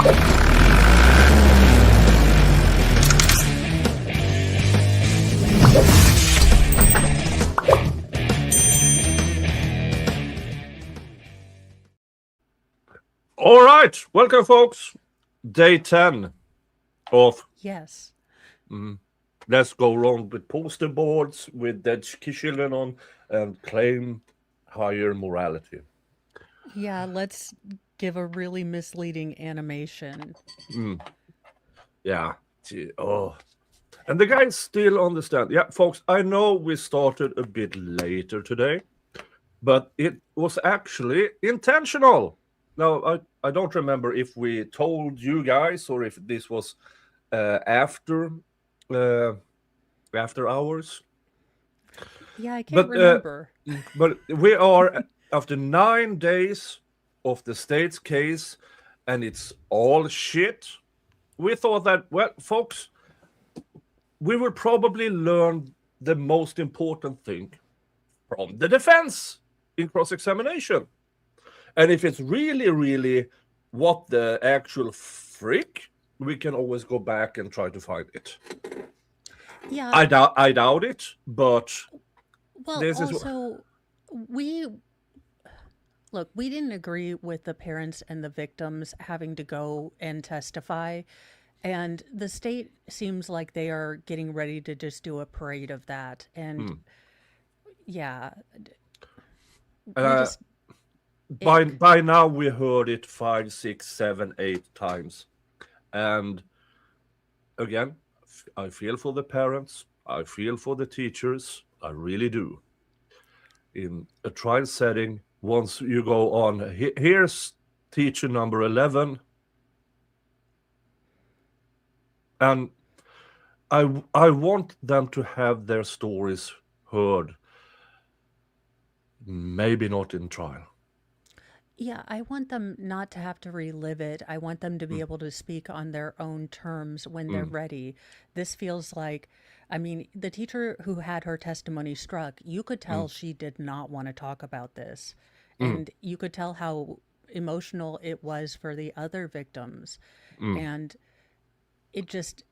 All right, welcome, folks. Day 10 of Yes. Let's Go Wrong with Poster Boards with dead children on and claim higher morality. Yeah, let's give a really misleading animation. Yeah. Oh. And the guys still understand. Yeah, folks, I know we started a bit later today, but it was actually intentional. Now, I don't remember if we told you guys or if this was after uh, after hours. Yeah, I can't But remember. but we are after 9 days of the state's case, and it's all shit. We thought that, well, folks, we will probably learn the most important thing from the defense in cross-examination. And if it's really, really what the actual frick, we can always go back and try to find it. Yeah, I doubt it, but well, this is also, we look, we didn't agree with the parents and the victims having to go and testify. And the state seems like they are getting ready to just do a parade of that. And yeah, we uh, just by ick. by now we heard it 5, 6, 7, 8 times, and again, I feel for the parents, I feel for the teachers, I really do. In a trial setting, once you go on, here's teacher number 11, and I want them to have their stories heard, maybe not in trial. Yeah, I want them not to have to relive it. I want them to be Mm, able to speak on their own terms when they're mm, ready. This feels like, I mean, the teacher who had her testimony struck, you could mm, tell she did not want to talk about this. mm, And you could tell how emotional it was for the other victims. mm. And it just,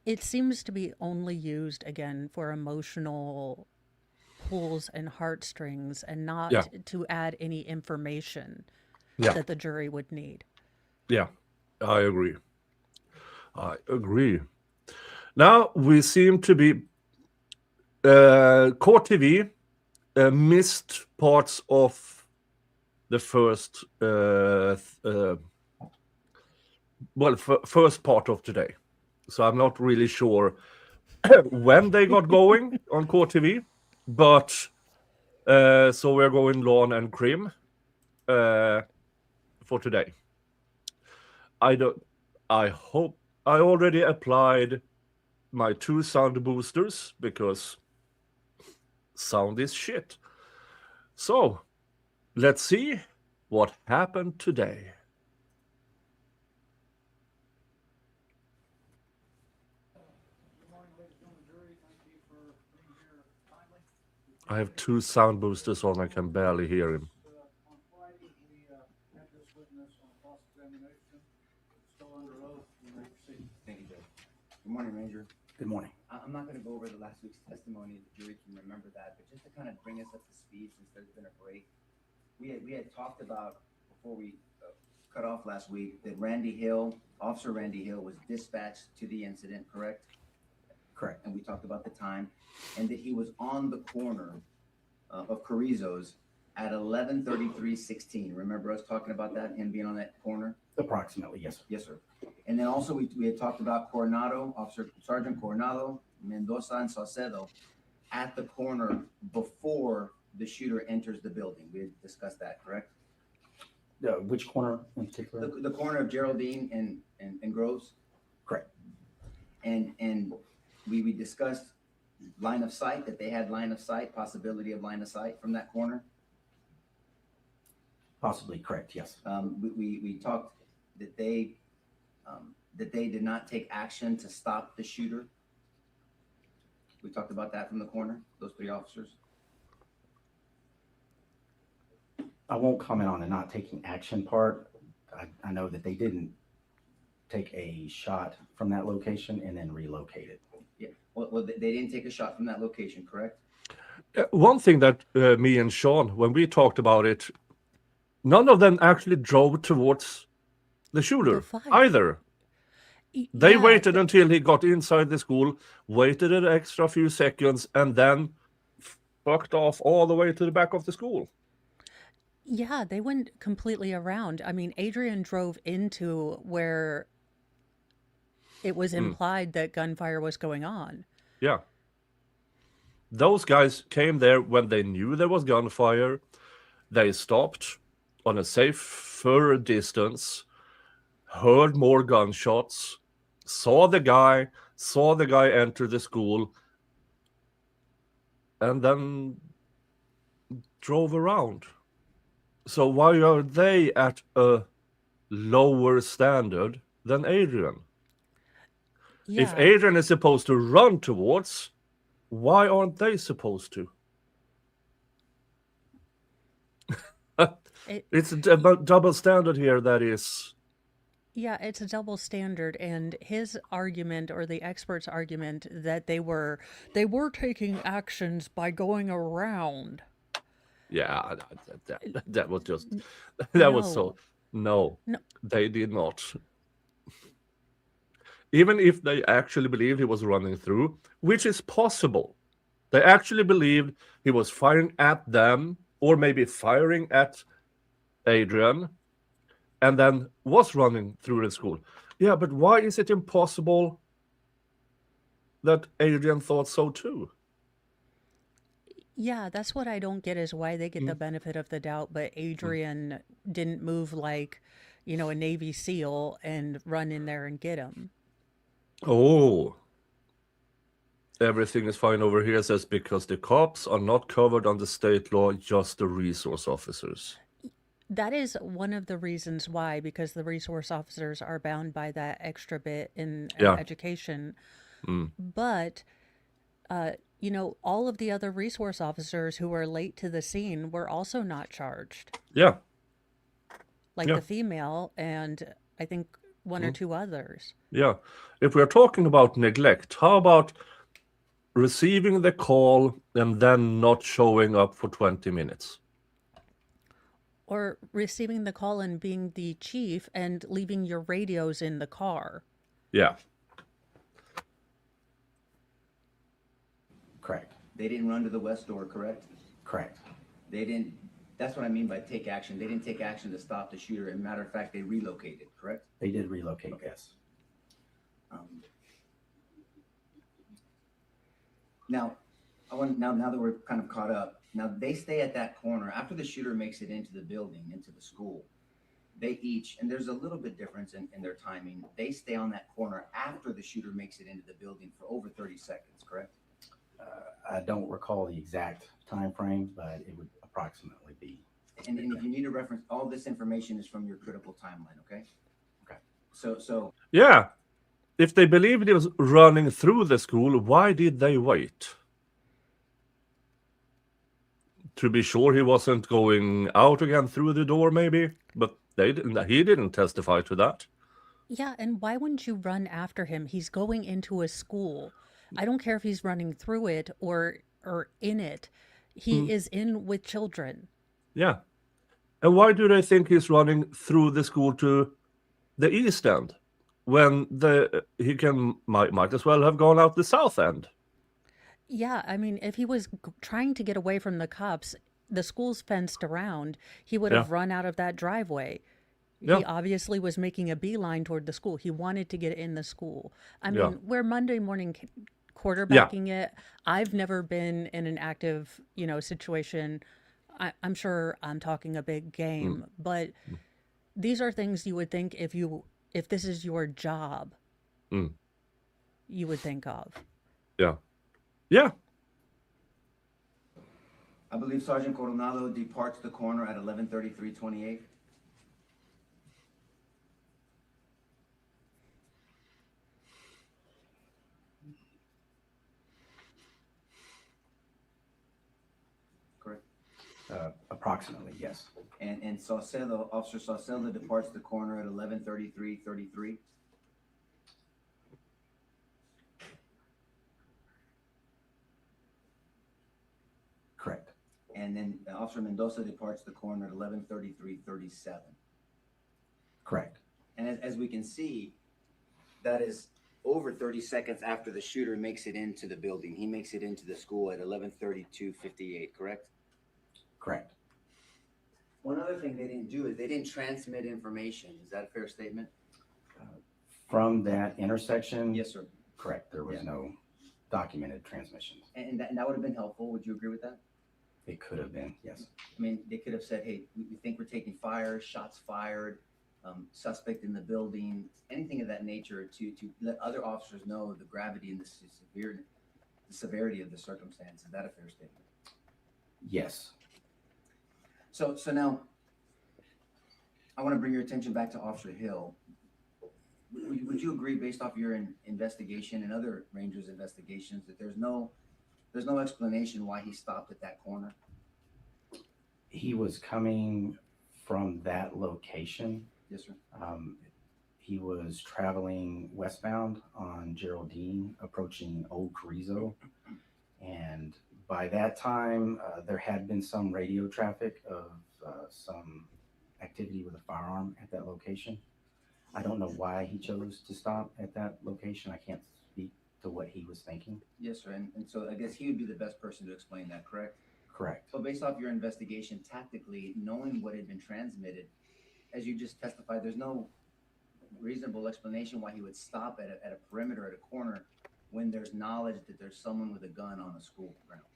it seems to be only used again for emotional pulls and heartstrings and Yeah, not to add any information yeah, that the jury would need. yeah. I agree. I agree. Now we seem to be court TV missed parts of the first first part of today. So I'm not really sure when they got going on court TV, but so we're going lawn and crim uh, for today. I don't. I hope I already applied my 2 sound boosters because sound is shit. So let's see what happened today. I have 2 sound boosters on. I can barely hear him. On Friday, we had this witness on cross-examination, still under oath. You may proceed. Thank you, Judge. Good morning, Ranger. Good morning. I'm not going to go over the last week's testimony. The jury can remember that, but just to kind of bring us up to speed since there's been a break, we had talked about before we cut off last week that Officer Randy Hill, was dispatched to the incident, correct? Correct. And we talked about the time, and that he was on the corner of Carrizo's at 11:33:16. Remember us talking about that, him being on that corner? Approximately, yes, sir. Yes, sir. And then also we had talked about Sergeant Coronado, Mendoza, and Saucedo at the corner before the shooter enters the building. We had discussed that, correct? Which corner in particular? The corner of Geraldine and Groves. Correct. And we discussed line of sight, that they had line of sight, possibility of line of sight from that corner. Possibly correct, yes. We talked that they did not take action to stop the shooter. We talked about that from the corner, those 3 officers. I won't comment on the not taking action part. I know that they didn't take a shot from that location and then relocate it. Yeah, well, they didn't take a shot from that location, correct? One thing that me and Sean, when we talked about it, none of them actually drove towards the shooter fight. either. They Yeah, waited until he got inside the school, waited an extra few seconds, and then fucked off all the way to the back of the school. yeah, they went completely around. I mean, Adrian drove into where it was implied that gunfire was going on. Yeah. Those guys came there when they knew there was gunfire. They stopped on a safer distance, heard more gunshots, saw the guy enter the school, and then drove around. So why are they at a lower standard than Adrian? If Yeah, Adrian is supposed to run towards, why aren't they supposed to? it, It's a double standard here that is. yeah, it's a double standard, and his argument or the expert's argument that they were taking actions by going around. Yeah, that was just. That was so. No. No, No. they did not. Even if they actually believed he was running through, which is possible, they actually believed he was firing at them or maybe firing at Adrian and then was running through the school. Yeah, but why is it impossible that Adrian thought so too? Yeah, that's what I don't get is why they get the benefit of the doubt, but Adrian didn't move like, a Navy SEAL and run in there and get him. Oh, everything is fine over here, says because the cops are not covered under state law, just the resource officers. That is one of the reasons why, because the resource officers are bound by that extra bit in Yeah. education. But, all of the other resource officers who were late to the scene were also not charged. Yeah. Like Yeah. the female and I think one or two others. Yeah. If we're talking about neglect, how about receiving the call and then not showing up for 20 minutes? Or receiving the call and being the chief and leaving your radios in the car. Yeah. Correct. They didn't run to the west door, correct? Correct. They didn't, that's what I mean by take action. They didn't take action to stop the shooter. As a matter of fact, they relocated, correct? They did relocate, Okay. yes. Now, now that we're kind of caught up, now they stay at that corner after the shooter makes it into the building, into the school. They each, and there's a little bit difference in their timing. They stay on that corner after the shooter makes it into the building for over 30 seconds, correct? I don't recall the exact time frame, but it would approximately be. And if you need a reference, all this information is from your critical timeline, okay? Okay. So Yeah. If they believed he was running through the school, why did they wait? To be sure he wasn't going out again through the door, maybe, but he didn't testify to that. Yeah, and why wouldn't you run after him? He's going into a school. I don't care if he's running through it or in it. He is in with children. Yeah. And why do they think he's running through the school to the east end when he might as well have gone out the south end? Yeah, I mean, if he was trying to get away from the cops, the school's fenced around, he would have run out of that driveway. Yeah. He obviously was making a beeline toward the school. He wanted to get in the school. I mean, Yeah. we're Monday morning quarterbacking it. I've never been in an active, situation. I'm sure I'm talking a big game, but these are things you would think if this is your job, you would think of. Yeah. Yeah. I believe Sergeant Coronado departs the corner at 11:33:28. Correct. Approximately, yes. And Saucedo, Officer Saucedo departs the corner at 11:33:33. Correct. And then Officer Mendoza departs the corner at 11:33:37. Correct. And as we can see, that is over 30 seconds after the shooter makes it into the building. He makes it into the school at 11:32:58, correct? Correct. One other thing they didn't do is they didn't transmit information. Is that a fair statement? From that intersection? Yes, sir. Correct. There was Yeah. no documented transmissions. And that would have been helpful. Would you agree with that? It could have been, yes. I mean, they could have said, hey, we think we're taking fire, shots fired, suspect in the building, anything of that nature to let other officers know the gravity and the severity of the circumstance. Is that a fair statement? Yes. So now I want to bring your attention back to Officer Hill. Would you agree, based off your investigation and other Rangers' investigations, that there's no explanation why he stopped at that corner? He was coming from that location. Yes, sir. He was traveling westbound on Geraldine, approaching Old Carrizo. And by that time, there had been some radio traffic of some activity with a firearm at that location. I don't know why he chose to stop at that location. I can't speak to what he was thinking. Yes, sir. And so I guess he would be the best person to explain that, correct? Correct. So based off your investigation, tactically, knowing what had been transmitted, as you just testified, there's no reasonable explanation why he would stop at a perimeter, at a corner, when there's knowledge that there's someone with a gun on the school ground.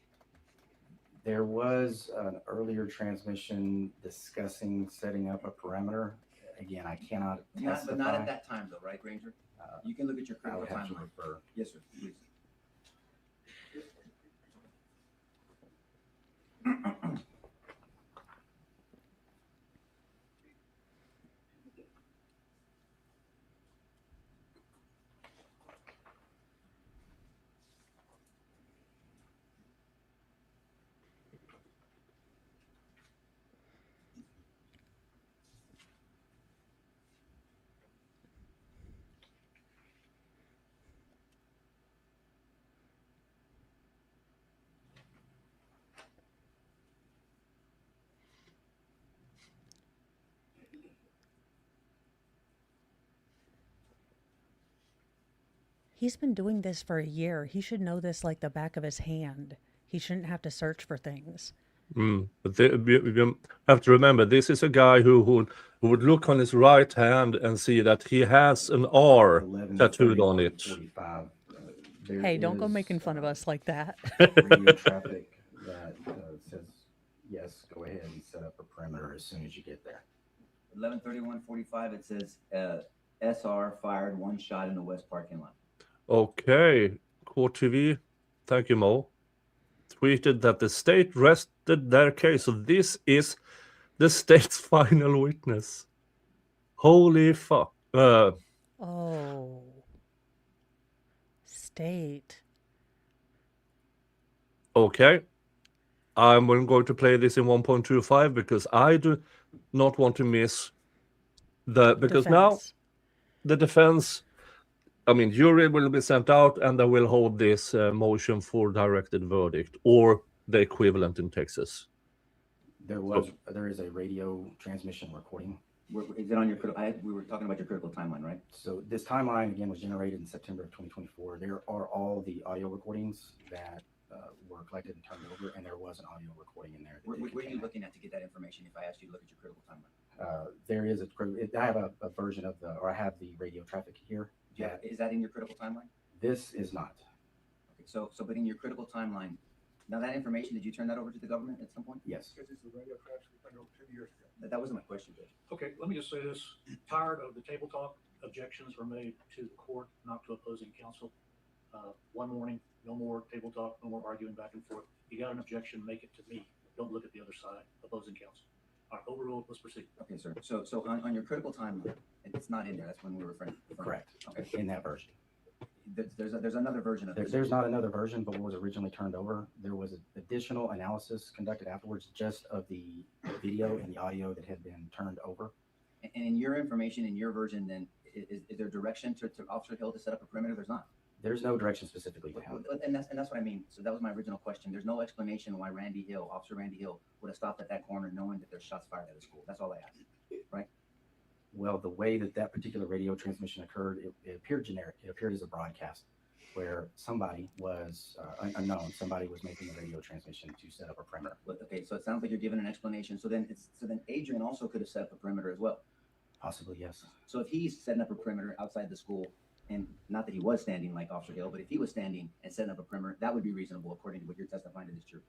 There was an earlier transmission discussing setting up a perimeter. Again, I cannot testify. But not at that time, though, right, Ranger? You can look at your I critical would have to timeline. refer. Yes, sir. Please. He's been doing this for a year. He should know this like the back of his hand. He shouldn't have to search for things. But you have to remember, this is a guy who would look on his right hand and see that he has an R tattooed on it. 45. Hey, don't go making fun of us like that. Radio traffic that says, yes, go ahead and set up a perimeter as soon as you get there. 11:31:45. It says SR fired one shot in the west parking lot. Okay, Court TV, thank you, Mo, tweeted that the state rested their case. So this is the state's final witness. Holy fuck. Oh. State. Okay. I'm going to play this in 1.25 because I do not want to miss because now Defense. the defense, I mean, jury will be sent out and they will hold this motion for directed verdict or the equivalent in Texas. There is a radio transmission recording. Is it on your critical? We were talking about your critical timeline, right? So this timeline again was generated in September of 2024. There are all the audio recordings that were collected and turned over, and there was an audio recording in there. Where are you looking at to get that information? If I asked you to look at your critical timeline, There is I have a version of I have the radio traffic here. yeah, is that in your critical timeline? This is not. Okay, but in your critical timeline, now that information, did you turn that over to the government at some point? Yes. Because it's a radio crash we turned over 10 years ago. That wasn't my question, Judge. Okay, let me just say this. Tired of the table talk. Objections were made to the court, not to opposing counsel. One warning, no more table talk, no more arguing back and forth. You got an objection, make it to me. Don't look at the other side, opposing counsel. All right, overruled, let's proceed. Okay, sir. So on your critical timeline, it's not in there. That's when we were referring. Correct. Okay. In that version. There's another version of this. There's not another version, but what was originally turned over, there was additional analysis conducted afterwards just of the video and the audio that had been turned over. And in your information, in your version, then is there direction to Officer Hill to set up a perimeter? There's not. There's no direction specifically to him. And that's what I mean. So that was my original question. There's no explanation why Officer Randy Hill would have stopped at that corner knowing that there's shots fired at the school. That's all I asked, right? Well, the way that particular radio transmission occurred, it appeared generic. It appeared as a broadcast where somebody was unknown. Somebody was making a radio transmission to set up a perimeter. But, okay, so it sounds like you're giving an explanation. So then Adrian also could have set up a perimeter as well. Possibly, yes. So if he's setting up a perimeter outside the school, and not that he was standing like Officer Hill, but if he was standing and setting up a perimeter, that would be reasonable according to what you're testifying to this jury.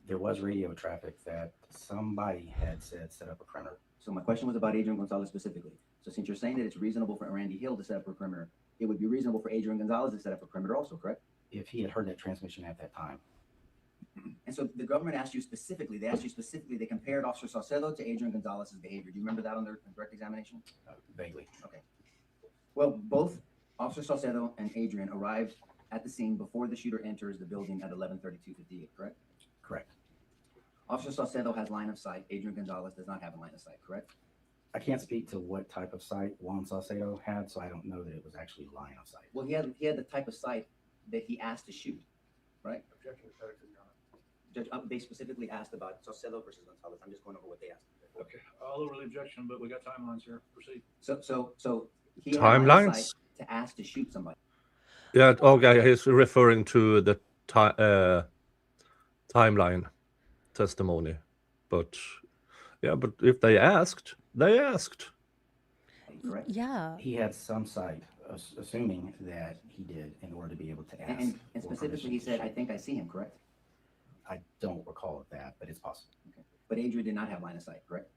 There was radio traffic that somebody had said set up a perimeter. So my question was about Adrian Gonzales specifically. So since you're saying that it's reasonable for Randy Hill to set up a perimeter, it would be reasonable for Adrian Gonzales to set up a perimeter also, correct? If he had heard that transmission at that time. And so the government asked you specifically, they compared Officer Saucedo to Adrian Gonzalez' behavior. Do you remember that on their direct examination? Vaguely. Okay. Well, both Officer Saucedo and Adrian arrived at the scene before the shooter enters the building at 11:32:58, correct? Correct. Officer Saucedo has line of sight. Adrian Gonzalez does not have a line of sight, correct? I can't speak to what type of sight Juan Saucedo had, so I don't know that it was actually line of sight. Well, he had the type of sight that he asked to shoot, right? Objection is corrected, Your Honor. Judge, they specifically asked about Saucedo versus Gonzalez. I'm just going over what they asked. Okay, I'll overrule the objection, but we got timelines here. Proceed. So he had line of Timelines? sight to ask to shoot somebody. Yeah, okay, he's referring to the timeline testimony. But yeah, but if they asked, they asked. Correct. Yeah. He had some sight, assuming that he did in order to be able to ask. And for specifically, permission he to said, "I shoot. think I see him." Correct. I don't recall that, but it's possible. Okay. But Adrian did not have line of sight. Correct.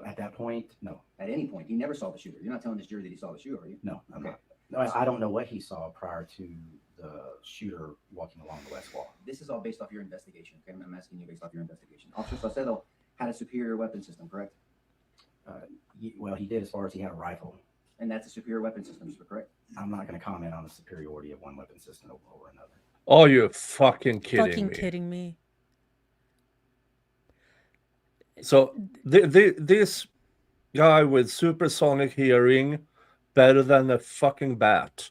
At that point, no. At any point, he never saw the shooter. You're not telling this jury that he saw the shooter, are you? No, I'm Okay. not. No, I don't know what he saw prior to the shooter walking along the west wall. This is all based off your investigation. Okay, I'm asking you based off your investigation. Officer Saucedo had a superior weapon system, correct? Well, he did as far as he had a rifle. And that's a superior weapon system, correct? I'm not going to comment on the superiority of one weapon system over another. Are you fucking kidding Fucking me? kidding me. So this guy with supersonic hearing, better than a fucking bat,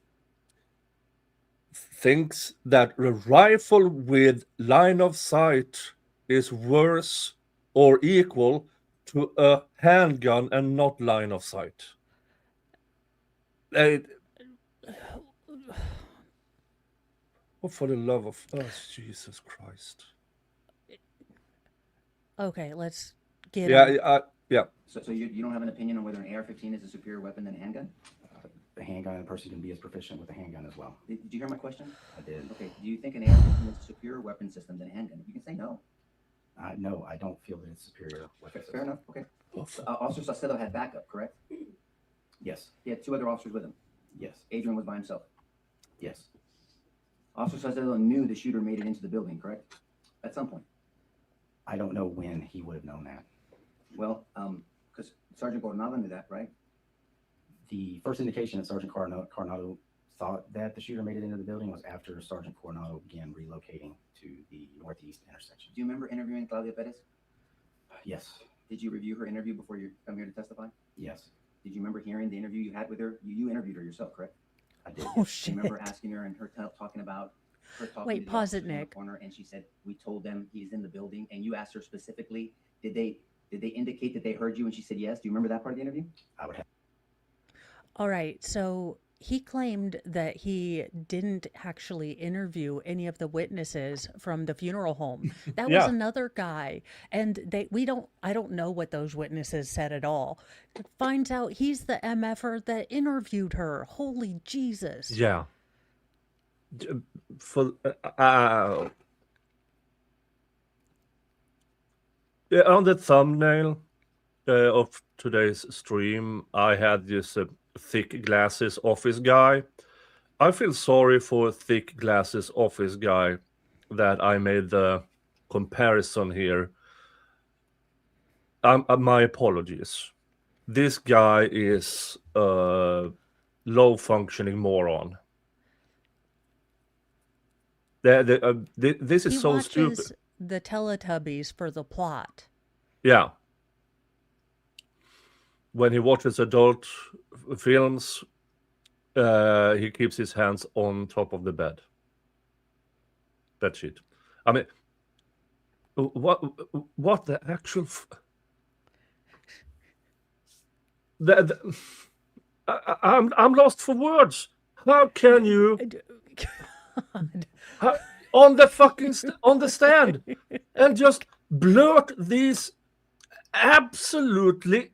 thinks that a rifle with line of sight is worse or equal to a handgun and not line of sight. Oh, for the love of us, Jesus Christ! Okay, let's get Yeah, yeah. So you don't have an opinion on whether an AR-15 is a superior weapon than a handgun? The handgun, a person can be as proficient with a handgun as well. Did you hear my question? I did. Okay, do you think an AR-15 is a superior weapon system than a handgun? You can say no. No, I don't feel that it's superior. Okay, fair enough, okay. Oh, Officer Saucedo had backup, correct? Yes, He had two other officers with him. yes, Adrian was by himself. yes. Officer Saucedo knew the shooter made it into the building, correct? At some point. I don't know when he would have known that. Well, because Sergeant Coronado knew that, right? The first indication that Sergeant Coronado thought that the shooter made it into the building was after Sergeant Coronado began relocating to the northeast intersection. Do you remember interviewing Claudia Perez? Yes, Did you review her interview before you come here to testify? yes, Did you remember hearing the interview you had with her? You interviewed her yourself, correct? I did. Oh Do you shit. remember asking her and her talking about her talking Wait, to the pause it, officers in the Nick. corner, and she said, "We told them he's in the building," and you asked her specifically, did they indicate that they heard you? And she said yes. Do you remember that part of the interview? I would have. All right, so he claimed that he didn't actually interview any of the witnesses from the funeral home. That Yeah. was another guy, and I don't know what those witnesses said at all. Finds out he's the MFer that interviewed her. Holy Jesus. Yeah. For yeah, on the thumbnail of today's stream, I had this thick glasses office guy. I feel sorry for thick glasses office guy that I made the comparison here. My apologies. This guy is a low functioning moron. This is He so stupid. watches the Teletubbies for the plot. Yeah. When he watches adult films, he keeps his hands on top of the bed sheet. I mean, what the actual I'm lost for words. How can you God. on the fucking on the stand and just blurt these absolutely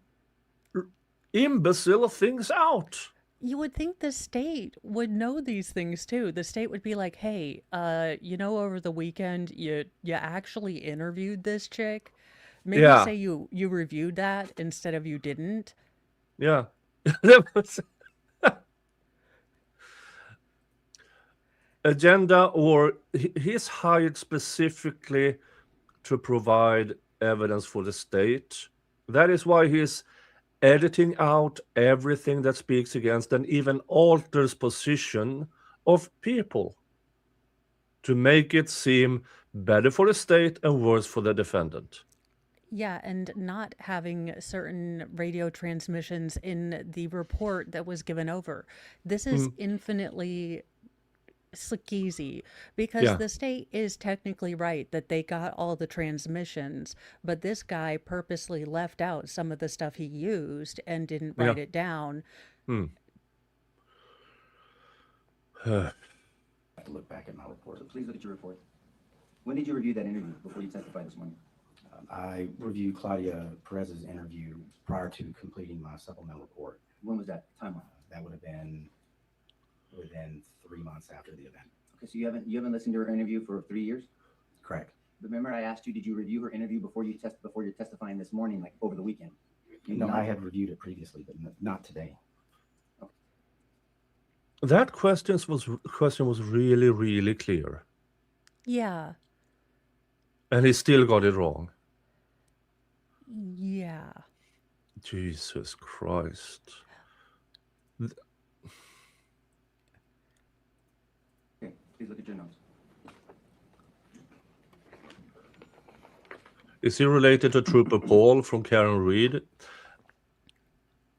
imbecile things out? You would think the state would know these things too. The state would be like, "Hey, over the weekend you actually interviewed this chick. Maybe Yeah. say you reviewed that instead of you didn't." Yeah. That was agenda, or he's hired specifically to provide evidence for the state. That is why he's editing out everything that speaks against and even alters position of people to make it seem better for the state and worse for the defendant. Yeah, and not having certain radio transmissions in the report that was given over. This is infinitely skeezy because Yeah. the state is technically right that they got all the transmissions, but this guy purposely left out some of the stuff he used and didn't write it down. I have to look back at my report. So please look at your report. When did you review that interview before you testified this morning? I reviewed Claudia Perez's interview prior to completing my supplemental report. When was that timeline? That would have been within 3 months after the event. Okay, so you haven't listened to her interview for 3 years? Correct. Remember I asked you, did you review her interview before you're testifying this morning, like over the weekend? No, I had reviewed it previously, but not today. That question was really, really clear. Yeah. And he still got it wrong. Yeah. Jesus Christ. Okay, please look at your notes. Is he related to Trooper Paul from Karen Reed?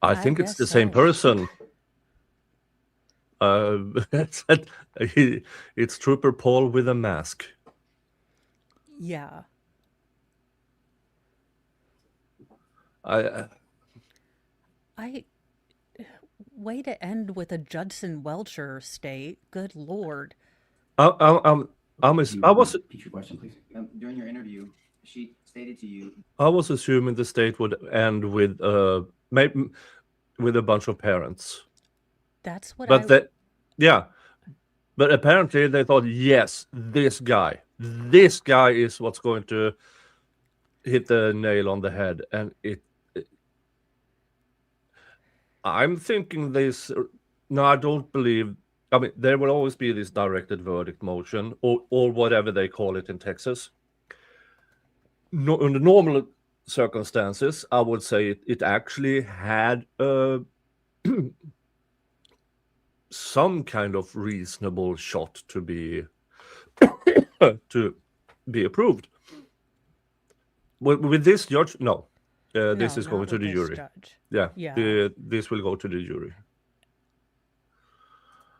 I think it's guess the same so. person. It's Trooper Paul with a mask. Yeah. I Way to end with a Judson Welcher state. Good Lord. was Repeat your question, please. During your interview, she stated to you, I was assuming the state would end with maybe with a bunch of parents. That's what But but apparently they thought, yes, this guy is what's going to hit the nail on the head, and I'm thinking this. No, I don't believe. I mean, there will always be this directed verdict motion, or whatever they call it in Texas. No, under normal circumstances, I would say it actually had some kind of reasonable shot to be approved. With this judge, no. This No, is going not to with the this jury. judge. Yeah. Yeah. This will go to the jury.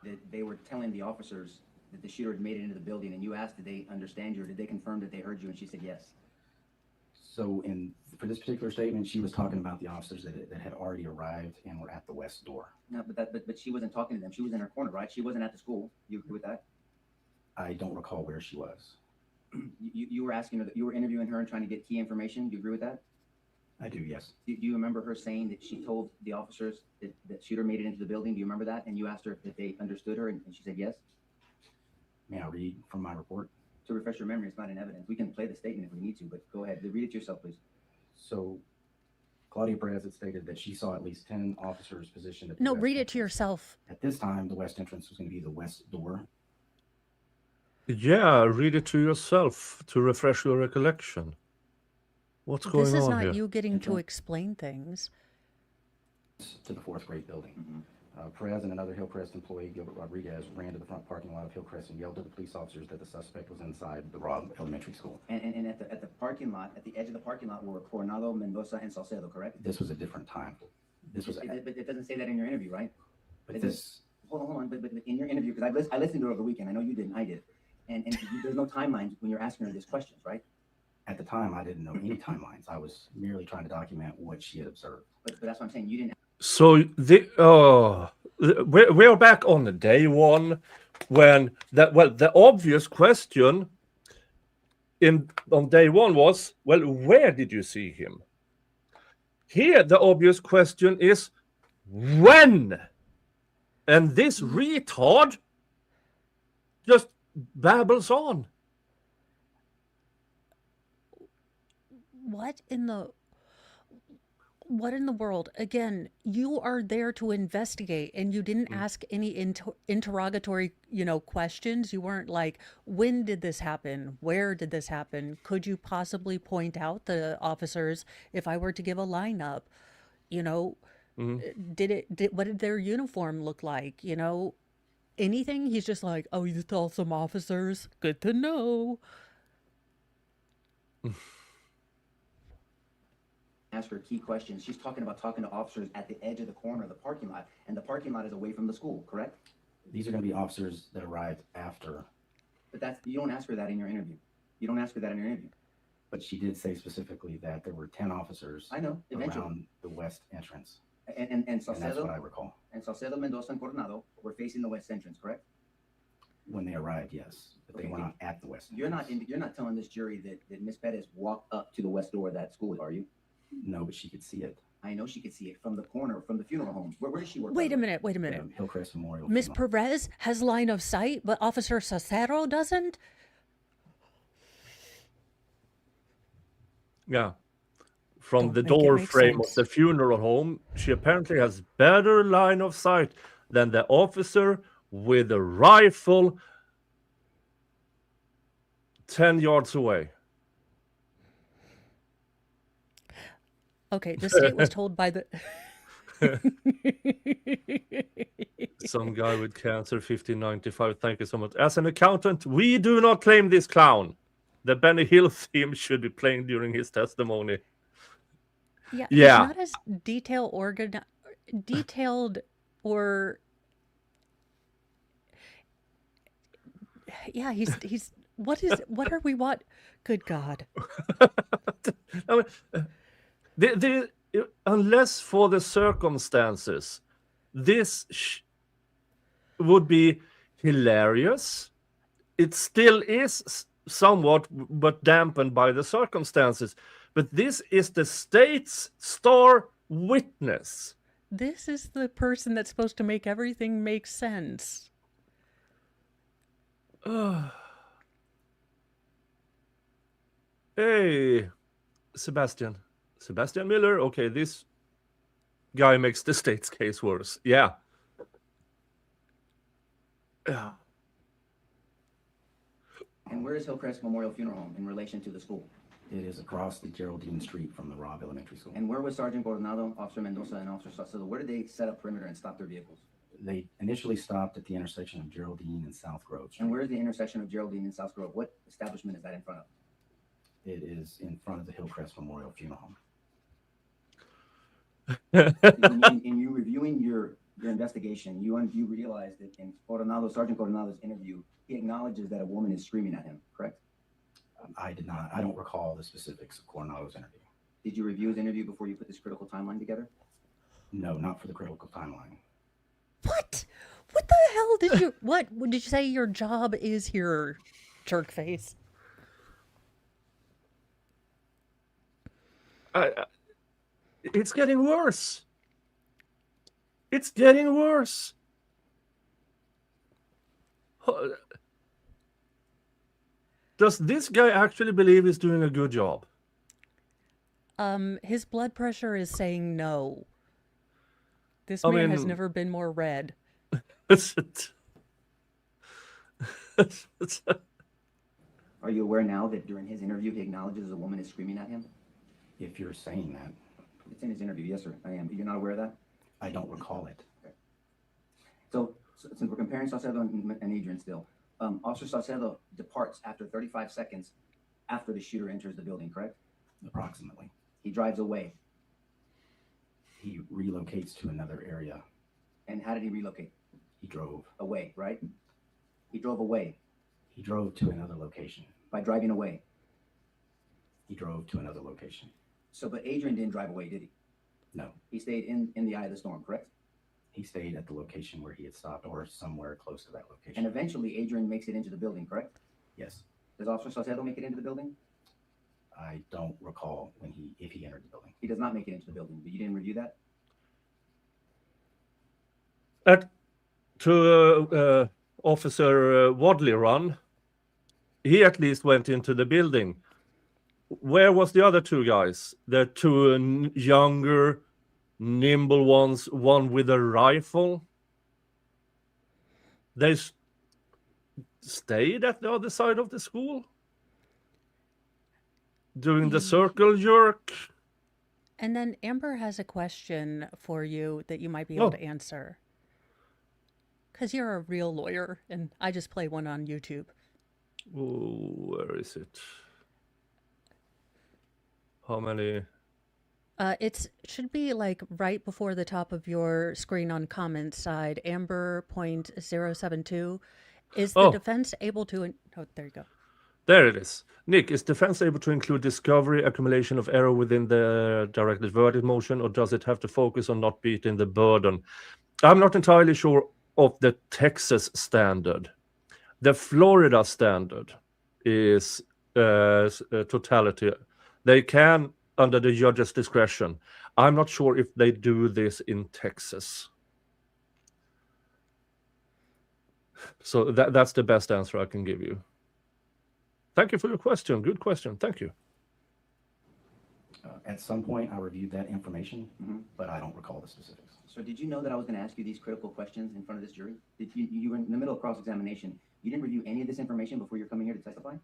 that they were telling the officers that the shooter had made it into the building, and you asked, did they understand you, or did they confirm that they heard you? And she said yes. So for this particular statement, she was talking about the officers that had already arrived and were at the west door. No, but she wasn't talking to them. She was in her corner, right? She wasn't at the school. You agree with that? I don't recall where she was. You were asking her, you were interviewing her and trying to get key information. Do you agree with that? I do, yes. Do you remember her saying that she told the officers that the shooter made it into the building? Do you remember that? And you asked her if they understood her, and she said yes? May I read from my report? To refresh your memory, it's not in evidence. We can play the statement if we need to, but go ahead. Read it to yourself, please. So Claudia Perez had stated that she saw at least 10 officers positioned at the No, west read it entrance. to yourself. At this time, the west entrance was going to be the west door. Yeah, read it to yourself to refresh your recollection. What's going on This here? is not you getting to Okay. explain things. To the fourth grade building. Perez and another Hillcrest employee, Gilbert Rodriguez, ran to the front parking lot of Hillcrest and yelled to the police officers that the suspect was inside the Robb Elementary School. And at the parking lot, at the edge of the parking lot were Coronado, Mendoza, and Salcedo, correct? This was a different time. This was, But it doesn't say that in your interview, right? but this, Hold on, but in your interview, because I listened to it over the weekend, I know you didn't, I did. And there's no timelines when you're asking her these questions, right? at the time, I didn't know any timelines. I was merely trying to document what she had observed. But that's what I'm saying, you didn't. So we're back on the day one when the obvious question on day one was, well, where did you see him? Here the obvious question is when, and this retard just babbles on. What in the world? Again, you are there to investigate, and you didn't ask any interrogatory, questions. You weren't like, when did this happen? Where did this happen? Could you possibly point out the officers if I were to give a lineup? What did their uniform look like? Anything? He's just like, oh, you saw some officers. Good to know. Ask her key questions. She's talking to officers at the edge of the corner of the parking lot, and the parking lot is away from the school, correct? These are going to be officers that arrived after. But you don't ask her that in your interview. You don't ask her that in your interview. But she did say specifically that there were 10 officers I know, eventually. around the west entrance. And And that's Salcedo, what I recall. and Salcedo, Mendoza, and Coronado were facing the west entrance, correct? When they arrived, yes. But they Okay. went on at the west You're entrance. not telling this jury that Miss Perez walked up to the west door of that school, are you? No, but she could see it. I know she could see it from the corner, from the funeral home. Where does she work? Wait by a the way? minute. Hillcrest Memorial. Miss Funeral. Perez has line of sight, but Officer Cicero doesn't? Yeah. From Don't the make it door make frame sense. of the funeral home, she apparently has better line of sight than the officer with a rifle 10 yards away. Okay, the state was told by the... Some guy with cancer, 1595. Thank you so much. As an accountant, we do not claim this clown. The Benny Hill theme should be playing during his testimony. Yeah, Yeah. he's not as detailed or... Yeah, he's... What are we want? Good God. I mean, unless for the circumstances, this would be hilarious. It still is somewhat, but dampened by the circumstances. But this is the state's star witness. This is the person that's supposed to make everything make sense. Hey, Sebastian Miller. Okay, this guy makes the state's case worse. Yeah. And where is Hillcrest Memorial Funeral Home in relation to the school? It is across the Geraldine Street from the Robb Elementary School. And where was Sergeant Coronado, Officer Mendoza, and Officer Salcedo? Where did they set up perimeter and stop their vehicles? They initially stopped at the intersection of Geraldine and South Grove Street. And where is the intersection of Geraldine and South Grove? What establishment is that in front of? It is in front of the Hillcrest Memorial Funeral Home. In you reviewing your investigation, you realize that in Sergeant Coronado's interview, he acknowledges that a woman is screaming at him, correct? I don't recall the specifics of Coronado's interview. Did you review his interview before you put this critical timeline together? No, not for the critical timeline. What? What the hell did you... What did you say your job is here, jerk face? It's getting worse. It's getting worse. Does this guy actually believe he's doing a good job? His blood pressure is saying no. This I man has mean- never been more red. Are you aware now that during his interview, he acknowledges a woman is screaming at him? If you're saying that, It's in his interview, yes, sir, I am. You're not aware of that? I don't recall it. So since we're comparing Saucedo and Adrian still, Officer Saucedo departs after 35 seconds after the shooter enters the building, correct? Approximately. He drives away. He relocates to another area. And how did he relocate? He drove. Away, right? He drove away. He drove to another location. By driving away. He drove to another location. So, but Adrian didn't drive away, did he? No. He stayed in the eye of the storm, correct? He stayed at the location where he had stopped or somewhere close to that location. And eventually Adrian makes it into the building, correct? Yes. Does Officer Saucedo make it into the building? I don't recall if he entered the building. He does not make it into the building, but you didn't review that? To Officer Wadley run, he at least went into the building. Where was the other two guys? The two younger, nimble ones, one with a rifle. They stayed at the other side of the school doing the circle jerk. And then Amber has a question for you that you might be able to answer. Because you're a real lawyer, and I just play one on YouTube. Oh, where is it? How many? It should be like right before the top of your screen on comments side, Amber.072. Is the defense able to... Oh, there you go. There it is. Nick, is defense able to include discovery, accumulation of error within the directed verdict motion, or does it have to focus on not beating the burden? I'm not entirely sure of the Texas standard. The Florida standard is totality. They can, under the judge's discretion. I'm not sure if they do this in Texas. So that's the best answer I can give you. Thank you for your question. Good question. Thank you. At some point, I reviewed that information, but I don't recall the specifics. So did you know that I was going to ask you these critical questions in front of this jury? Did you were in the middle of cross-examination. You didn't review any of this information before you're coming here to testify?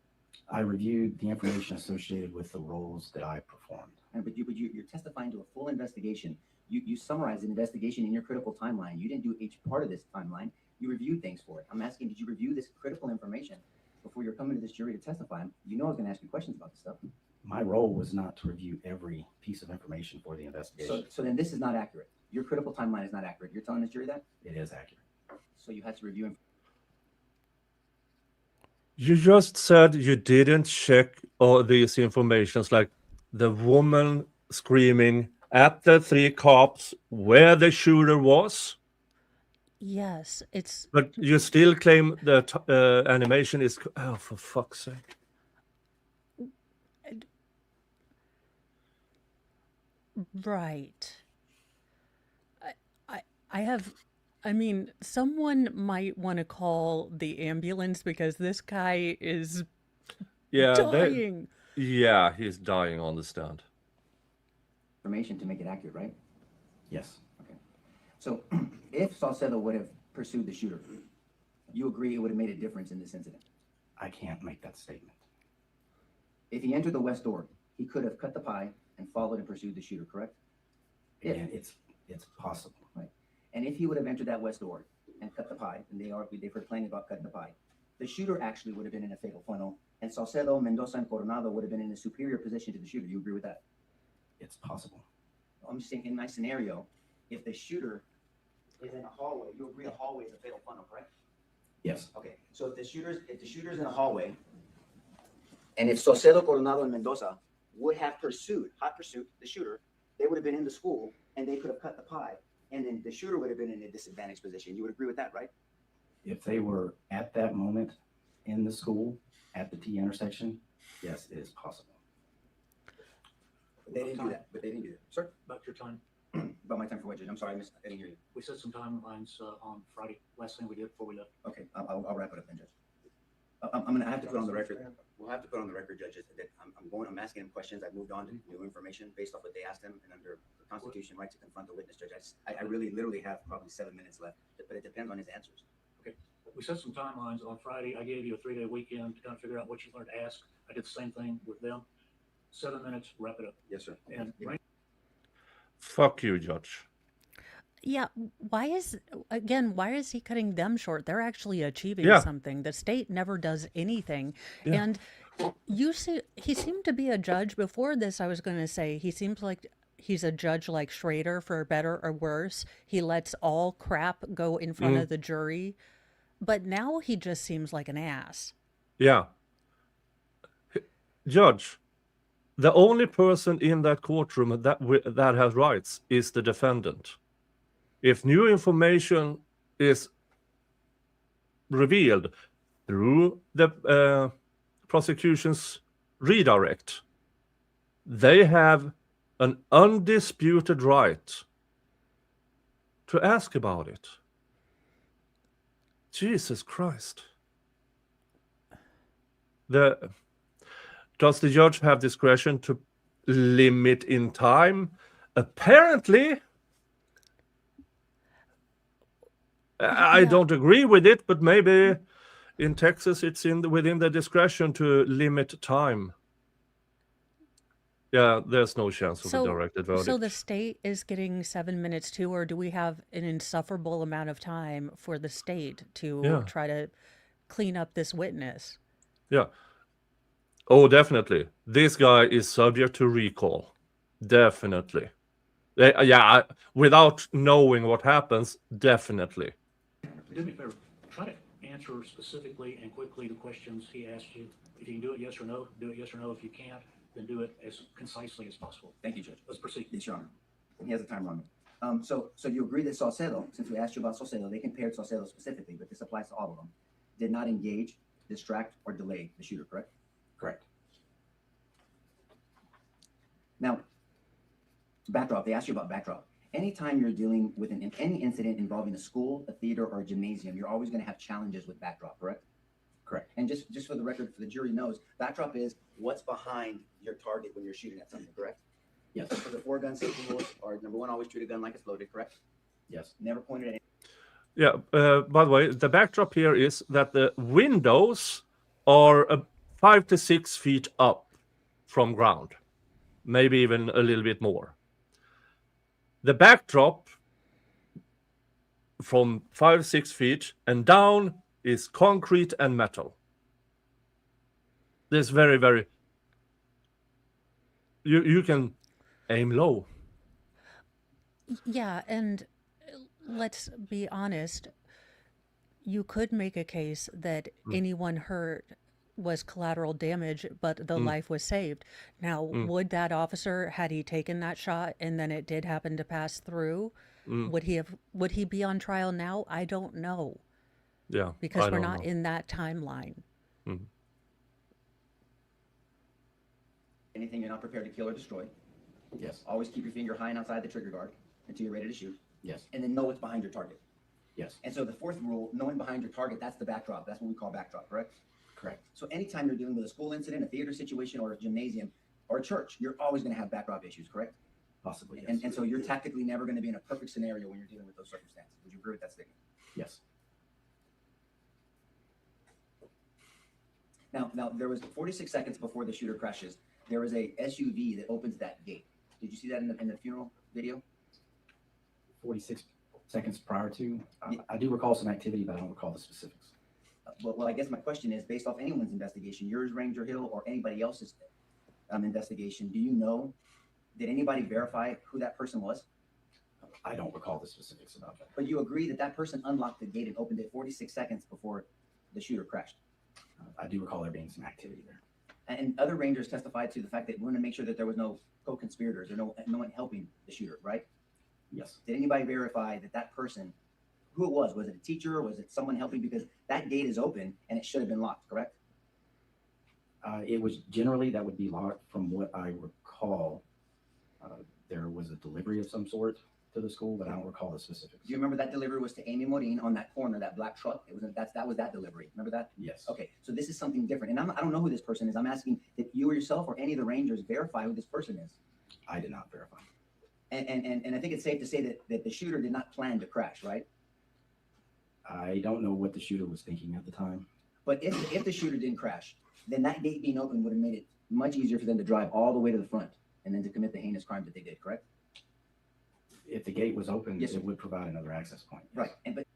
I reviewed the information associated with the roles that I performed. But you're testifying to a full investigation. You summarized an investigation in your critical timeline. You didn't do each part of this timeline. You reviewed things for it. I'm asking, did you review this critical information before you're coming to this jury to testify? You know I was going to ask you questions about this stuff. My role was not to review every piece of information for the investigation. So then this is not accurate. Your critical timeline is not accurate. You're telling this jury that? It is accurate. So you had to review. You just said you didn't check all these informations, like the woman screaming at the three cops where the shooter was. Yes, it's... But you still claim that animation is... Oh, for fuck's sake. Right. I mean, someone might want to call the ambulance because this guy is dying. Yeah, he's dying on the stand. Information to make it accurate, right? Yes. Okay. So if Saucedo would have pursued the shooter, you agree it would have made a difference in this incident? I can't make that statement. If he entered the west door, he could have cut the pie and followed and pursued the shooter, correct? Again, it's possible. Right. And if he would have entered that west door and cut the pie, and they were complaining about cutting the pie, the shooter actually would have been in a fatal funnel, and Saucedo, Mendoza, and Coronado would have been in a superior position to the shooter. You agree with that? It's possible. I'm just saying, in my scenario, if the shooter is in a hallway, you agree a hallway is a fatal funnel, correct? Yes. Okay. So if the shooter's in a hallway, and if Saucedo, Coronado, and Mendoza would have hot pursuit, the shooter, they would have been in the school, and they could have cut the pie, and then the shooter would have been in a disadvantaged position. You would agree with that, right? If they were at that moment in the school at the T intersection, yes, it is possible. But they didn't do that. Sir? About your time. About my time for what, Judge? I'm sorry, I didn't hear you. We set some timelines on Friday. Last thing we did before we left. Okay, I'll wrap it up then, Judge. I have to put on the record. We'll have to put on the record, Judge, that I'm asking him questions. I've moved on to new information based off what they asked him, and under the Constitution, right to confront the witness, Judge. I really literally have probably 7 minutes left, but it depends on his answers. Okay. We set some timelines on Friday. I gave you a 3-day weekend to kind of figure out what you learned to ask. I did the same thing with them. 7 minutes, wrap it up. Yes, sir. And Fuck you, Judge. Yeah, why is he cutting them short? They're actually achieving Yeah, something. The state never does anything. yeah, And he seemed to be a judge before this. I was going to say he seems like he's a judge like Schrader, for better or worse. He lets all crap go in front mm, of the jury, but now he just seems like an ass. yeah. Judge, the only person in that courtroom that has rights is the defendant. If new information is revealed through the prosecution's redirect, they have an undisputed right to ask about it. Jesus Christ. Does the judge have discretion to limit in time? Apparently. I Yeah. don't agree with it, but maybe in Texas it's within the discretion to limit time. Yeah, there's no chance of a So, directed so the verdict. state is getting 7 minutes too, or do we have an insufferable amount of time for the state to Yeah, try to clean up this witness? yeah. Oh, definitely. This guy is subject to recall. Definitely. Without knowing what happens, definitely. Do me a favor, try to answer specifically and quickly the questions he asked you. If you can do it yes or no, do it yes or no. If you can't, then do it as concisely as possible. Thank you, Judge. Let's proceed. Yes, Your Honor. He has a timer on me. So you agree that Saucedo, since we asked you about Saucedo, they compared Saucedo specifically, but this applies to all of them, did not engage, distract, or delay the shooter, correct? Correct. Now, backdrop, they asked you about backdrop. Anytime you're dealing with any incident involving a school, a theater, or a gymnasium, you're always going to have challenges with backdrop, correct? Correct. And just for the record, for the jury knows, backdrop is what's behind your target when you're shooting at something, correct? Yes. So for the 4 gun safety rules are, number 1, always treat a gun like it's loaded, correct? Yes. Never pointed at any. Yeah, by the way, the backdrop here is that the windows are 5 to 6 feet up from ground, maybe even a little bit more. The backdrop from 5-6 feet and down is concrete and metal. This very, very. You can aim low. Yeah, and let's be honest, you could make a case that anyone hurt was collateral damage, but the life was saved. Now, would that officer, had he taken that shot and then it did happen to pass through, would he be on trial now? I don't know, Yeah, because I we're don't not know. in that timeline. Anything you're not prepared to kill or destroy. Yes. Always keep your finger high and outside the trigger guard until you're ready to shoot. Yes. And then know what's behind your target. Yes. And so the 4th rule, knowing behind your target, that's the backdrop. That's what we call backdrop, correct? Correct. So anytime you're dealing with a school incident, a theater situation, or a gymnasium, or a church, you're always going to have backdrop issues, correct? Possibly. Yes. And so you're tactically never going to be in a perfect scenario when you're dealing with those circumstances. Would you agree with that statement? Yes. Now there was 46 seconds before the shooter crashes. There was a SUV that opens that gate. Did you see that in the funeral video? 46 seconds prior to. Yeah. I do recall some activity, but I don't recall the specifics. Well, I guess my question is, based off anyone's investigation, yours, Ranger Hill, or anybody else's investigation, do you know, did anybody verify who that person was? I don't recall the specifics about that. But you agree that that person unlocked the gate and opened it 46 seconds before the shooter crashed. I do recall there being some activity there. And other Rangers testified to the fact that we want to make sure that there was no co-conspirators or no one helping the shooter, right? Yes. Did anybody verify that that person, who it was it a teacher or was it someone helping? Because that gate is open and it should have been locked, correct? It was generally that would be locked. From what I recall, there was a delivery of some sort to the school, but I don't recall the specifics. Do you remember that delivery was to Amy Morin on that corner, that black truck? That was that delivery. Remember that? Yes. Okay, so this is something different. And I don't know who this person is. I'm asking that you or yourself or any of the Rangers verify who this person is. I did not verify. And I think it's safe to say that the shooter did not plan to crash, right? I don't know what the shooter was thinking at the time. But if the shooter didn't crash, then that gate being open would have made it much easier for them to drive all the way to the front and then to commit the heinous crime that they did, correct? if the gate was open, Yes, sir. it would provide another access point. Yes. Right, and but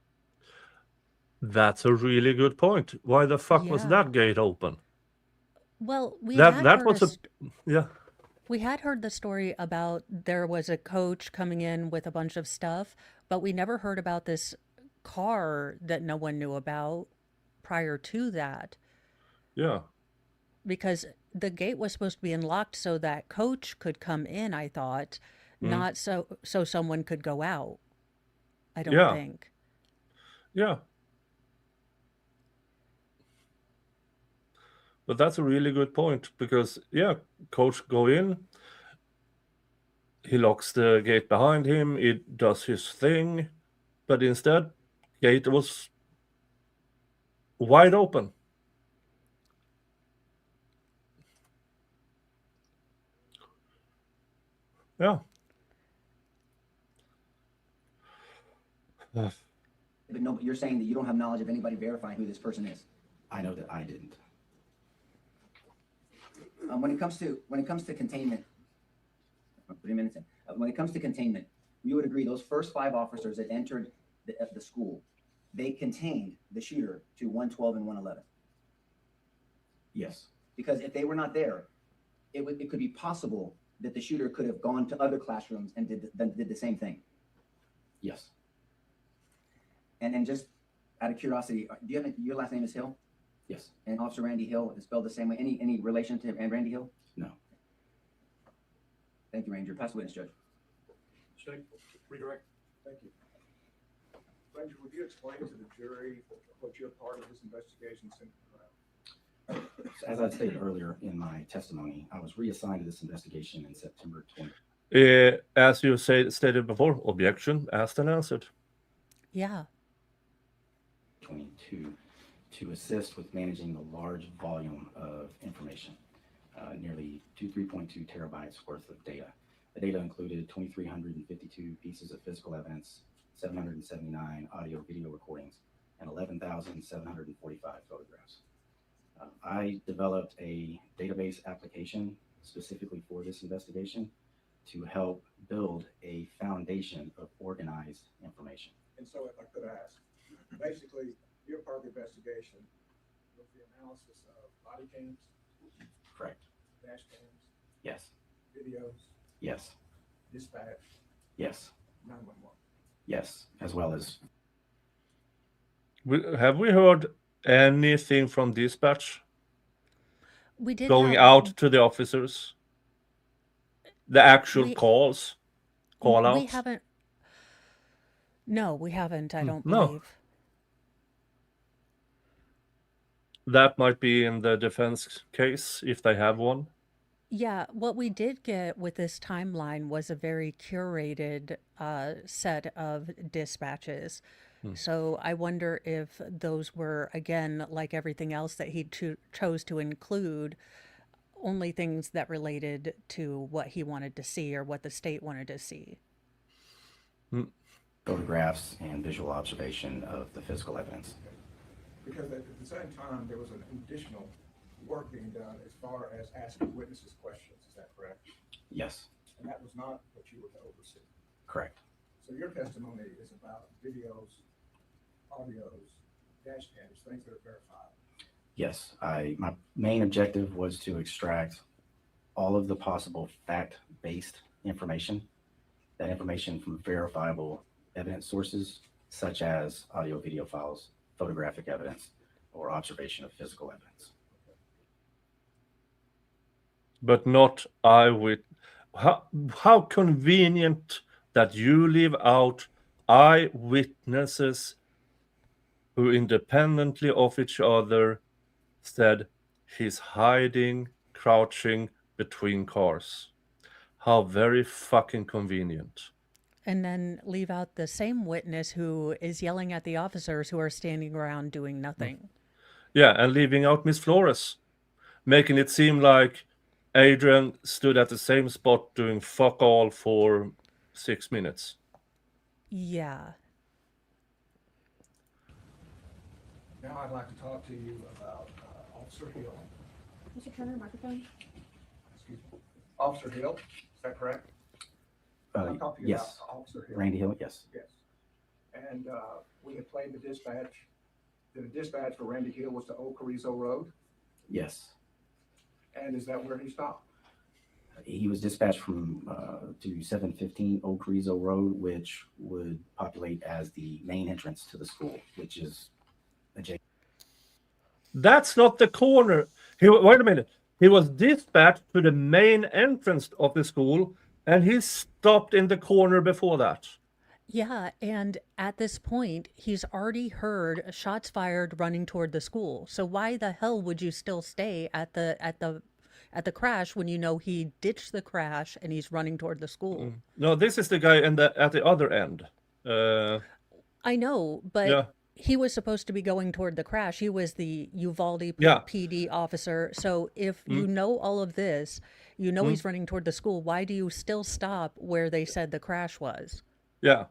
That's a really good point. Why the fuck was Yeah. that gate open? Well, we That had that heard was a yeah. we had heard the story about there was a coach coming in with a bunch of stuff, but we never heard about this car that no one knew about prior to that, Yeah. because the gate was supposed to be unlocked so that coach could come in, I thought, not so someone could go out. I don't Yeah. think. Yeah. But that's a really good point because yeah, coach go in, he locks the gate behind him, he does his thing, but instead gate was wide open. Yeah. but no, but you're saying that you don't have knowledge of anybody verifying who this person is. I know that I didn't. When it comes to containment, when it comes to containment, we would agree those first 5 officers that entered the school, they contained the shooter to 112 and 111. Yes. Because if they were not there, it could be possible that the shooter could have gone to other classrooms and did the same thing. Yes. And just out of curiosity, do you have your last name is Hill? Yes. And Officer Randy Hill is spelled the same way. Any relation to Randy Hill? No. Thank you, Ranger. Pass the witness, Judge. State, redirect. Thank you. Ranger, would you explain to the jury what your part of this investigation centered around? So as I stated earlier in my testimony, I was reassigned to this investigation in September 20. As you stated before, objection asked and answered. Yeah. 22 to assist with managing the large volume of information, nearly 3.2 terabytes worth of data. The data included 2,352 pieces of physical evidence, 779 audio video recordings, and 11,745 photographs. I developed a database application specifically for this investigation to help build a foundation of organized information. And so if I could ask, basically, your part of the investigation was the analysis of body cams, Correct. dash cams, Yes. videos, Yes. dispatch, Yes. 911. Yes. As well as Have we heard anything from dispatch We did going have, out to the officers? The actual We- call we outs? haven't. No, we haven't, I don't No. believe. That might be in the defense case if they have one. Yeah, what we did get with this timeline was a very curated set of dispatches. So I wonder if those were, again, like everything else that he chose to include, only things that related to what he wanted to see or what the state wanted to see. photographs and visual observation of the physical evidence. Because at the same time, there was an additional work being done as far as asking witnesses questions, is that correct? Yes. And that was not what you were to oversee. Correct. So your testimony is about videos, audios, dash cams, things that are verified. Yes. My main objective was to extract all of the possible fact-based information, that information from verifiable evidence sources, such as audio, video files, photographic evidence, or observation of physical evidence. But not eyewitness. How convenient that you leave out eyewitnesses who independently of each other said he's hiding, crouching between cars. How very fucking convenient. And then leave out the same witness who is yelling at the officers who are standing around doing nothing. Yeah, and leaving out Miss Flores, making it seem like Adrian stood at the same spot doing fuck all for 6 minutes. Yeah. Now I'd like to talk to you about Officer Hill. Mr. Turner, microphone. Excuse me. Officer Hill, is that correct? I'm talking Yes. about Officer Hill. Randy Hill, yes. Yes. And we had played the dispatch. The dispatch for Randy Hill was to Old Carrizo Road. Yes. And is that where he stopped? He was dispatched from to 715 Old Carrizo Road, which would populate as the main entrance to the school, which is adjacent. That's not the corner. Wait a minute. He was dispatched to the main entrance of the school, and he stopped in the corner before that. Yeah, and at this point, he's already heard shots fired running toward the school. So why the hell would you still stay at the crash when you know he ditched the crash and he's running toward the school? No, this is the guy at the other end. I know, but Yeah. he was supposed to be going toward the crash. He was the Uvalde Yeah. PD officer. So if you know all of this, you know he's running toward the school, why do you still stop where they said the crash was? Yeah.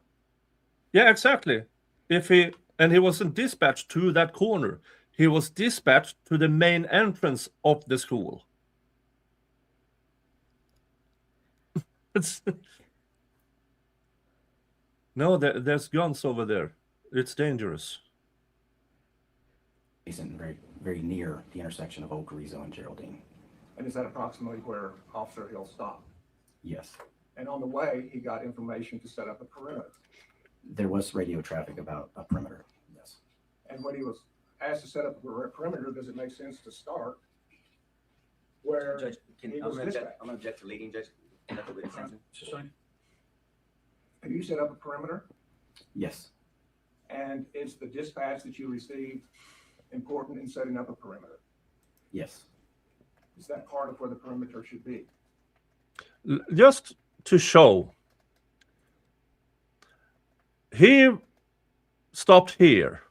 Yeah, exactly. He wasn't dispatched to that corner. He was dispatched to the main entrance of the school. It's No, there's guns over there. It's dangerous. Very, very near the intersection of Old Carrizo and Geraldine. And is that approximately where Officer Hill stopped? Yes. And on the way, he got information to set up a perimeter. There was radio traffic about a perimeter. Yes. And when he was asked to set up a perimeter, does it make sense to start where Judge, he I'm was gonna dispatched? object to leading, Judge. Conduct the witness statement. Sustain. Have you set up a perimeter? Yes. And is the dispatch that you received important in setting up a perimeter? Yes. Is that part of where the perimeter should be? Just to show, he stopped here.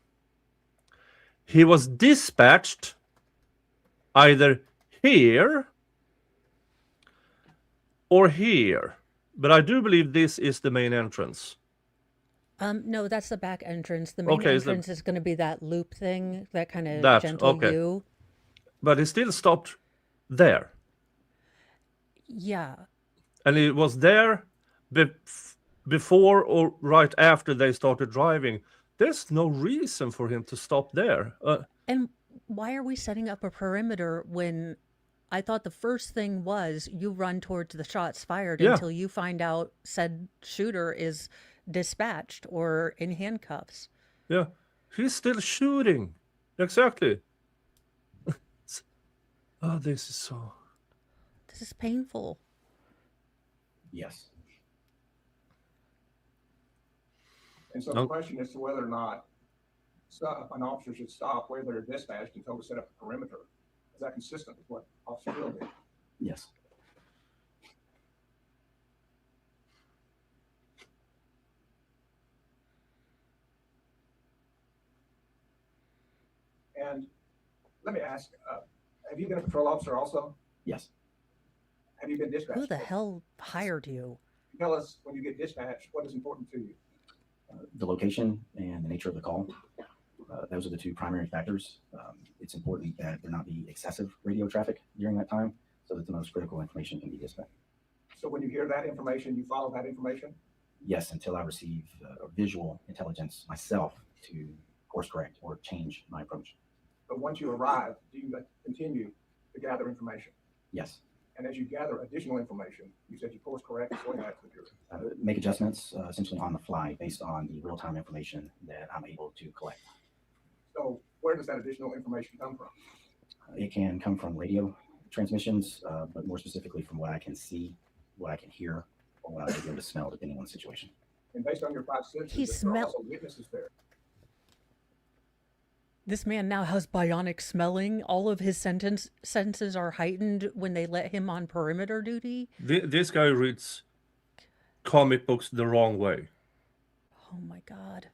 He was dispatched either here or here. But I do believe this is the main entrance. No, that's the back entrance. The main Okay, entrance is going to be that loop thing, that kind of That, gentle okay. U. But he still stopped there. Yeah. And it was there before or right after they started driving. There's no reason for him to stop there. And why are we setting up a perimeter when I thought the first thing was you run towards the shots fired Yeah. until you find out said shooter is dispatched or in handcuffs? Yeah, he's still shooting. Exactly. Oh, this is so... This is painful. Yes. And so the question is to whether or not an officer should stop where they're dispatched and told to set up a perimeter. Is that consistent with what Officer Hill did? Yes. And let me ask, have you been a patrol officer also? Yes. Have you been dispatched? Who the hell hired you? Tell us when you get dispatched, what is important to you? The location and the nature of the call. Those are the two primary factors. It's important that there not be excessive radio traffic during that time so that the most critical information can be dispatched. So when you hear that information, you follow that information? Yes, until I receive visual intelligence myself to course correct or change my approach. But once you arrive, do you continue to gather information? Yes. And as you gather additional information, you said you course correct, explain that to the jury. Make adjustments essentially on the fly based on the real-time information that I'm able to collect. So where does that additional information come from? It can come from radio transmissions, but more specifically from what I can see, what I can hear, or what I may be able to smell, depending on the situation. And based on your five senses, He there are smell- also witnesses there. This man now has bionic smelling. All of his senses are heightened when they let him on perimeter duty. This guy reads comic books the wrong way. Oh my God.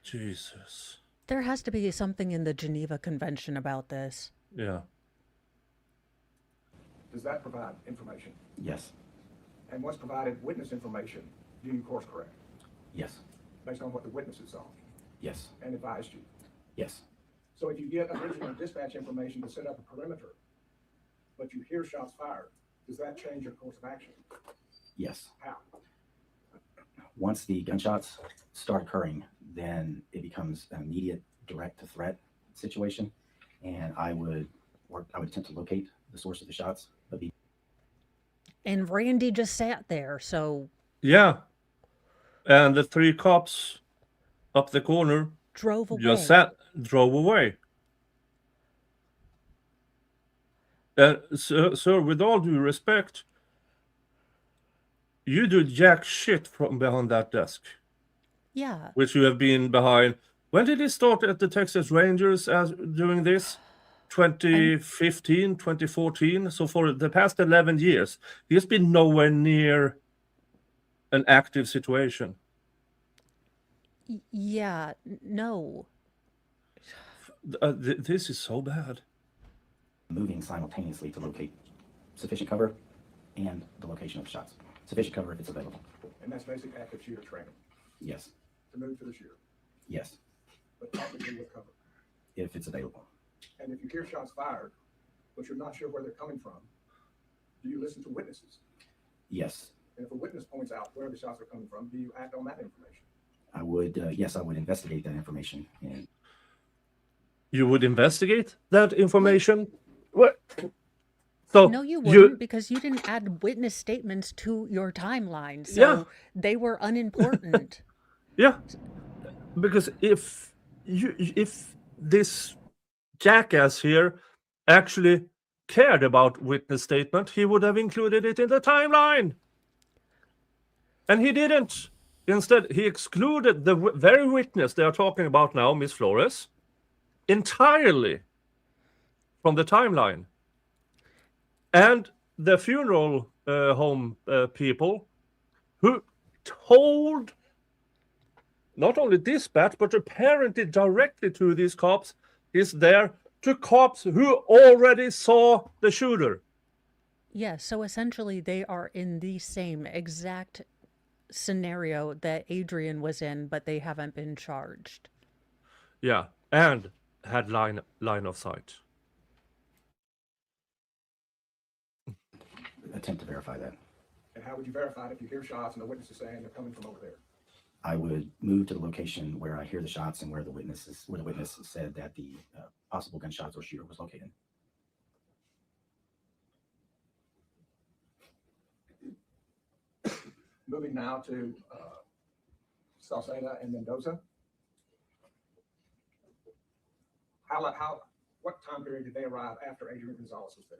Jesus. There has to be something in the Geneva Convention about this. Yeah. Does that provide information? Yes. And once provided witness information, do you course correct Yes. based on what the witnesses saw Yes. and advised you? Yes. So if you get original dispatch information to set up a perimeter, but you hear shots fired, does that change your course of action? Yes. How? Once the gunshots start occurring, then it becomes an immediate direct to threat situation, and I would attempt to locate the source of the shots, but And Randy just sat there, so Yeah. And the 3 cops up the corner drove away. just drove away. Sir, with all due respect, you do jack shit from behind that desk, Yeah. which you have been behind. When did he start at the Texas Rangers as doing this? 2015, 2014. So for the past 11 years, he's been nowhere near an active situation. Yeah. No. This is so bad. moving simultaneously to locate sufficient cover and the location of the shots. Sufficient cover if it's available. And that's basic active shooter training, Yes. to move to the shooter, Yes. but probably with cover. If it's available. And if you hear shots fired, but you're not sure where they're coming from, do you listen to witnesses? Yes. And if a witness points out where the shots are coming from, do you act on that information? I would, yes, I would investigate that information. And You would investigate that information? What? So No, you wouldn't, because you didn't add witness statements to your timeline, so Yeah. they were unimportant. Yeah, because if this jackass here actually cared about witness statement, he would have included it in the timeline, and he didn't. Instead, he excluded the very witness they are talking about now, Miss Flores, entirely from the timeline. And the funeral home people who told not only dispatch, but apparently directly to these cops, is there to cops who already saw the shooter. Yeah, so essentially they are in the same exact scenario that Adrian was in, but they haven't been charged. Yeah, and had line of sight. attempt to verify that. And how would you verify it if you hear shots and the witness is saying they're coming from over there? I would move to the location where I hear the shots and where the witness said that the possible gunshots or shooter was located. Moving now to Salceda and Mendoza. What time period did they arrive after Adrian Gonzales was there?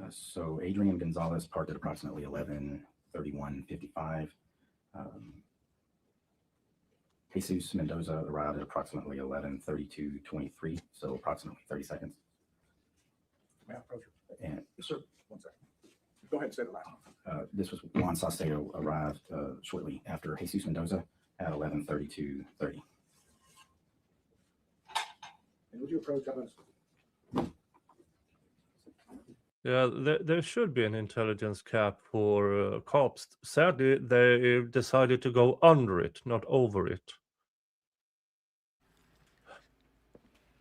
So Adrian Gonzales parked at approximately 11:31:55. Jesus Mendoza arrived at approximately 11:32:23, so approximately 30 seconds. May I approach you? And Sir, 1 second. Go ahead and say it loud. this was Juan Saucedo arrived shortly after Jesus Mendoza at 11:32:30. And would you approach us? Yeah, there should be an intelligence cap for cops. Sadly, they decided to go under it, not over it.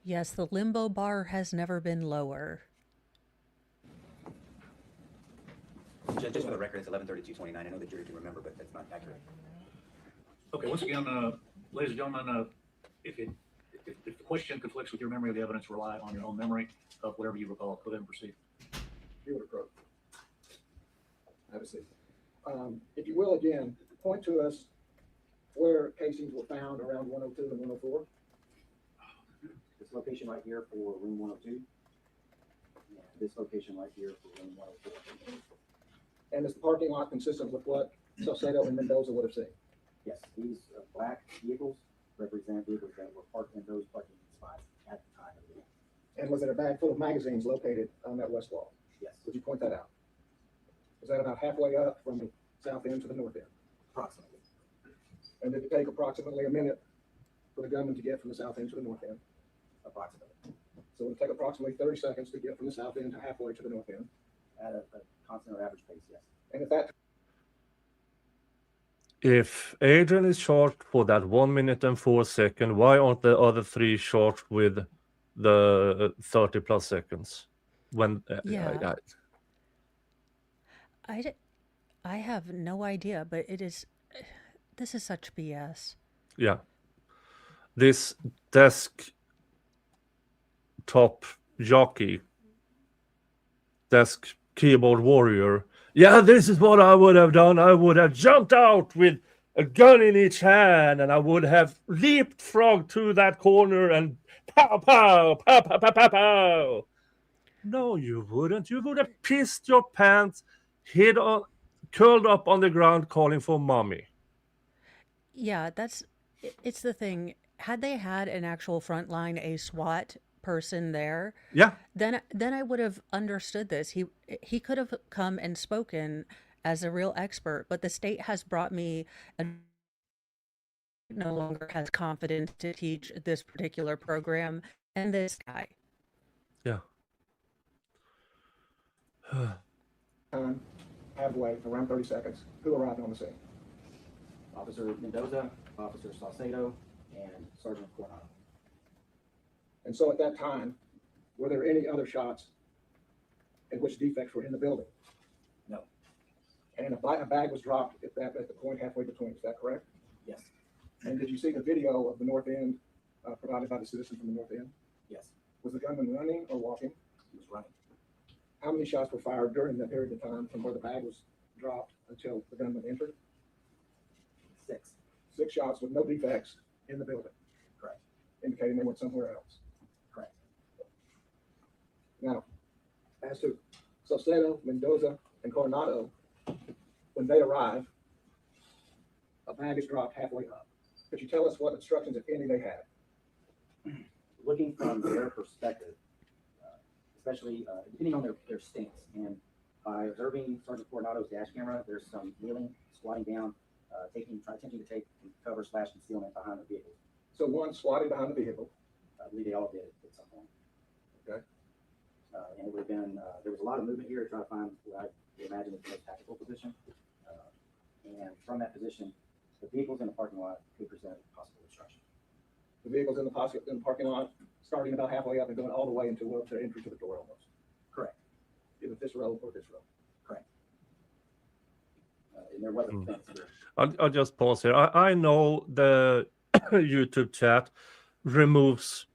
Yes, the limbo bar has never been lower. Just for the record, it's 11:32:29. I know the jury can remember, but that's not accurate. Okay, once again, ladies and gentlemen, if the question conflicts with your memory of the evidence, rely on your own memory of whatever you recall. Go ahead and proceed. You would approach. Have a seat. If you will, again, point to us where casings were found around 102 and 104. This location right here for room 102. Yeah, this location right here for room 104. And is the parking lot consistent with what Salcedo and Mendoza would have seen? Yes, these black vehicles represent vehicles that were parked in those parking spots at the time of the event. And was it a bag full of magazines located on that west wall? Yes, Would you point that out? Is that about halfway up from the south end to the north end? approximately. And did it take approximately a minute for the gunman to get from the south end to the north end? Approximately. So it would take approximately 30 seconds to get from the south end to halfway to the north end. At a constant or average pace, yes. And if that If Adrian is charged for that 1 minute and 4 seconds, why aren't the other 3 charged with the 30 plus seconds? When Yeah. I have no idea, but it is This is such BS. Yeah. This desk top jockey, desk keyboard warrior. Yeah, this is what I would have done. I would have jumped out with a gun in each hand, and I would have leapfrogged to that corner and pow, pow, pow, pow, pow, pow, pow. No, you wouldn't. You would have pissed your pants, curled up on the ground, calling for mommy. Yeah, it's the thing. Had they had an actual frontline, a SWAT person there, Yeah, then I would have understood this. He could have come and spoken as a real expert, but the state has brought me and no longer has confidence to teach this particular program and this guy. yeah. Time, halfway, around 30 seconds. Who arrived on the scene? Officer Mendoza, Officer Saucedo, and Sergeant Coronado. And so at that time, were there any other shots in which defects were in the building? No. And a bag was dropped at the point halfway between, is that correct? Yes. And did you see the video of the north end provided by the citizen from the north end? Yes. Was the gunman running or walking? He was running. How many shots were fired during that period of time from where the bag was dropped until the gunman entered? 6. 6 shots with no defects in the building, Correct. indicating they went somewhere else. Correct. Now, as to Saucedo, Mendoza, and Coronado, when they arrive, a bag is dropped halfway up. Could you tell us what instructions, if any, they had? Looking from their perspective, especially depending on their stance, and by observing Sergeant Coronado's dash camera, there's some kneeling, squatting down, attempting to take cover / concealment behind the vehicle. So one squatted behind the vehicle. I believe they all did at some point. Okay. And it would have been, there was a lot of movement here to try to find what I imagine is the most tactical position. And from that position, the vehicles in the parking lot could present possible obstruction. The vehicle's in the parking lot, starting about halfway up and going all the way into the entry to the door almost. Correct. Either this row or this row. Correct. And there was a fence here. I'll just pause here. I know the YouTube chat removes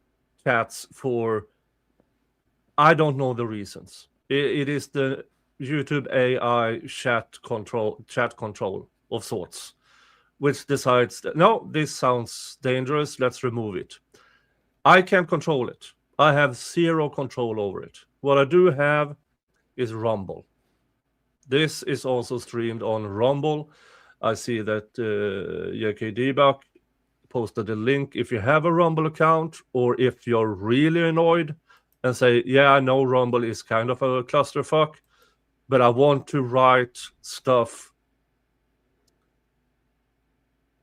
chats for, I don't know the reasons. It is the YouTube AI chat control of sorts, which decides that, no, this sounds dangerous, let's remove it. I can't control it. I have zero control over it. What I do have is Rumble. This is also streamed on Rumble. I see that JK Debug posted a link. If you have a Rumble account, or if you're really annoyed and say, yeah, I know Rumble is kind of a clusterfuck, but I want to write stuff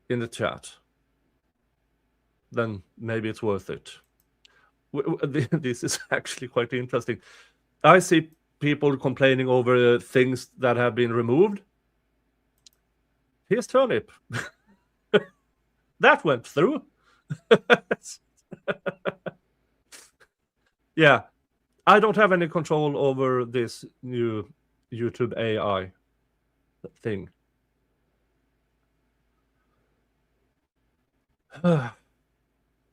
in the chat, then maybe it's worth it. This is actually quite interesting. I see people complaining over things that have been removed. Here's Turnip. That went through. Yeah, I don't have any control over this new YouTube AI thing. But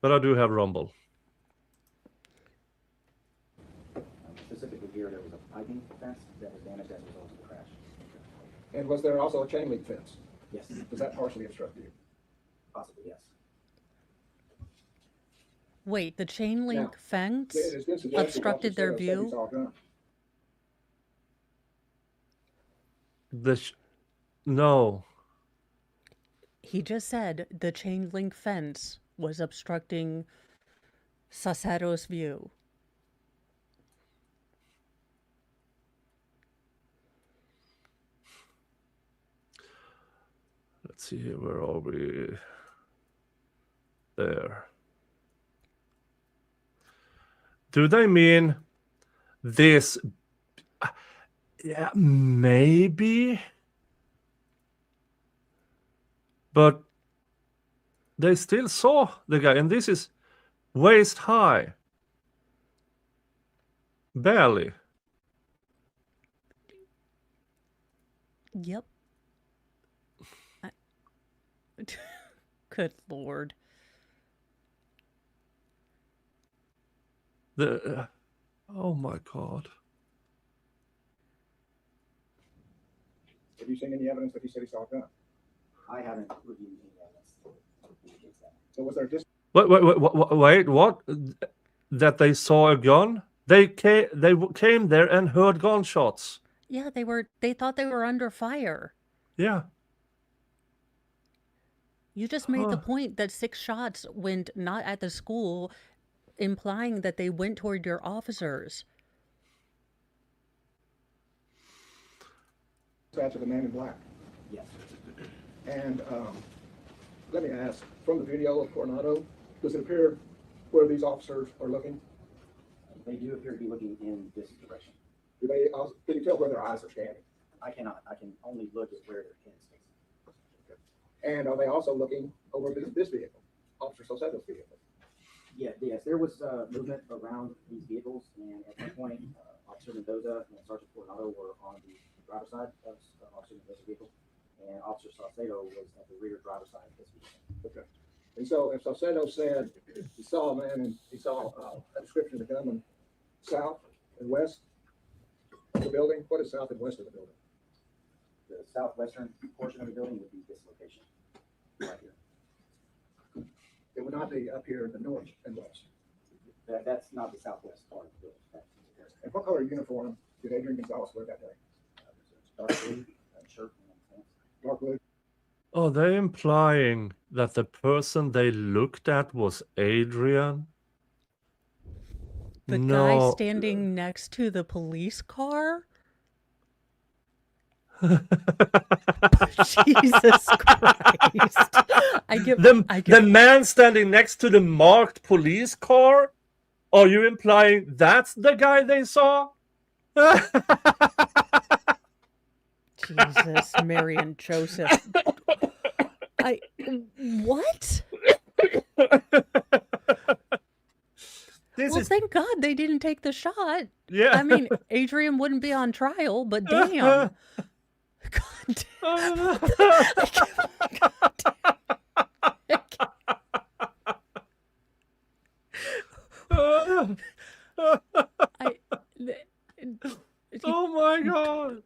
I do have Rumble. Specifically here, there was a piping fence that was damaged as a result of the crash. And was there also a chain link fence? Yes. Does that partially obstruct you? Possibly, yes. Wait, the chain link Now, fence It has been suggested obstructed their Officer Saucedo said he view? saw a gun. No. He just said the chain link fence was obstructing Saucedo's view. Let's see here. Where are we? There. Do they mean this? Yeah, maybe. But they still saw the guy, and this is waist high. Barely. Yep. Good Lord. Oh my God. Have you seen any evidence that he said he saw a gun? I haven't reviewed any evidence that indicates that. So was there just Wait, what? That they saw a gun? They came there and heard gunshots. Yeah, they thought they were under fire. Yeah. You just made the Huh. point that 6 shots went not at the school, implying that they went toward your officers. dispatch of the man in black? Yes. And let me ask, from the video of Coronado, does it appear where these officers are looking? They do appear to be looking in this direction. Do they? Can you tell where their eyes are scanning? I cannot. I can only look at where their hands face. And are they also looking over this vehicle, Officer Salcedo's vehicle? Yes, there was movement around these vehicles, and at one point, Officer Mendoza and Sergeant Coronado were on the driver's side of Officer Mendoza's vehicle, and Officer Salcedo was at the rear driver's side of his vehicle. Okay. And so if Salcedo said he saw a man and he saw a description of the gunman south and west of the building, what is south and west of the building? The southwestern portion of the building would be this location, right here. It would not be up here in the north and west. That's not the southwest part of the building. That's And what color uniform did Adrian Gonzales wear that day? dark blue shirt and pants. Dark blue? Are they implying that the person they looked at was Adrian? The guy standing next to the police car? Jesus Christ. The man standing next to the marked police car? Are you implying that's the guy they saw? Jesus, Mary and Joseph. What? Thank God they didn't take the shot. Yeah. I mean, Adrian wouldn't be on trial, but damn. God damn. Oh my God.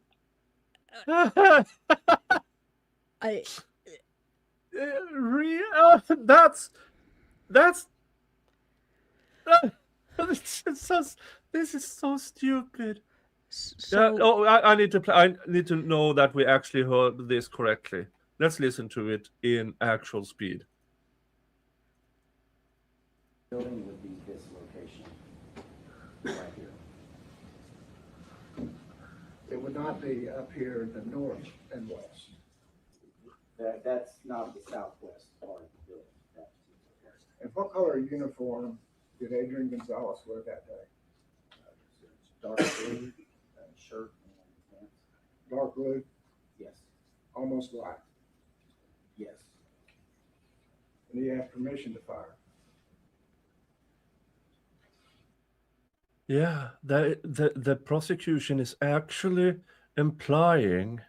This is so stupid. I need to know that we actually heard this correctly. Let's listen to it in actual speed. Building would be this location, right here. It would not be up here in the north and west. That's not the southwest part of the building. And what color uniform did Adrian Gonzales wear that day? Dark blue shirt and pants. Dark blue, Yes. almost black. Yes. And he had permission to fire. Yeah, the prosecution is actually implying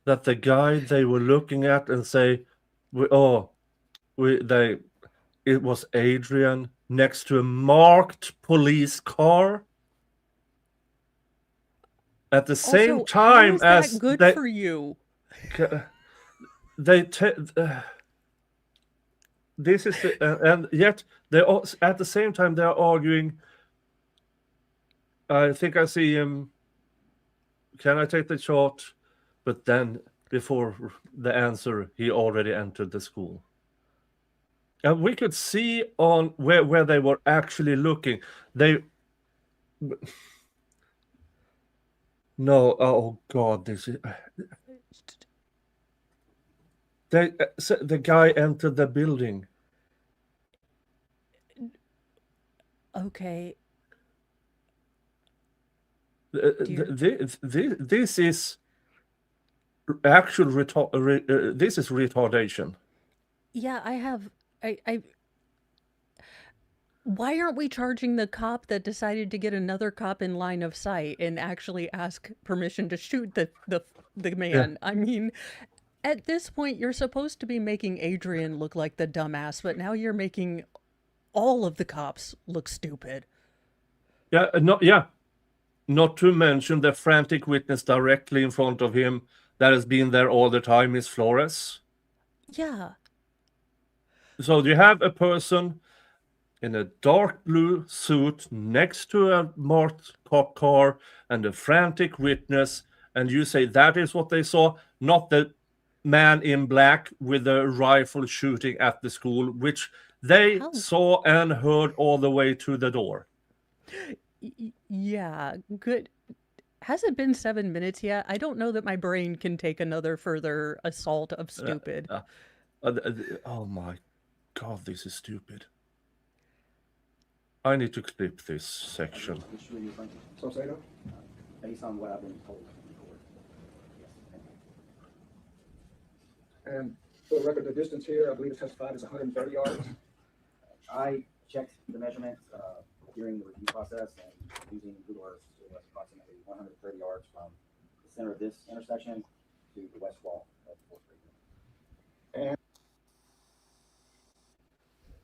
that the guy they were looking at and say, it was Adrian next to a marked police car. At the same Also, time how is as that good they, for you? this is and yet they at the same time they're arguing. I think I see him. Can I take the shot? But then before the answer, he already entered the school. And we could see on where they were actually looking. No, oh God, this is. The guy entered the building. Okay. This is actual this is retardation. Yeah, why aren't we charging the cop that decided to get another cop in line of sight and actually ask permission to shoot the man? I mean, At this point, you're supposed to be making Adrian look like the dumbass, but now you're making all of the cops look stupid. Not to mention the frantic witness directly in front of him that has been there all the time, Miss Flores. Yeah. So you have a person in a dark blue suit next to a marked cop car and a frantic witness, and you say that is what they saw, not the man in black with a rifle shooting at the school, which they How? saw and heard all the way to the door. Yeah, good. Has it been 7 minutes yet? I don't know that my brain can take another further assault of stupid. Oh my God, this is stupid. I need to clip this section. Which were you referring to? Saucedo? Based on what I've been told in court. Yes, thank you. And for the record, the distance here, I believe it's testified is 130 yards. I checked the measurements during the review process, and using Google Earth, it was approximately 130 yards from the center of this intersection to the west wall of 4th Street.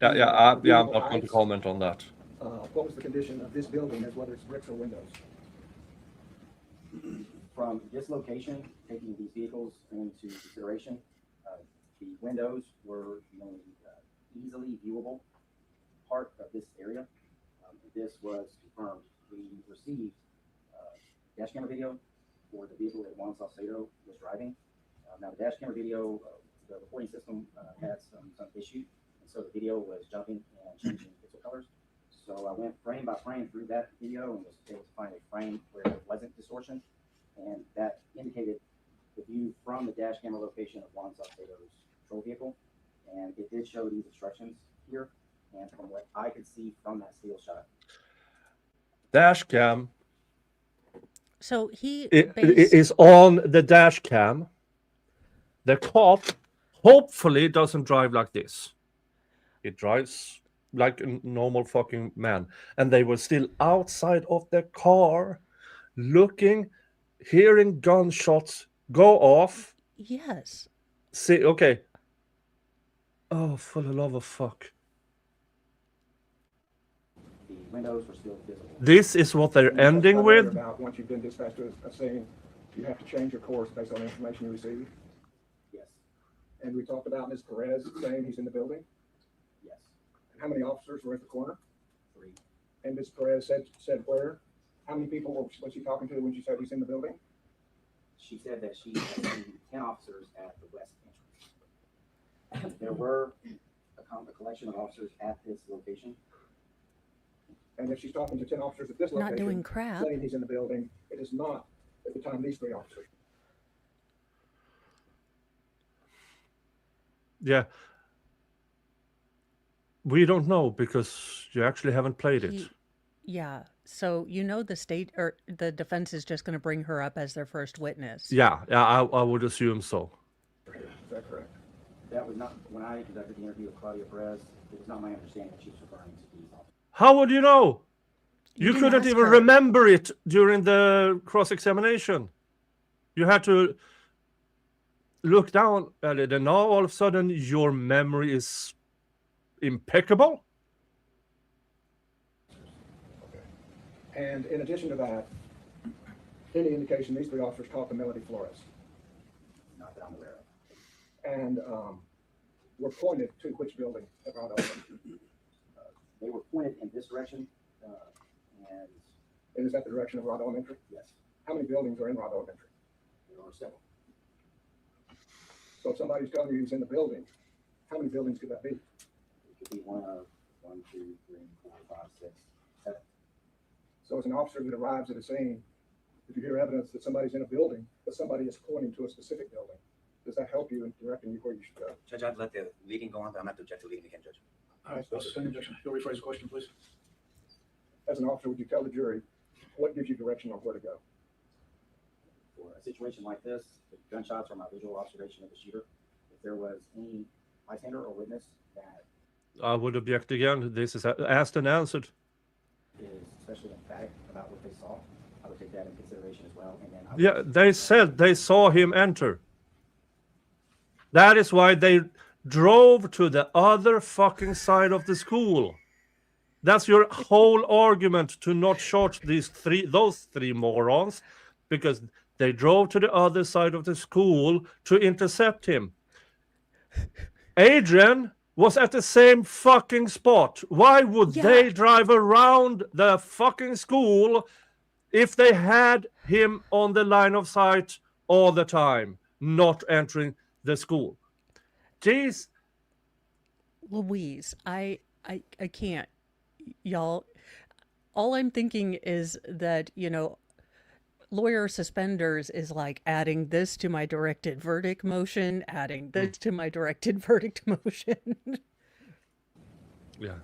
I'm not going to comment on that. What was the condition of this building, as whether it's bricks or windows? From this location, taking these vehicles into consideration, the windows were the only easily viewable part of this area. This was confirmed. We received dash camera video for the vehicle that Juan Saucedo was driving. Now, the dash camera video, the recording system had some issue, and so the video was jumping and changing pixel colors. So I went frame by frame through that video and was able to find a frame where there wasn't distortion, and that indicated the view from the dash camera location of Juan Saucedo's patrol vehicle, and it did show these obstructions here. And from what I could see from that still shot, Dash cam So he it based... is on the dash cam. The cop hopefully doesn't drive like this. He drives like a normal fucking man. And they were still outside of the car, looking, hearing gunshots go off. Yes. See, okay. Oh, for the love of fuck. the windows were still visible. This is what they're And you ending testified earlier with. about once you've been dispatched to a scene, you have to change your course based on the information you receive. Yes, And we talked about Ms. Perez saying he's in the building. yes, And how many officers were at the corner? 3. And Ms. Perez said where? How many people was she talking to when she said he's in the building? She said that she had seen 10 officers at the west entrance. There were a collection of officers at this location. And if she's talking to 10 officers at this Not location, doing crap. saying he's in the building, it is not at the time these 3 officers. Yeah. We don't know because you actually haven't played it. Yeah. So you know the state or the defense is just going to bring her up as their first witness. Yeah, I would assume so. Is that correct? That was not, when I conducted the interview with Claudia Perez, it was not my understanding that she was referring to these officers. How would you know? You didn't couldn't ask even her. remember it during the cross-examination. You had to look down at it, and now all of a sudden your memory is impeccable. And in addition to that, any indication these 3 officers talked to Melody Flores Not that I'm aware of. and were pointed to which building at Rod Elementary? They were pointed in this direction, and And is that the direction of Rod Elementary? yes, How many buildings are in Rod Elementary? there are several. So if somebody's telling you he's in the building, how many buildings could that be? It could be one of 1, 2, 3, 4, 5, 6, 7. So as an officer that arrives at a scene, if you hear evidence that somebody's in a building, but somebody is pointing to a specific building, does that help you in directing you where you should go? Judge, I'd let the leading go on, but I'm not to object to leading again, Judge. All right, suspend objection. You'll rephrase the question, please. As an officer, would you tell the jury what gives you direction on where to go? For a situation like this, the gunshots are my visual observation of the shooter. If there was any bystander or witness that I would object again. This is asked and answered. is especially emphatic about what they saw, I would take that in consideration as well. And then I would Yeah, they said they saw him enter. That is why they drove to the other fucking side of the school. That's your whole argument to not charge those three morons, because they drove to the other side of the school to intercept him. Adrian was at the same fucking spot. Why would they drive around the fucking school if they had him on the line of sight all the time, not entering the school? Jeez. Louise, I can't. Y'all, all I'm thinking is that, lawyer suspenders is like adding this to my directed verdict motion, adding this to my directed verdict motion. Yeah.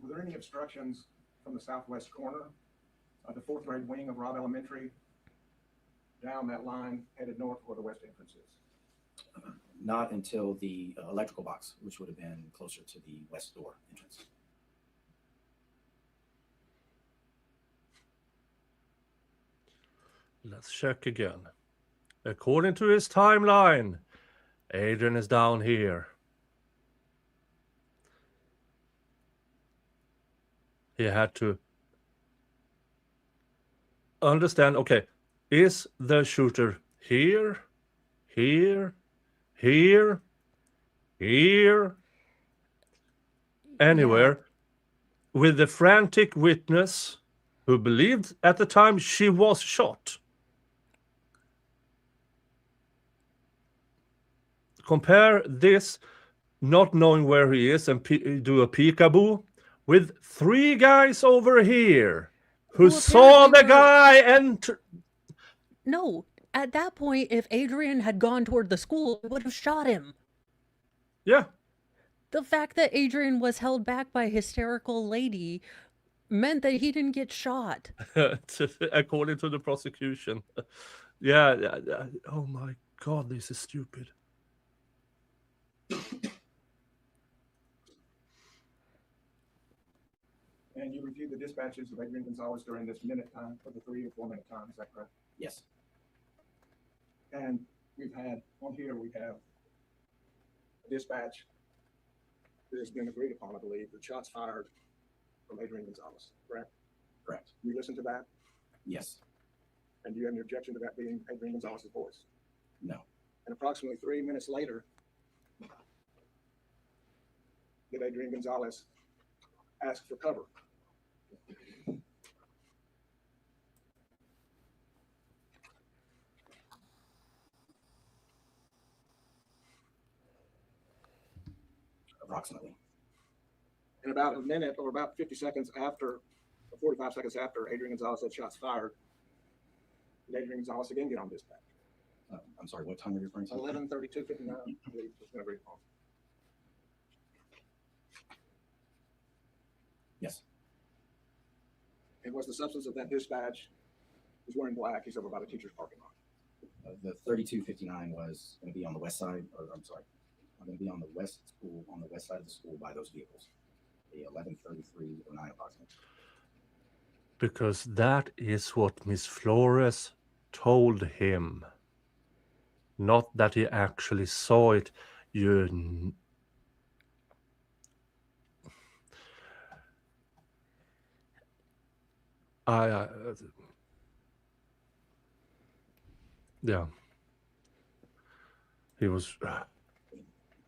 Were there any obstructions from the southwest corner of the fourth grade wing of Robb Elementary down that line headed north where the west entrance is? Not until the electrical box, which would have been closer to the west door entrance. Let's check again. According to his timeline, Adrian is down here. He had to understand, okay, is the shooter here, here, here, here, anywhere, with the frantic witness who believed at the time she was shot? Compare this, not knowing where he is, and do a peekaboo with three guys over here who saw the guy enter. No, at that point, if Adrian had gone toward the school, it would have shot him. Yeah. The fact that Adrian was held back by a hysterical lady meant that he didn't get shot. According to the prosecution. Yeah. Oh my God, this is stupid. And you reviewed the dispatches of Adrian Gonzales during this minute time, for the 3 or 4 minute time, is that correct? Yes. And we have a dispatch that has been agreed upon, I believe, that shots fired from Adrian Gonzales, correct? Correct. You listened to that? Yes. And do you have any objection to that being Adrian Gonzales' voice? No. And approximately 3 minutes later, did Adrian Gonzales ask for cover? Approximately. In about a minute or about 50 seconds after, or 45 seconds after Adrian Gonzales had shots fired, did Adrian Gonzales again get on dispatch? I'm sorry, what time are you referring to? 11:32:59, I believe was going to be on. Yes. And was the substance of that dispatch, he's wearing black, he's over by the teacher's parking lot? The 3259 was going to be on the west side, or I'm sorry, I'm going to be on the west side of the school by those vehicles. The 11:33:09 approximately. Because that is what Miss Flores told him. Not that he actually saw it. Yeah. He was.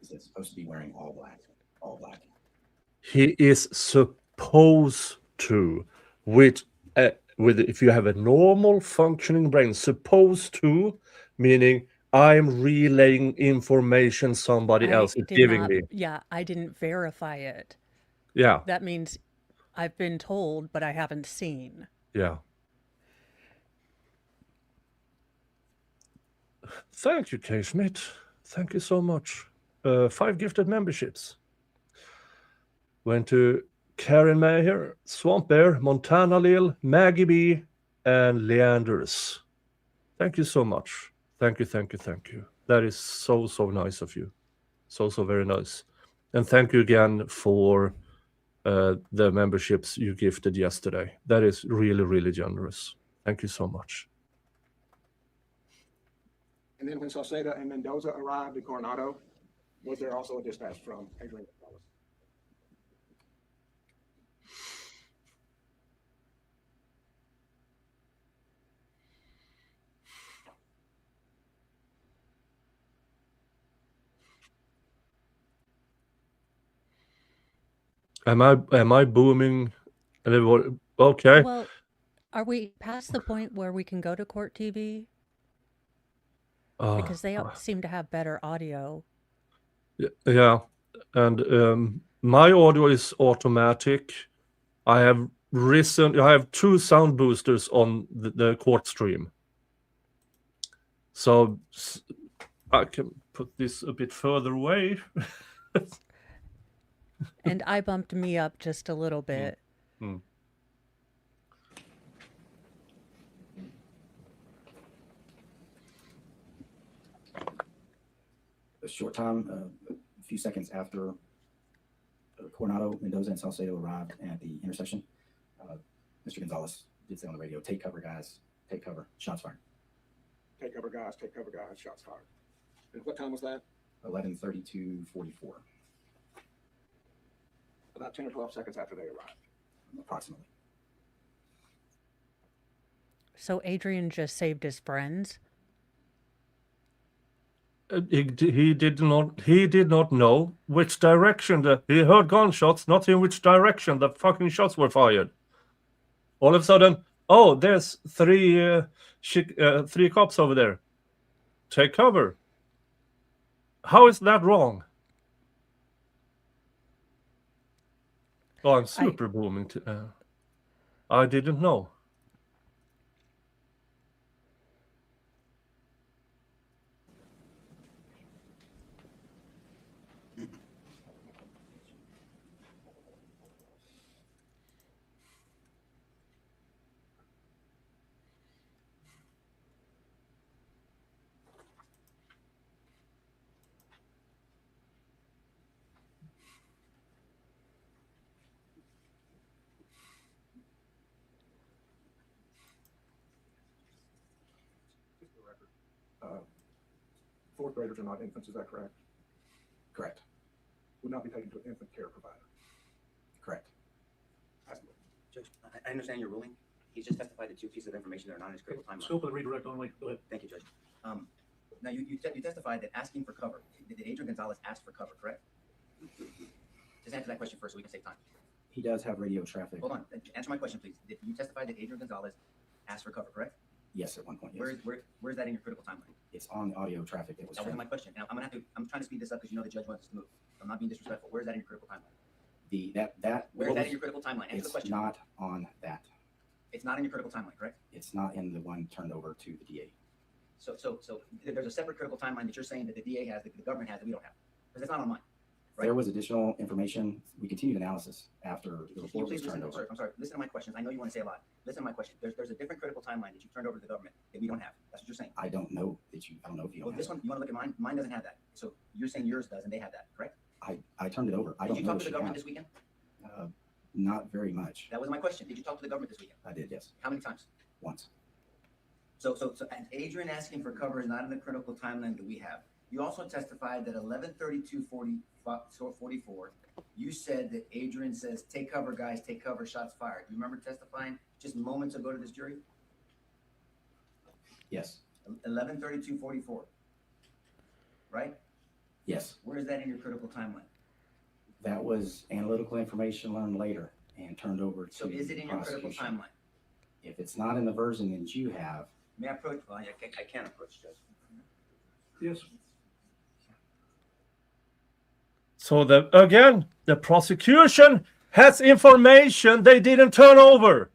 Is it supposed to be wearing all black? All black. He is supposed to, with if you have a normal functioning brain, supposed to, meaning I'm relaying information somebody else is giving me. Yeah, I didn't verify it. Yeah. That means I've been told, but I haven't seen. Yeah. Thank you, Kay Schmidt. Thank you so much. 5 gifted memberships. Went to Karen Mayer, Swamp Bear, Montana Lil, Maggie B, and Leanders. Thank you so much. Thank you. That is so nice of you. So very nice. And thank you again for the memberships you gifted yesterday. That is really generous. Thank you so much. And then when Sauceda and Mendoza arrived in Coronado, was there also a dispatch from Adrian Gonzales? Am I booming? Okay. Well, are we past the point where we can go to Court TV? Because they seem to have better audio. Yeah, and my audio is automatic. I have 2 sound boosters on the court stream. So I can put this a bit further away. And I bumped me up just a little bit. A short time, a few seconds after Coronado, Mendoza, and Saucedo arrived at the intersection, Mr. Gonzales did say on the radio, "Take cover, guys. Take cover. Shots fired." Take cover, guys. Take cover, guys. Shots fired. And what time was that? 11:32:44, About 10 or 12 seconds after they arrived. approximately. So Adrian just saved his friends. He did not know which direction he heard gunshots, not in which direction the fucking shots were fired. All of a sudden, oh, there's three cops over there. Take cover. How is that wrong? Oh, I'm super booming. I didn't know. Just for the record, fourth graders are not infants, is that correct? Correct. Would not be taken to an infant care provider. Correct. Judge, I understand your ruling. He's just testified to 2 pieces of information that are not in his critical timeline. Scope of the redirect only. Go ahead. Thank you, Judge. Now, you testified that asking for cover, did Adrian Gonzales ask for cover, correct? Just answer that question first so we can save time. He does have radio traffic. Hold on. Answer my question, please. Did you testify that Adrian Gonzales asked for cover, correct? Yes, at one point. Yes. Where's that in your critical timeline? It's on the audio traffic that was. That wasn't my question. Now, I'm trying to speed this up because you know the judge wants us to move. I'm not being disrespectful. Where's that in your critical timeline? Where's that in your critical timeline? Answer the It's question. not on that. It's not in your critical timeline, correct? It's not in the one turned over to the DA. So there's a separate critical timeline that you're saying that the DA has, that the government has, that we don't have. Because it's not on mine. Right. There was additional information. We continued analysis after the Can you report please was turned listen? over. I'm sorry. Listen to my questions. I know you want to say a lot. Listen to my question. There's a different critical timeline that you turned over to the government that we don't have. That's what you're saying. I don't know if you Well, don't this have one, you want to look at mine? Mine doesn't have that. So you're saying yours does and they have that, correct? it. I turned it over. I Did don't you know talk if to the you government have. this weekend? Not very much. That was my question. Did you talk to the government this weekend? I did, yes, How many times? once. So and Adrian asking for cover is not in the critical timeline that we have. You also testified that 11:32:44, you said that Adrian says, "Take cover, guys, take cover, shots fired." You remember testifying just moments ago to this jury? Yes, 11:32:44. Right? yes. Where is that in your critical timeline? That was analytical information learned later and turned over to So is it in your critical prosecution. timeline? If it's not in the version that you have, May I approach? Well, I can't approach, Judge. Yes. So the prosecution has information they didn't turn over.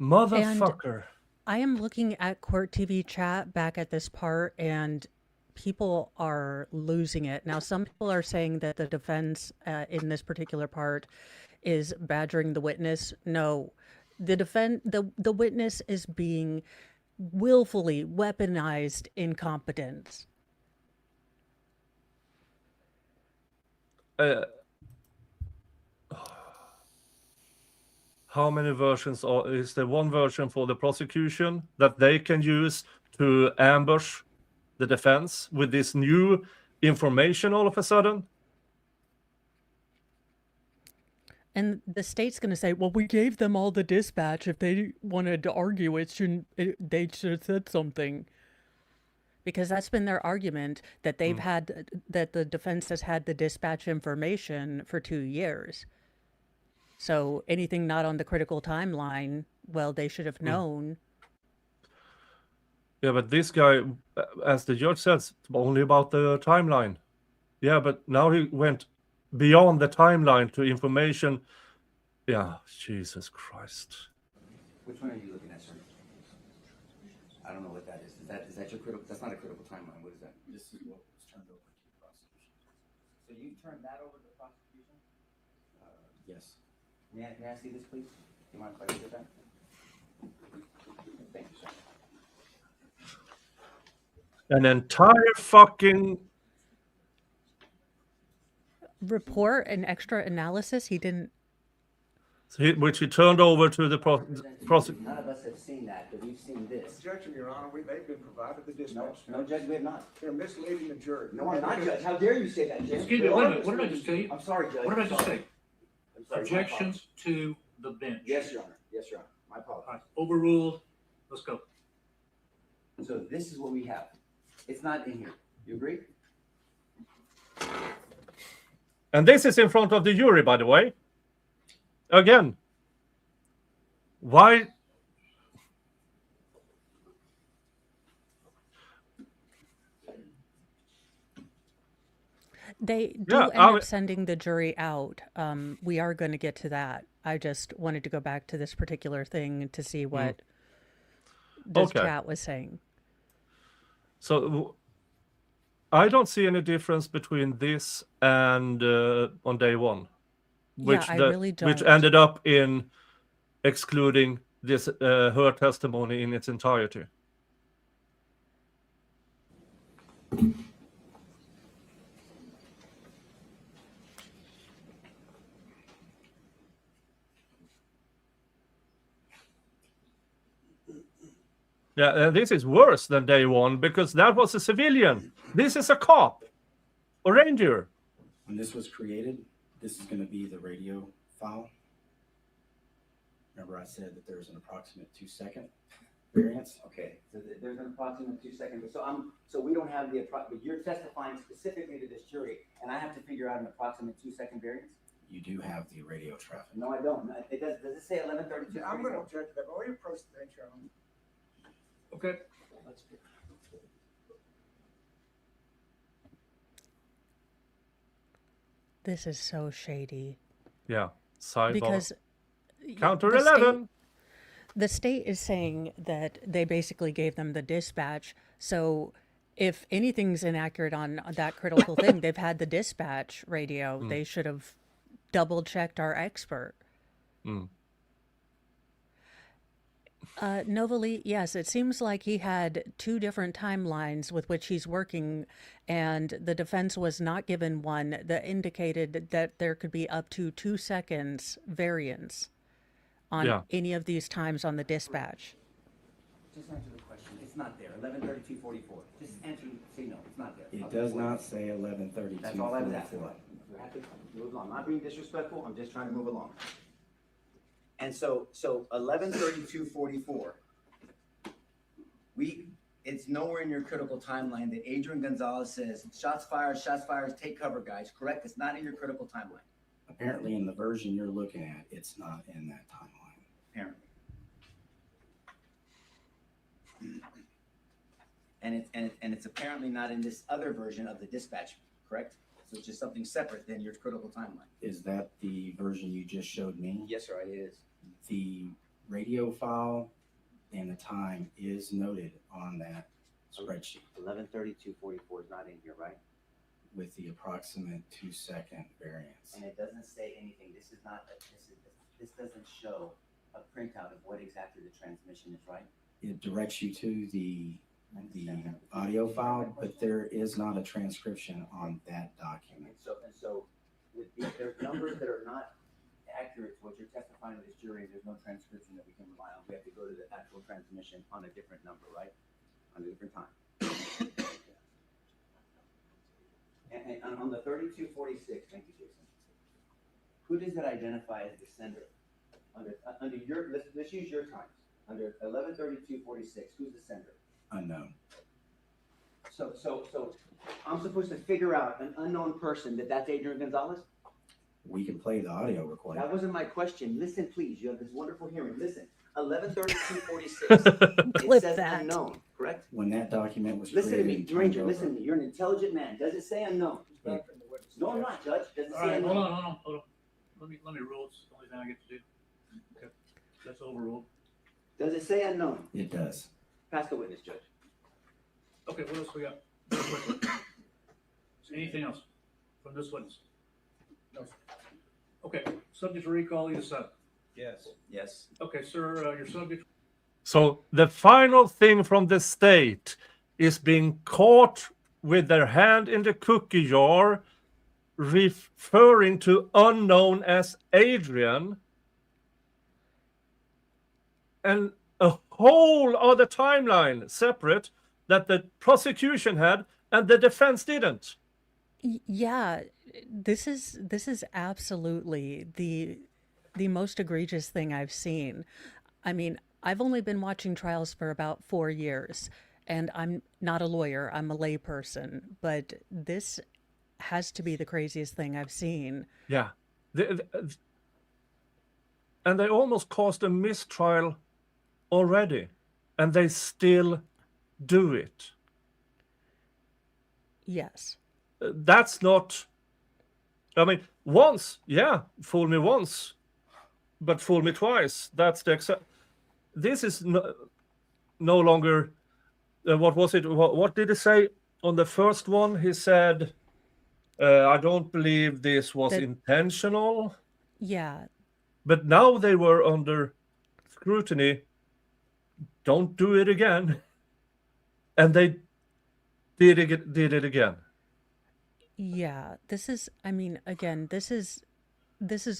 Motherfucker. I am looking at Court TV chat back at this part, and people are losing it. Now, some people are saying that the defense in this particular part is badgering the witness. No, the witness is being willfully weaponized incompetence. How many versions is there? One version for the prosecution that they can use to ambush the defense with this new information all of a sudden? And the state's going to say, well, we gave them all the dispatch. If they wanted to argue, they should have said something. Because that's been their argument, that they've had, that the defense has had the dispatch information for 2 years. So anything not on the critical timeline, well, they should have known. Yeah, but this guy, as the judge says, only about the timeline. Yeah, but now he went beyond the timeline to information. Yeah, Jesus Christ. Which one are you looking at, sir? I don't know what that is. Is that your critical? That's not a critical timeline. What is that? This is what was turned over to the prosecution. So you turned that over to the prosecution? Yes. May I see this, please? Do you mind if I look at that? Thank you, sir. An entire fucking Report and extra analysis, he didn't. which he turned over to the prosecution. None of us have seen that, but we've seen this. Objection, Your Honor, they've been provided the No, dispatch. no, Judge, we have not. They're misleading the jury. No, I'm not, Judge. How dare you say that, Judge? Excuse me, wait a minute, what did I just tell you? I'm sorry, Judge. What did I just say? I'm sorry. Objections to the bench. Yes, Your Honor. Yes, Your Honor. My apologies. All right, overruled. Let's go. So this is what we have. It's not in here. You agree? And this is in front of the jury, by the way. Again, why? They do end up sending the jury out. We are going to get to that. I just wanted to go back to this particular thing to see what this chat was saying. So I don't see any difference between this and on day one, which I really don't. which ended up in excluding this her testimony in its entirety. Yeah, this is worse than day one because that was a civilian. This is a cop or ranger. When this was created, this is going to be the radio file. Remember I said that there's an approximate 2-second variance? Okay, so there's an approximate 2 second, so we don't have but you're testifying specifically to this jury, and I have to figure out an approximate 2 second variance? You do have the radio traffic. No, I don't. It does it say 11:32? I'm going to object to that, but we approach the bench, Your Honor. Okay. This is so shady. Yeah, sidebar. Because Counter the 11. The state is saying that they basically gave them the dispatch. So if anything's inaccurate on that critical thing, they've had the dispatch radio. They should have double checked our expert. Novali, yes, it seems like he had 2 different timelines with which he's working, and the defense was not given one that indicated that there could be up to 2 seconds variance on any of these times on the dispatch. Just answer the question. It's not there. 11:32:44. Just answer. Say no. It's not there. It does not say 11:32. That's all I was asking. We have to move along. I'm not being disrespectful. I'm just trying to move along. And so 11:32:44. It's nowhere in your critical timeline that Adrian Gonzales says shots fired, take cover, guys. Correct? It's not in your critical timeline. Apparently, in the version you're looking at, it's not in that timeline. Apparently. And it's apparently not in this other version of the dispatch, correct? So it's just something separate than your critical timeline. Is that the version you just showed me? Yes, sir, it is. The radio file and the time is noted on that spreadsheet 11:32:44 is not in here, right? with the approximate 2-second variance. And it doesn't say anything. This doesn't show a printout of what exactly the transmission is, right? it directs you to the audio file, but there is not a transcription on that document. So if there's numbers that are not accurate to what you're testifying to this jury, there's no transcription that we can rely on. We have to go to the actual transmission on a different number, right? On a different time. And on the 3246, thank you, Jason. Who does that identify as the sender? Under your, let's use your times. Under 113246, who's the sender? Unknown. So I'm supposed to figure out an unknown person that's Adrian Gonzales? We can play the audio recording. That wasn't my question. Listen, please. You have this wonderful hearing. Listen. 113246. It Clip says that. unknown, correct? When that document was Listen to created, me, and turned Ranger. over- Listen to me. You're an intelligent man. Does it say unknown? Yeah. No, I'm not, Judge. Does it All say right, unknown? hold on. Let me rule. It's the only thing I get to do. Okay, that's overruled. Does it say unknown? It does. Pass the witness, Judge. Okay, what else we got? Real quickly. Anything else from this witness? No. Okay, subject to recall, you decide. Yes. Yes. Okay, sir, you're subject. So the final thing from the state is being caught with their hand in the cookie jar, referring to unknown as Adrian, and a whole other timeline separate that the prosecution had and the defense didn't. Yeah, this is absolutely the most egregious thing I've seen. I mean, I've only been watching trials for about 4 years, and I'm not a lawyer, I'm a layperson, but this has to be the craziest thing I've seen. Yeah. And they almost caused a mistrial already, and they still do it. Yes. That's not, I mean, once, yeah, fool me once, but fool me twice. That's the this is no longer, what was it? What did he say on the first one? He said, I don't believe this was intentional. Yeah. But now they were under scrutiny. Don't do it again. And they did it again. Yeah. This is, I mean, again, this is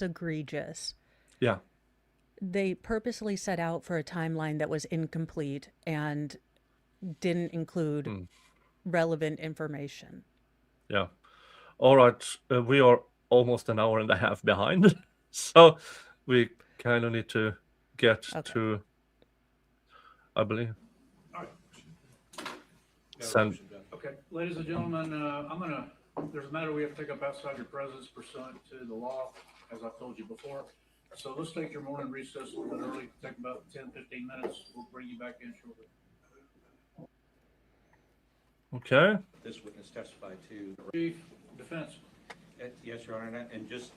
egregious. Yeah. They purposely set out for a timeline that was incomplete and didn't include relevant information. Yeah. All right. We are almost an hour and a half behind. So we kind of need to get to, I believe. All right. Send. Okay, ladies and gentlemen, there's a matter we have to take up outside your presence pursuant to the law, as I've told you before. So let's take your morning recess a little bit early, take about 10, 15 minutes. We'll bring you back in shortly. Okay. This witness testified to. Chief, defense. Yes, Your Honor, and just,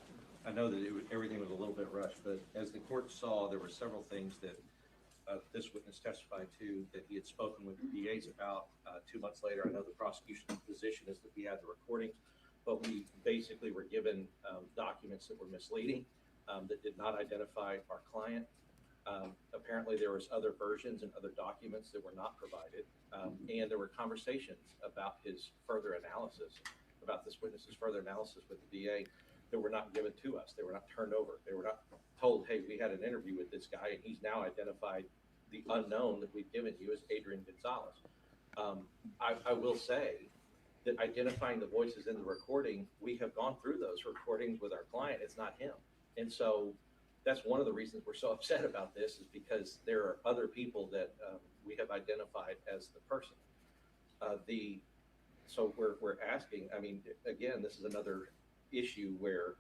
I know that everything was a little bit rushed, but as the court saw, there were several things that this witness testified to that he had spoken with the DAs about 2 months later. I know the prosecution's position is that we had the recordings, but we basically were given documents that were misleading, that did not identify our client. Apparently there was other versions and other documents that were not provided. And there were conversations about his further analysis, about this witness's further analysis with the DA that were not given to us. They were not turned over. They were not told, hey, we had an interview with this guy and he's now identified the unknown that we've given you as Adrian Gonzales. I will say that identifying the voices in the recording, we have gone through those recordings with our client. It's not him. And so that's one of the reasons we're so upset about this, is because there are other people that we have identified as the person. So we're asking, I mean, again, this is another issue where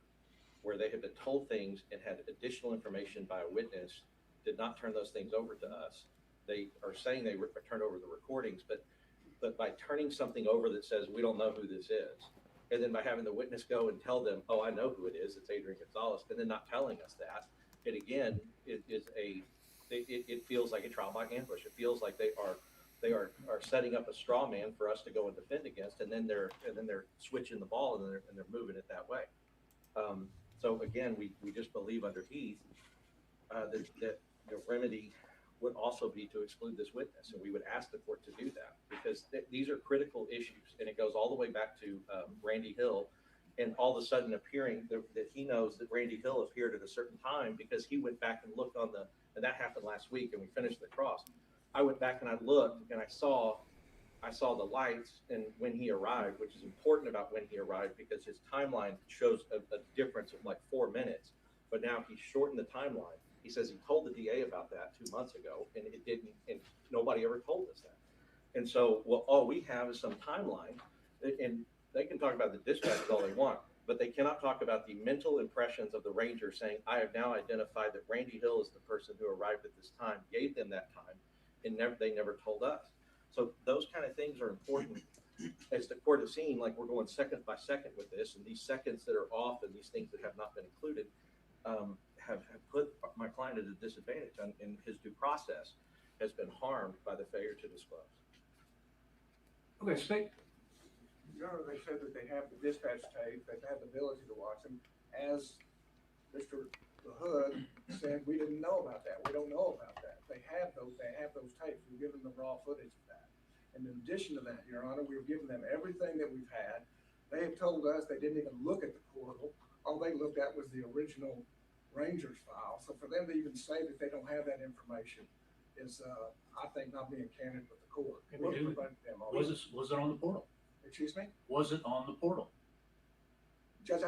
they have been told things and had additional information by a witness, did not turn those things over to us. They are saying they turned over the recordings, but by turning something over that says, we don't know who this is, and then by having the witness go and tell them, oh, I know who it is, it's Adrian Gonzales, and then not telling us that, it again, it feels like a trial by ambush. It feels like they are setting up a straw man for us to go and defend against, and then they're switching the ball and they're moving it that way. So again, we just believe under Heath that the remedy would also be to exclude this witness. And we would ask the court to do that because these are critical issues. And it goes all the way back to Randy Hill, and all of a sudden appearing that he knows that Randy Hill appeared at a certain time because he went back and looked on and that happened last week and we finished the cross. I went back and I looked and I saw the lights and when he arrived, which is important about when he arrived because his timeline shows a difference of like 4 minutes, but now he shortened the timeline. He says he told the DA about that 2 months ago and it didn't, and nobody ever told us that. And so, well, all we have is some timeline, and they can talk about the dispatch all they want, but they cannot talk about the mental impressions of the ranger saying, I have now identified that Randy Hill is the person who arrived at this time, gave them that time, and they never told us. So those kind of things are important. As the court has seen, like we're going second by second with this, and these seconds that are off and these things that have not been included have put my client at a disadvantage, and his due process has been harmed by the failure to disclose. Okay, State. Your Honor, they said that they have the dispatch tape, that they have the ability to watch them. As Mr. LaHood said, we didn't know about that. We don't know about that. They have those tapes. We've given them raw footage of that. And in addition to that, Your Honor, we've given them everything that we've had. They have told us they didn't even look at the portal. All they looked at was the original Ranger's file. So for them to even say that they don't have that information is, I think, not being candid with the court. Was it on the portal? Excuse me? Was it on the portal? Judge,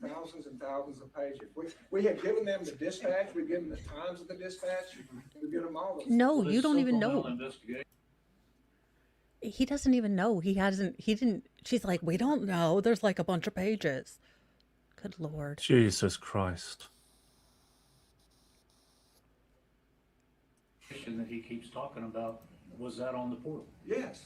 thousands and thousands of pages. We have given them the dispatch. We've given the times of the dispatch. We've given them all those. No, Well, you don't even know. Investigation. He doesn't even know. He didn't. She's like, we don't know. There's like a bunch of pages. Good Lord. Jesus Christ. That he keeps talking about, was that on the portal? Yes.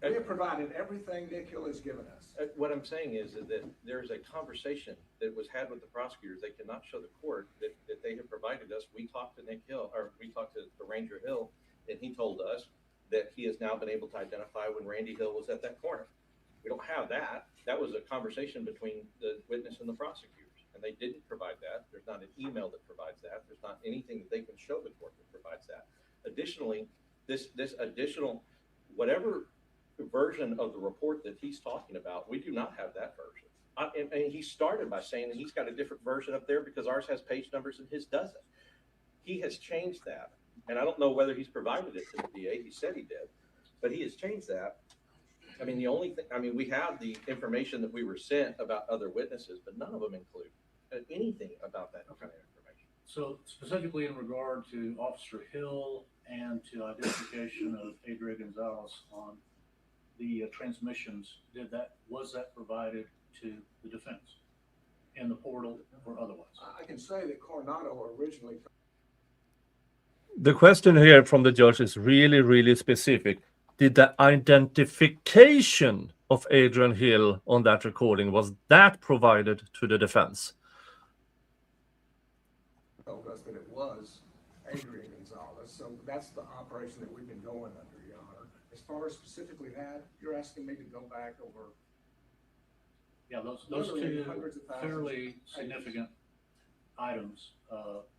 We have provided everything Nick Hill has given us. What I'm saying is that there's a conversation that was had with the prosecutors. They cannot show the court that they have provided us. We talked to Nick Hill, or we talked to the Ranger Hill, and he told us that he has now been able to identify when Randy Hill was at that corner. We don't have that. That was a conversation between the witness and the prosecutors, and they didn't provide that. There's not an email that provides that. There's not anything that they can show the court that provides that. Additionally, this additional, whatever version of the report that he's talking about, we do not have that version. And he started by saying that he's got a different version up there because ours has page numbers and his doesn't. He has changed that. And I don't know whether he's provided it to the DA. He said he did, but he has changed that. I mean, the only thing, we have the information that we were sent about other witnesses, but none of them include anything about that kind of information. So specifically in regard to Officer Hill and to identification of Adrian Gonzales on the transmissions, was that provided to the defense in the portal or otherwise? I can say that Coronado originally. The question here from the judge is really, really specific. Did the identification of Adrian Hill on that recording, was that provided to the defense? Told us that it was Adrian Gonzales, so that's the operation that we've been going under, Your Honor. As far as specifically that, you're asking me to go back over. Yeah, those literally two hundreds of thousands fairly of pages. significant items.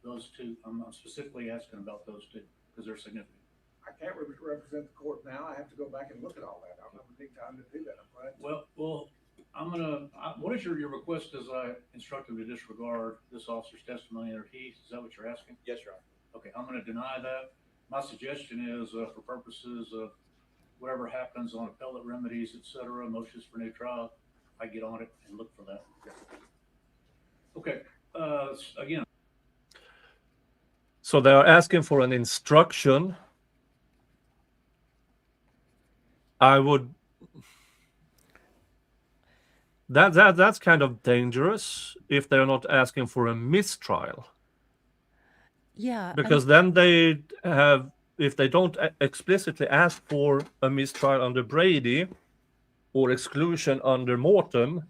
Those two, I'm specifically asking about those two because they're significant. I can't represent the court now. I have to go back and look at all that. I don't have a big time to do that, I'm glad. Well, what is your request as I instruct him to disregard this officer's testimony under Heath? Is that what you're asking? Yes, Your Honor. Okay, I'm going to deny that. My suggestion is for purposes of whatever happens on appellate remedies, et cetera, motions for new trial, I get on it and look for that. Okay, again. So they are asking for an instruction. That's kind of dangerous if they're not asking for a mistrial. Yeah. Because then if they don't explicitly ask for a mistrial under Brady or exclusion under Morton,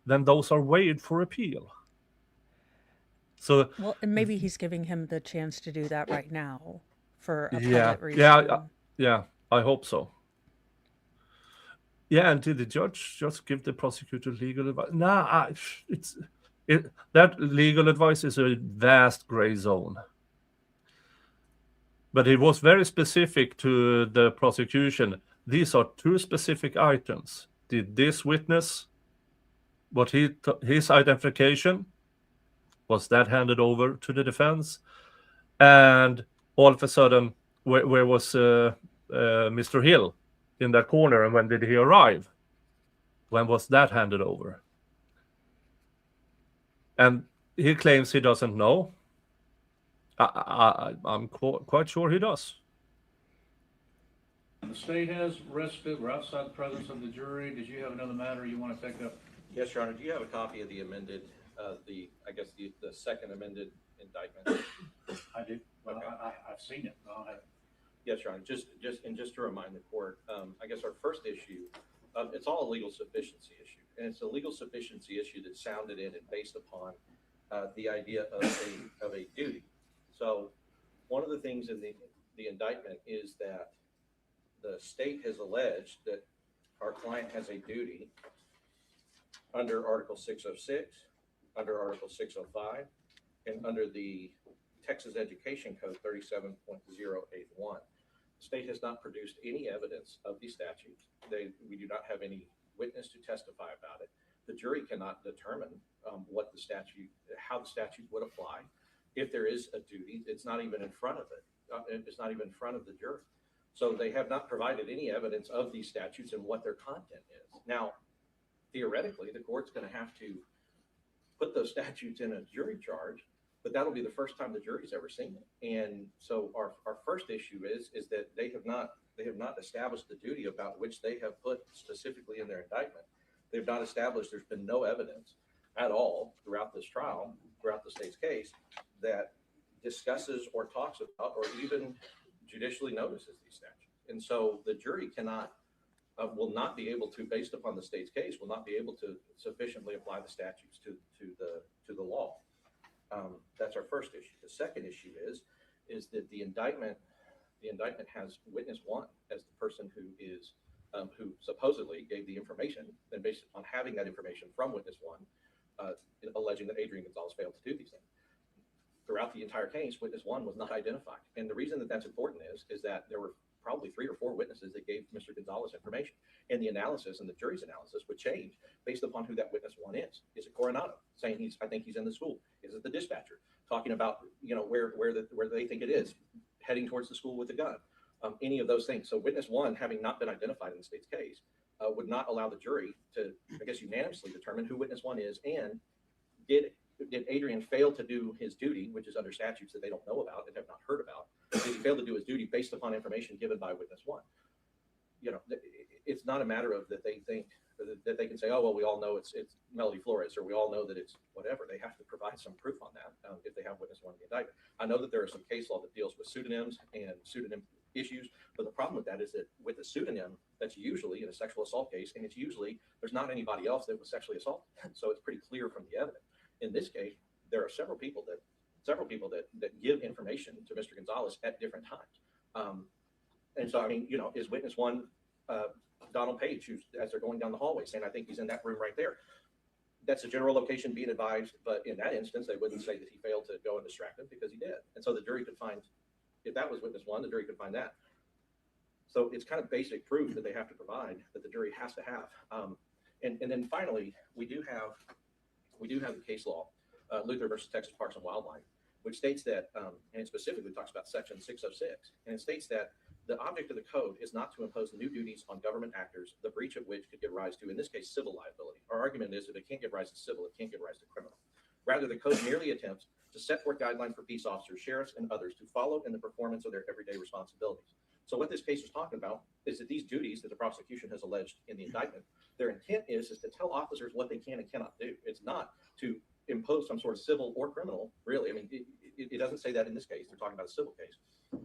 then those are waived for appeal. So Well, and maybe he's giving him the chance to do that right now for appellate reason. yeah, I hope so. Yeah, and did the judge just give the prosecutor legal advice? That legal advice is a vast gray zone. But it was very specific to the prosecution. These are two specific items. Did this witness, his identification, was that handed over to the defense? And all of a sudden, where was Mr. Hill in that corner, and when did he arrive? When was that handed over? And he claims he doesn't know. I'm quite sure he does. The state has rested, we're outside the presence of the jury. Did you have another matter you want to take up? Yes, Your Honor. Do you have a copy of the amended, the second amended indictment? I do. Well, Okay. I've seen it. I don't have it. Yes, Your Honor. Just to remind the court, I guess our first issue, it's all a legal sufficiency issue, and it's a legal sufficiency issue that's sounded in and based upon the idea of a duty. So, one of the things in the indictment is that the state has alleged that our client has a duty under Article 606, under Article 605, and under the Texas Education Code 37.081. The state has not produced any evidence of these statutes. We do not have any witness to testify about it. The jury cannot determine what the statute, how the statute would apply. If there is a duty, it's not even in front of it. It's not even in front of the jury. So they have not provided any evidence of these statutes and what their content is. Now, theoretically, the court's going to have to put those statutes in a jury charge, but that'll be the first time the jury's ever seen it. And so our first issue is that they have not established the duty about which they have put specifically in their indictment. They've not established, there's been no evidence at all throughout this trial, throughout the state's case, that discusses or talks about or even judicially notices these statutes. And so the jury will not be able to, based upon the state's case, will not be able to sufficiently apply the statutes to the law. That's our first issue. The second issue is that the indictment has witness one as the person who supposedly gave the information, and based on having that information from witness one, alleging that Adrian Gonzales failed to do these things. Throughout the entire case, witness one was not identified. And the reason that that's important is that there were probably 3 or 4 witnesses that gave Mr. Gonzales information. And the analysis and the jury's analysis would change based upon who that witness one is. Is it Coronado saying I think he's in the school? Is it the dispatcher talking about, where they think it is, heading towards the school with a gun? Any of those things. So witness one, having not been identified in the state's case, would not allow the jury to, I guess, unanimously determine who witness one is, and did Adrian fail to do his duty, which is under statutes that they don't know about and have not heard about? Did he fail to do his duty based upon information given by witness one? It's not a matter of that they think that they can say, oh, well, we all know it's Melody Flores, or we all know that it's whatever. They have to provide some proof on that if they have witness one in the indictment. I know that there is some case law that deals with pseudonyms and pseudonym issues, but the problem with that is that with a pseudonym, that's usually in a sexual assault case, and it's usually there's not anybody else that was sexually assaulted, so it's pretty clear from the evidence. In this case, there are several people that give information to Mr. Gonzales at different times. And so, I mean, is witness one Donald Page, who's, as they're going down the hallway, saying, I think he's in that room right there. That's a general location being advised, but in that instance, they wouldn't say that he failed to go and distract him, because he did. And so the jury could find, if that was witness one, the jury could find that. So it's kind of basic proof that they have to provide, that the jury has to have. And then finally, we do have the case law, Luther versus Texas Parks and Wildlife, which states that, and it specifically talks about Section 606, and it states that the object of the code is not to impose new duties on government actors, the breach of which could give rise to, in this case, civil liability. Our argument is that it can't give rise to civil, it can't give rise to criminal. Rather, the code merely attempts to set forth guidelines for peace officers, sheriffs, and others to follow in the performance of their everyday responsibilities. So what this case is talking about is that these duties that the prosecution has alleged in the indictment, their intent is to tell officers what they can and cannot do. It's not to impose some sort of civil or criminal, really. I mean, it doesn't say that in this case. They're talking about a civil case.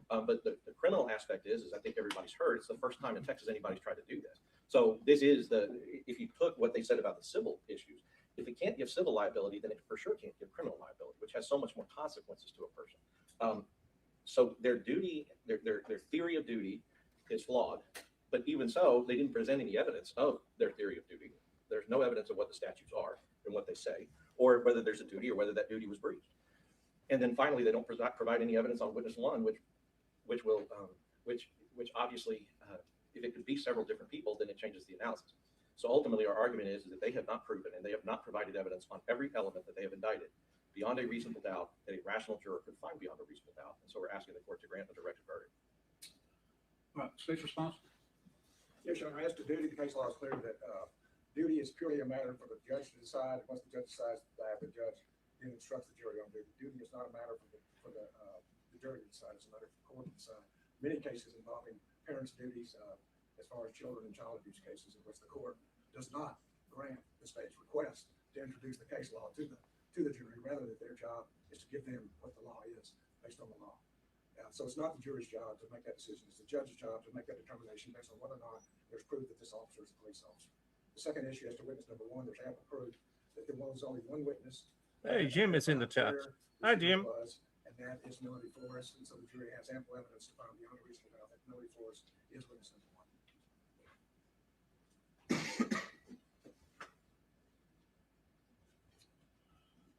But the criminal aspect is I think everybody's heard, it's the first time in Texas anybody's tried to do this. So this is if you took what they said about the civil issues, if it can't give civil liability, then it for sure can't give criminal liability, which has so much more consequences to a person. So their duty, their theory of duty is flawed. But even so, they didn't present any evidence of their theory of duty. There's no evidence of what the statutes are and what they say, or whether there's a duty or whether that duty was breached. And then finally, they don't provide any evidence on witness one, which which will, which obviously, if it could be several different people, then it changes the analysis. So ultimately, our argument is that they have not proven and they have not provided evidence on every element that they have indicted beyond a reasonable doubt that a rational juror could find beyond a reasonable doubt. And so we're asking the court to grant a directed verdict. All right, state's response. Yes, Your Honor, as to duty, the case law is clear that duty is purely a matter for the judge to decide. Once the judge decides that, the judge then instructs the jury on duty. Duty is not a matter for the jury to decide. It's a matter for the court to decide. Many cases involving parents' duties, as far as children and child abuse cases, in which the court does not grant the state's request to introduce the case law to the jury, rather that their job is to give them what the law is based on the law. So it's not the jury's job to make that decision. It's the judge's job to make that determination based on whether or not there's proof that this officer is a police officer. The second issue as to witness number one, there's ample proof that there was only one witness. Hey, Jim is in the chat. Hi, Jim. And that is Melody Flores. And so the jury has ample evidence to find beyond a reasonable doubt that Melody Flores is witness number one.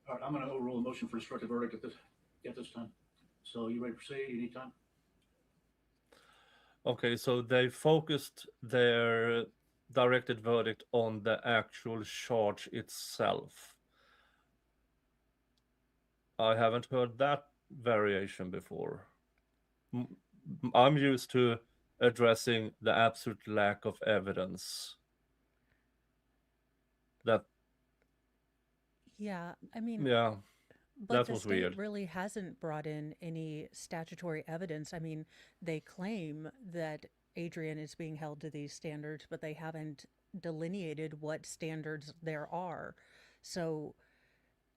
All right, I'm going to overrule the motion for instructed verdict at this time. So you ready to proceed? You need time? Okay, so they focused their directed verdict on the actual charge itself. I haven't heard that variation before. I'm used to addressing the absolute lack of evidence. Yeah, I mean, Yeah, but that the was state weird. really hasn't brought in any statutory evidence. I mean, they claim that Adrian is being held to these standards, but they haven't delineated what standards there are. So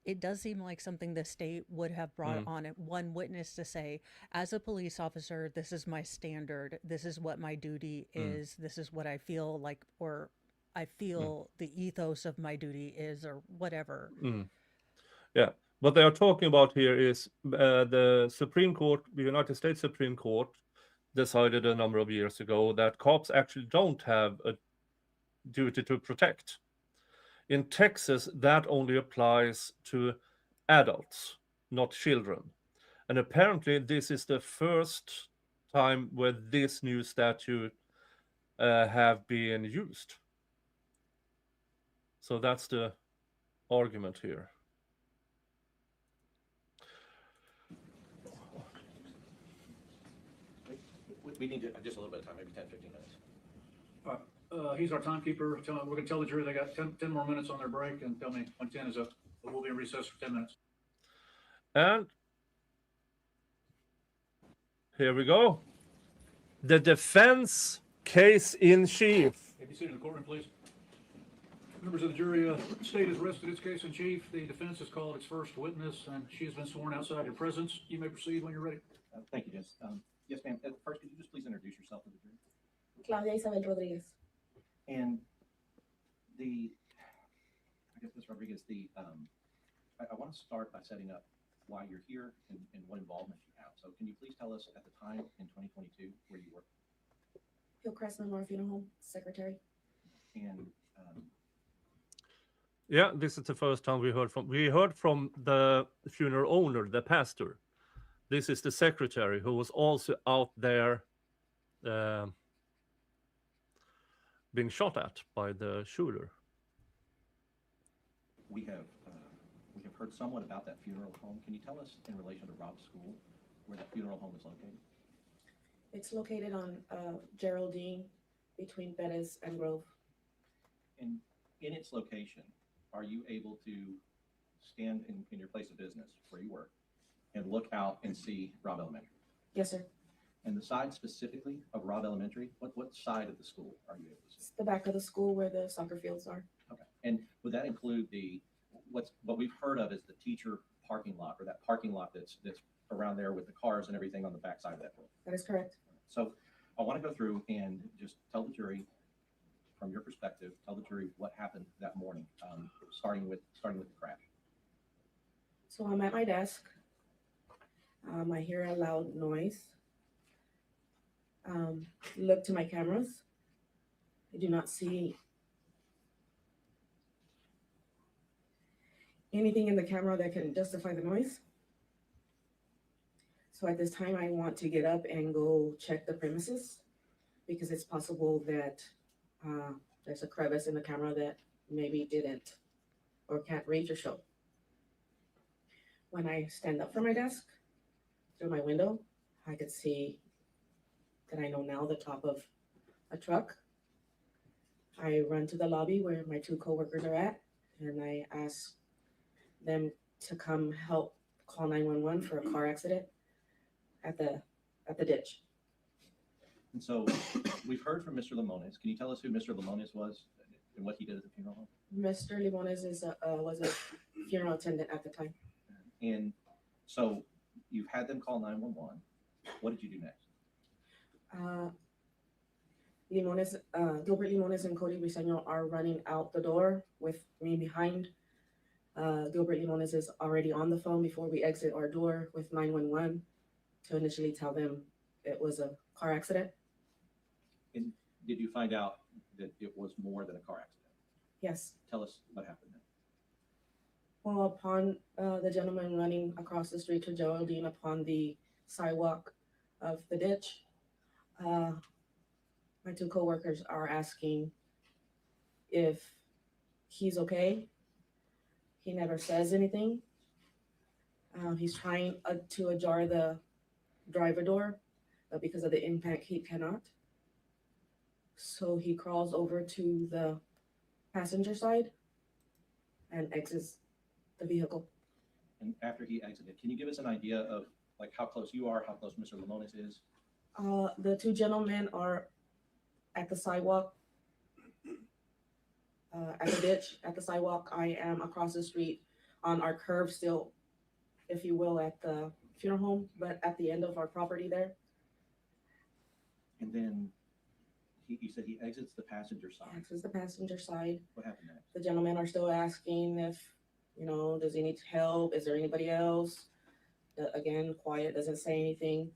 it does seem like something the state would have brought on one witness to say, as a police officer, this is my standard. This is what my duty is. This is what I feel like, or I feel the ethos of my duty is, or whatever. Yeah, what they are talking about here is the Supreme Court, the United States Supreme Court, decided a number of years ago that cops actually don't have a duty to protect. In Texas, that only applies to adults, not children. And apparently, this is the first time where this new statute have been used. So that's the argument here. We need just a little bit of time, maybe 10, 15 minutes. All right, he's our timekeeper. We're going to tell the jury they got 10 more minutes on their break, and tell me when 10 is up. But we'll be in recess for 10 minutes. And here we go. The defense case in chief. Have you seated in the courtroom, please? Members of the jury, the state has rested its case in chief. The defense has called its first witness, and she has been sworn outside your presence. You may proceed when you're ready. Thank you, Jess. Yes, ma'am. First, could you just please introduce yourself to the jury? Claudia Isabel Rodriguez. And I guess, Ms. Rodriguez, I want to start by setting up why you're here and what involvement you have. So can you please tell us at the time in 2022 where you were? Hillcrest Memorial Funeral Home, secretary. And Yeah, this is the first time we heard from the funeral owner, the pastor. This is the secretary who was also out there being shot at by the shooter. we have heard somewhat about that funeral home. Can you tell us in relation to Rob's school where that funeral home is located? It's located on Geraldine between Bettis and Grove. And in its location, are you able to stand in your place of business where you work and look out and see Robb Elementary? Yes, sir. And the side specifically of Robb Elementary, what side of the school are you able to see? It's the back of the school where the soccer fields are. Okay. And would that include what we've heard of as the teacher parking lot, or that parking lot that's around there with the cars and everything on the back side of that building? That is correct. So I want to go through and just tell the jury, from your perspective, tell the jury what happened that morning, starting with the crash. So I'm at my desk. I hear a loud noise. Look to my cameras. I do not see anything in the camera that can justify the noise. So at this time, I want to get up and go check the premises because it's possible that there's a crevice in the camera that maybe didn't or can't reach or show. When I stand up from my desk, through my window, I could see that I know now the top of a truck. I run to the lobby where my two coworkers are at, and I ask them to come help call 911 for a car accident at the ditch. And so we've heard from Mr. Limones. Can you tell us who Mr. Limones was and what he did at the funeral home? Mr. Limones was a funeral attendant at the time. And so you've had them call 911. What did you do next? Gilbert Limones and Cody Briseño are running out the door with me behind. Gilbert Limones is already on the phone before we exit our door with 911 to initially tell them it was a car accident. And did you find out that it was more than a car accident? Yes. Tell us what happened then. Well, upon the gentleman running across the street to Geraldine upon the sidewalk of the ditch, my two coworkers are asking if he's okay. He never says anything. He's trying to ajar the driver door, but because of the impact, he cannot. So he crawls over to the passenger side and exits the vehicle. And after he exited, can you give us an idea of like how close you are, how close Mr. Limones is? The two gentlemen are at the sidewalk, at the ditch, at the sidewalk. I am across the street on our curve still, if you will, at the funeral home, but at the end of our property there. And then you said he exits the passenger side. Exits the passenger side. What happened next? The gentlemen are still asking if, does he need help? Is there anybody else? Again, quiet, doesn't say anything.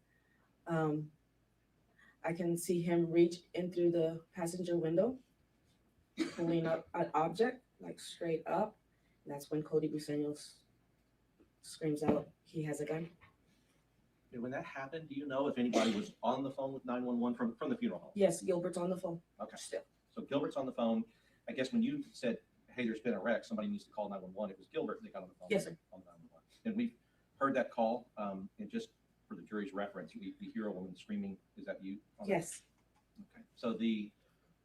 I can see him reach in through the passenger window, pulling up an object, like straight up. And that's when Cody Briseño screams out, he has a gun. And when that happened, do you know if anybody was on the phone with 911 from the funeral home? Yes, Gilbert's on the phone. Okay. Still. So Gilbert's on the phone. I guess when you said, hey, there's been a wreck, somebody needs to call 911, it was Gilbert that got on the phone. Yes, sir. On 911. And we've heard that call, and just for the jury's reference, we hear a woman screaming. Is that you? Yes. Okay. So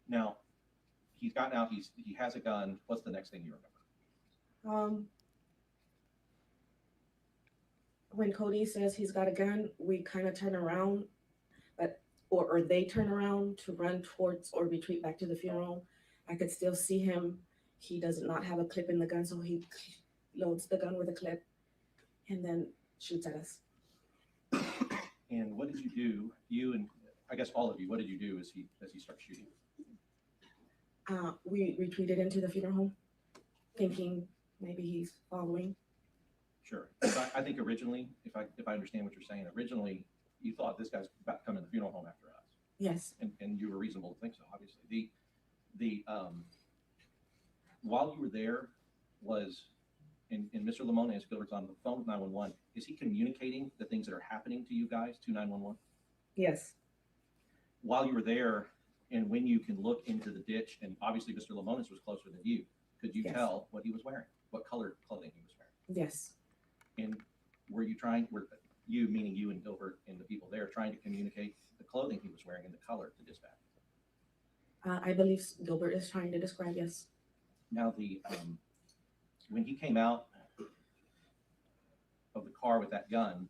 now he's gotten out, he has a gun. What's the next thing you remember? When Cody says he's got a gun, we kind of turn around, or they turn around to run towards or retreat back to the funeral. I could still see him. He does not have a clip in the gun, so he loads the gun with a clip and then shoots at us. And what did you do? You and I guess all of you, what did you do as he starts shooting? We retreated into the funeral home, thinking maybe he's following. Sure. So I think originally, if I understand what you're saying, originally you thought this guy's about to come in the funeral home after us. Yes. And you were reasonable to think so, obviously. While you were there, and Mr. Limones, Gilbert's on the phone with 911, is he communicating the things that are happening to you guys to 911? Yes. While you were there, and when you can look into the ditch, and obviously Mr. Limones was closer than you, could you Yes. tell what he was wearing, what colored clothing he was wearing? Yes. And were you, meaning you and Gilbert and the people there, trying to communicate the clothing he was wearing and the color to dispatch? I believe Gilbert is trying to describe, yes. Now, when he came out of the car with that gun,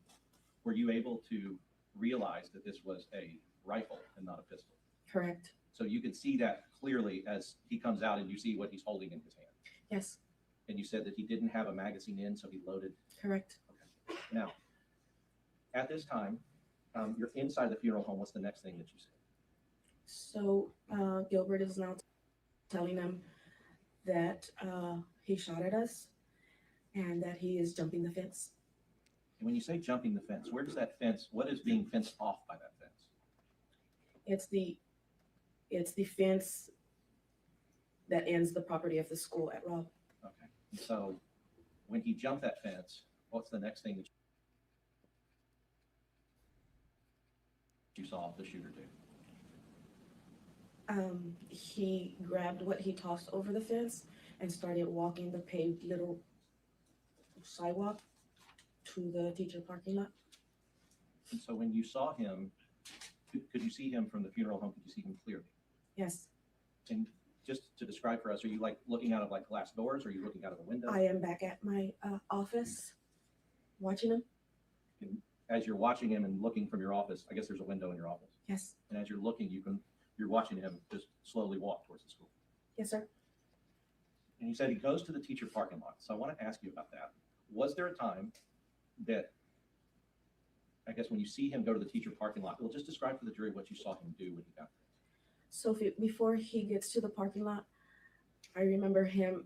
were you able to realize that this was a rifle and not a pistol? Correct. So you can see that clearly as he comes out and you see what he's holding in his hand. Yes. And you said that he didn't have a magazine in, so he loaded. Correct. Okay. Now, at this time, you're inside the funeral home. What's the next thing that you said? So Gilbert is now telling them that he shot at us and that he is jumping the fence. And when you say jumping the fence, where does that fence, what is being fenced off by that fence? It's the fence that ends the property of the school at Robb. Okay. And so when he jumped that fence, what's the next thing that you saw the shooter do? He grabbed what he tossed over the fence and started walking the paved little sidewalk to the teacher parking lot. And so when you saw him, could you see him from the funeral home? Could you see him clearly? Yes, And just to describe for us, are you like looking out of like glass doors? Or are you looking out of the window? I am back at my office watching him. And as you're watching him and looking from your office, I guess there's a window in your office. Yes, And as you're looking, you're watching him just slowly walk towards the school. yes, sir. And you said he goes to the teacher parking lot. So I want to ask you about that. Was there a time that, I guess when you see him go to the teacher parking lot, well, just describe for the jury what you saw him do when he got there. So before he gets to the parking lot, I remember him,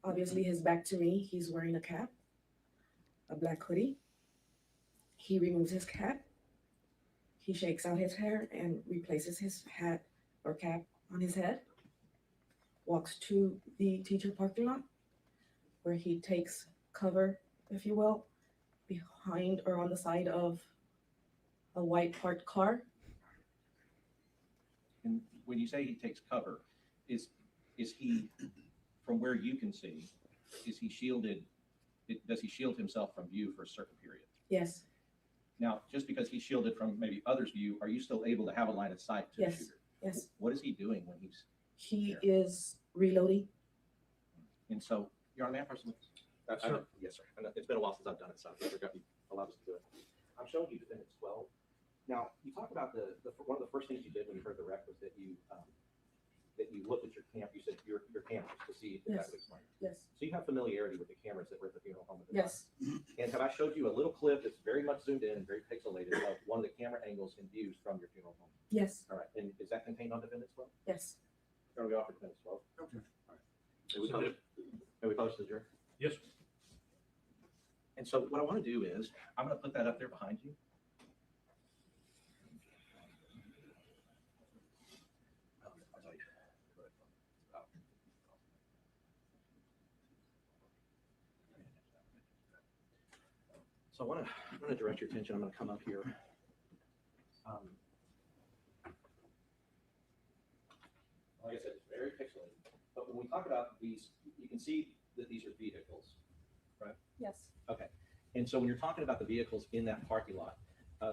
obviously his back to me, he's wearing a cap, a black hoodie. He removes his cap, he shakes out his hair and replaces his hat or cap on his head, walks to the teacher parking lot where he takes cover, if you will, behind or on the side of a white parked car. And when you say he takes cover, is he, from where you can see, is he shielded? Does he shield himself from view for a certain period? Yes, Now, just because he's shielded from maybe others' view, are you still able to have a line of sight to the Yes. shooter? yes. What is he doing when he's, He is reloading. and so, Your Honor, may I personally? Sure. Yes, sir. And it's been a while since I've done it, so I forgot you allowed us to do it. I'm showing you Defendants 12. Now, you talk about one of the first things you did when you heard the rec was that you looked at your you said your cameras to see if that Yes. would explain. Yes, So you have familiarity with the cameras that were at the funeral home at the yes, time. And have I showed you a little clip that's very much zoomed in and very pixelated of one of the camera angles and views from your funeral home? yes, All right. And is that contained on Defendants 12? yes. We're going to go off for Defendants 12. Okay. All right. May we post the jury? Yes. And so what I want to do is I'm going to put that up there behind you. So I'm going to direct your attention. I'm going to come up here. Like I said, it's very pixelated. But when we talk about these, you can see that these are vehicles, right? Yes. Okay. And so when you're talking about the vehicles in that parking lot,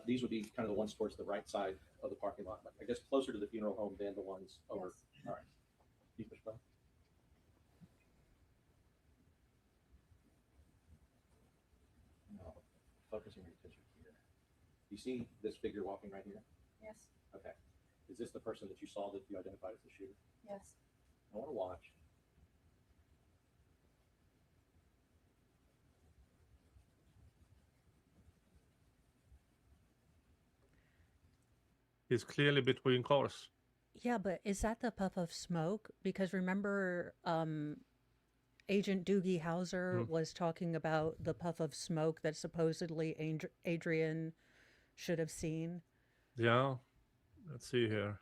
these would be kind of the ones towards the right side of the parking lot, I guess closer to the funeral home than the ones over. All right. Can you push play? No, focusing your attention here. You see this figure walking right here? Yes, Okay. Is this the person that you saw that you identified as the shooter? yes. I want to watch. He's clearly between cars. Yeah, but is that the puff of smoke? Because remember, Agent Doogie Howser was talking about the puff of smoke that supposedly Adrian should have seen. Yeah. Let's see here.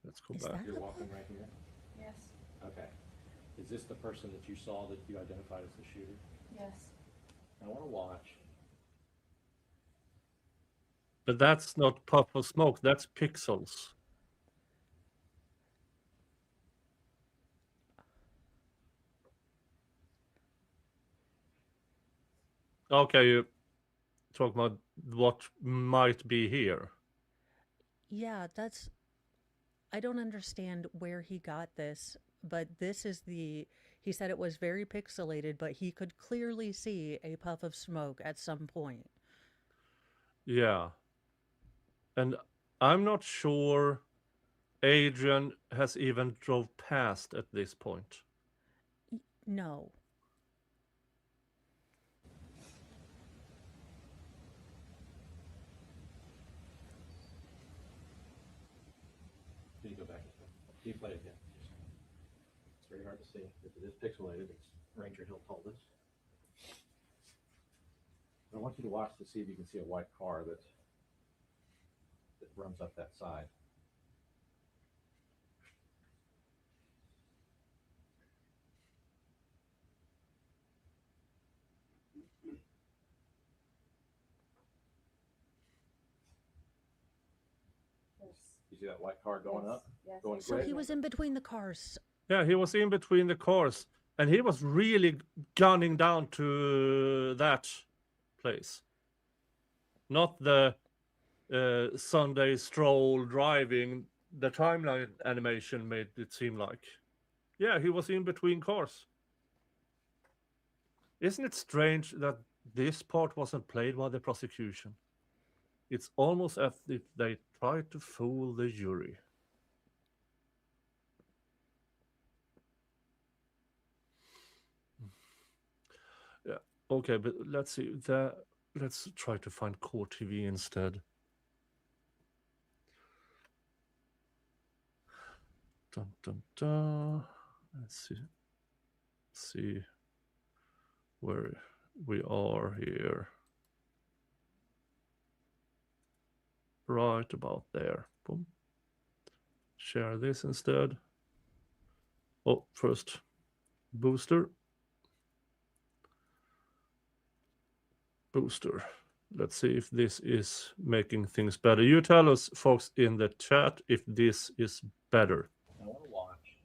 Let's go Is back. that You're the walking right here? Yes, Okay. Is this the person that you saw that you identified as the shooter? yes. I want to watch. But that's not puff of smoke, that's pixels. Okay, you talk about what might be here. Yeah, that's. I don't understand where he got this, but this is the. He said it was very pixelated, but he could clearly see a puff of smoke at some point. Yeah. And I'm not sure Adrian has even drove past at this point. No. Can you go back? Can you play it again? It's very hard to see. If it is pixelated, it's Ranger Hill told us. I want you to watch to see if you can see a white car that runs up that side. You see that white car going up, going So quick? he was in between the cars. Yeah, he was in between the cars, and he was really gunning down to that place, not the Sunday stroll driving. The timeline animation made it seem like. Yeah, he was in between cars. Isn't it strange that this part wasn't played by the prosecution? It's almost as if they tried to fool the jury. Yeah. Okay, but let's see. Let's try to find Core TV instead. Dun, dun, dun. Let's see where we are here. Right about there. Boom. Share this instead. Oh, first booster. Let's see if this is making things better. You tell us, folks, in the chat if this is better. I want to watch.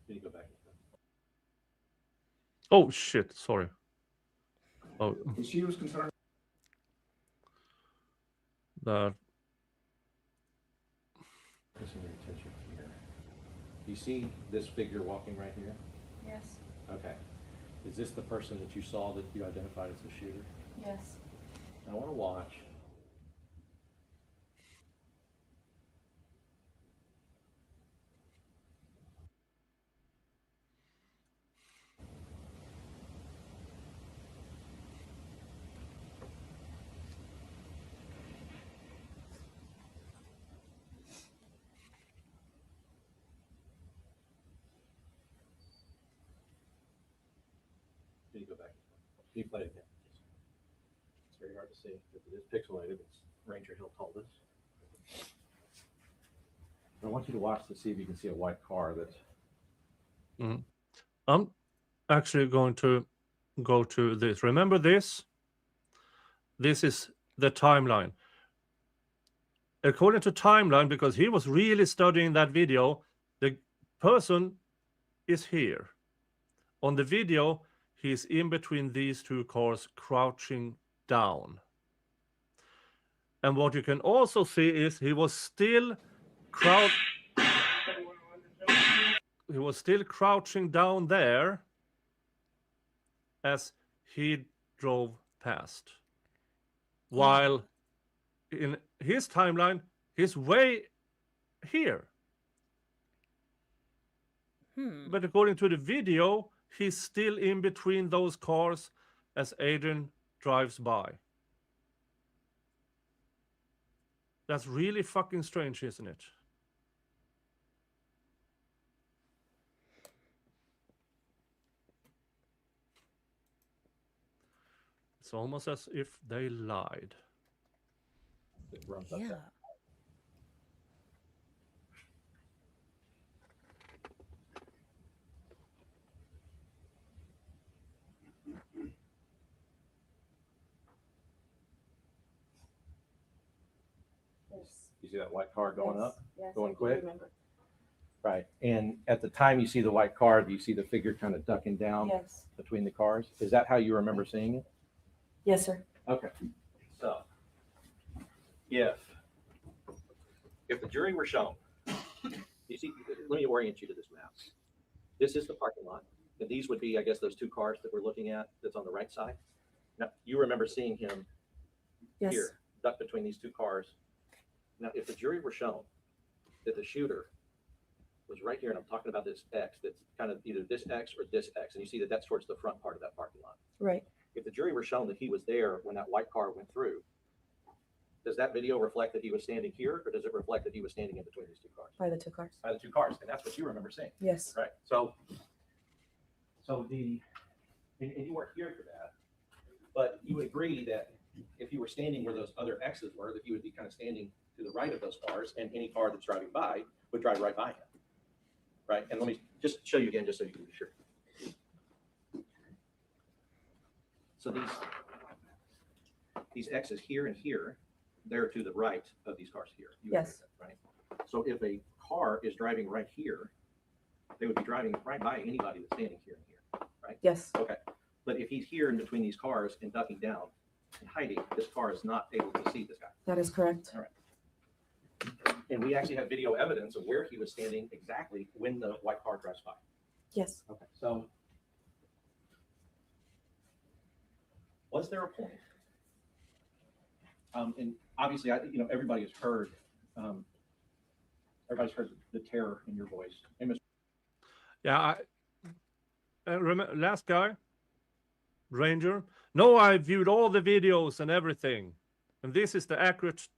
Can you go back? Oh shit! Sorry. Oh, She was concerned. that. Focusing your attention here. You see this figure walking right here? Yes. Okay. Is this the person that you saw that you identified as the shooter? Yes. I want to watch. Can you go back? Can you play it again? It's very hard to see. If it is pixelated, it's Ranger Hill told us. I want you to watch to see if you can see a white car that. I'm actually going to go to this. Remember this? This is the timeline. According to timeline, because he was really studying that video, the person is here. On the video, he's in between these two cars, crouching down. And what you can also see is he was still crouching down there as he drove past. While in his timeline, he's way here. But according to the video, he's still in between those cars as Adrian drives by. That's really fucking strange, isn't it? It's almost as if they lied. It runs up Yeah. that. You see that white car going up, going quick? Right. And at the time you see the white car, do you see the figure kind of ducking down Yes. between the cars? Is that how you remember seeing it? Yes, sir. Okay. So if the jury were shown, you see, let me orient you to this map. This is the parking lot. And these would be, I guess, those two cars that we're looking at that's on the right side. Now, you remember seeing him Yes. here, ducked between these two cars. Now, if the jury were shown that the shooter was right here, and I'm talking about this X, that's kind of either this X or this X, and you see that that's towards the front part of that parking lot. Right. If the jury were shown that he was there when that white car went through, does that video reflect that he was standing here, or does it reflect that he was standing in between these two cars? By the two cars. By the two cars, and that's what you remember seeing, Yes. right? So and you weren't here for that. But you would agree that if you were standing where those other X's were, that you would be kind of standing to the right of those cars, and any car that's driving by would drive right by him. Right? And let me just show you again, just so you can be sure. So these X's here and here, they're to the right of these cars here. You would Yes. think that, right? So if a car is driving right here, they would be driving right by anybody that's standing here and here, right? Yes. Okay. But if he's here in between these cars and ducking down and hiding, this car is not able to see this guy. That is correct. All right. And we actually have video evidence of where he was standing exactly when the white car drives by. Yes. Okay. So was there a point? And obviously, everybody has heard, everybody's heard the terror in your voice. And Mr. Yeah, last guy, Ranger. No, I viewed all the videos and everything, and this is the accurate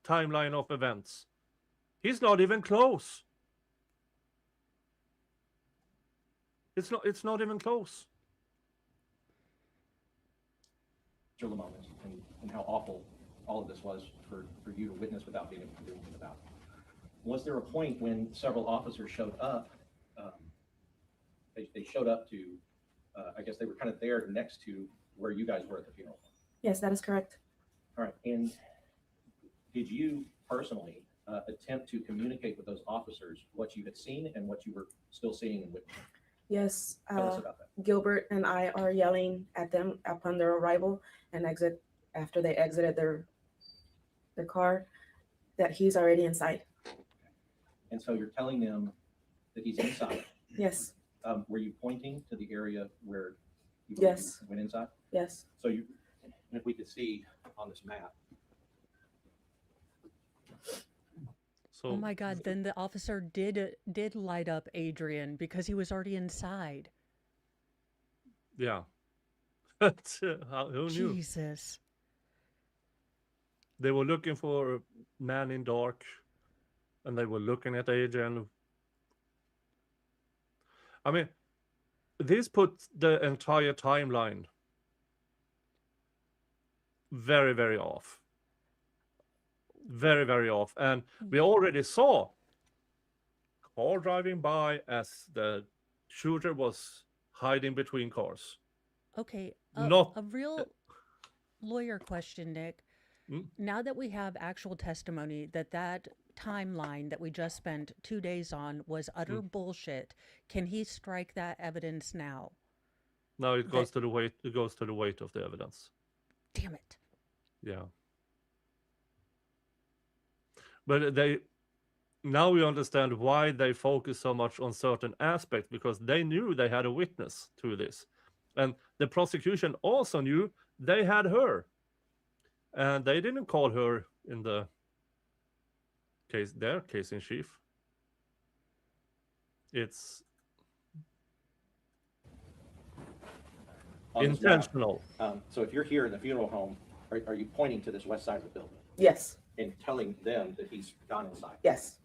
timeline of events. He's not even close. It's not even close. Moments and how awful all of this was for you to witness without being able to do anything about it. Was there a point when several officers showed up? They showed up to, I guess they were kind of there next to where you guys were at the funeral. Yes, that is correct. All right. And did you personally attempt to communicate with those officers what you had seen and what you were still seeing and witnessing? Yes. Tell us about that. Gilbert and I are yelling at them upon their arrival and exit after they exited their car that he's already inside. And so you're telling them that he's inside. Yes. Were you pointing to the area where you Yes. went inside? Yes. So and if we could see on this map. So Oh my God! Then the officer did light up Adrian because he was already inside. yeah. Who knew? Jesus. They were looking for a man in dark, and they were looking at Adrian. I mean, this puts the entire timeline very, very off. Very, very off. And we already saw car driving by as the shooter was hiding between cars. Okay. Not- a real lawyer question, Nick. Mm. Now that we have actual testimony that timeline that we just spent 2 days on was utter bullshit, can he strike that evidence now? No, it goes to the weight. It goes to the weight of the evidence. Damn it. Yeah. But now we understand why they focus so much on certain aspects, because they knew they had a witness to this. And the prosecution also knew they had her. And they didn't call her in their case in chief. It's On this map. intentional. So if you're here in the funeral home, are you pointing to this west side of the building Yes. and telling them that he's gone inside? Yes.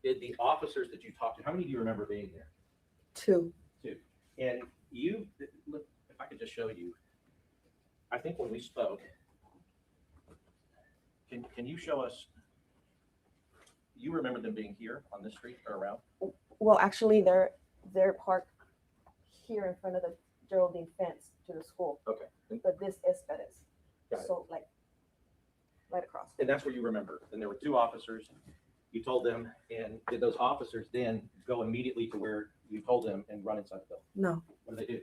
Did the officers that you talked to, how many do you remember being there? 2. And you, look, if I could just show you, I think when we spoke, can you show us, you remember them being here on this street or around? Well, actually, they're parked here in front of the Geraldine fence to the school. Okay. But this is Perez. Got it. So like right across. And that's where you remember. And there were 2 officers. You told them, and did those officers then go immediately to where you told them and run inside the building? No. What did they do?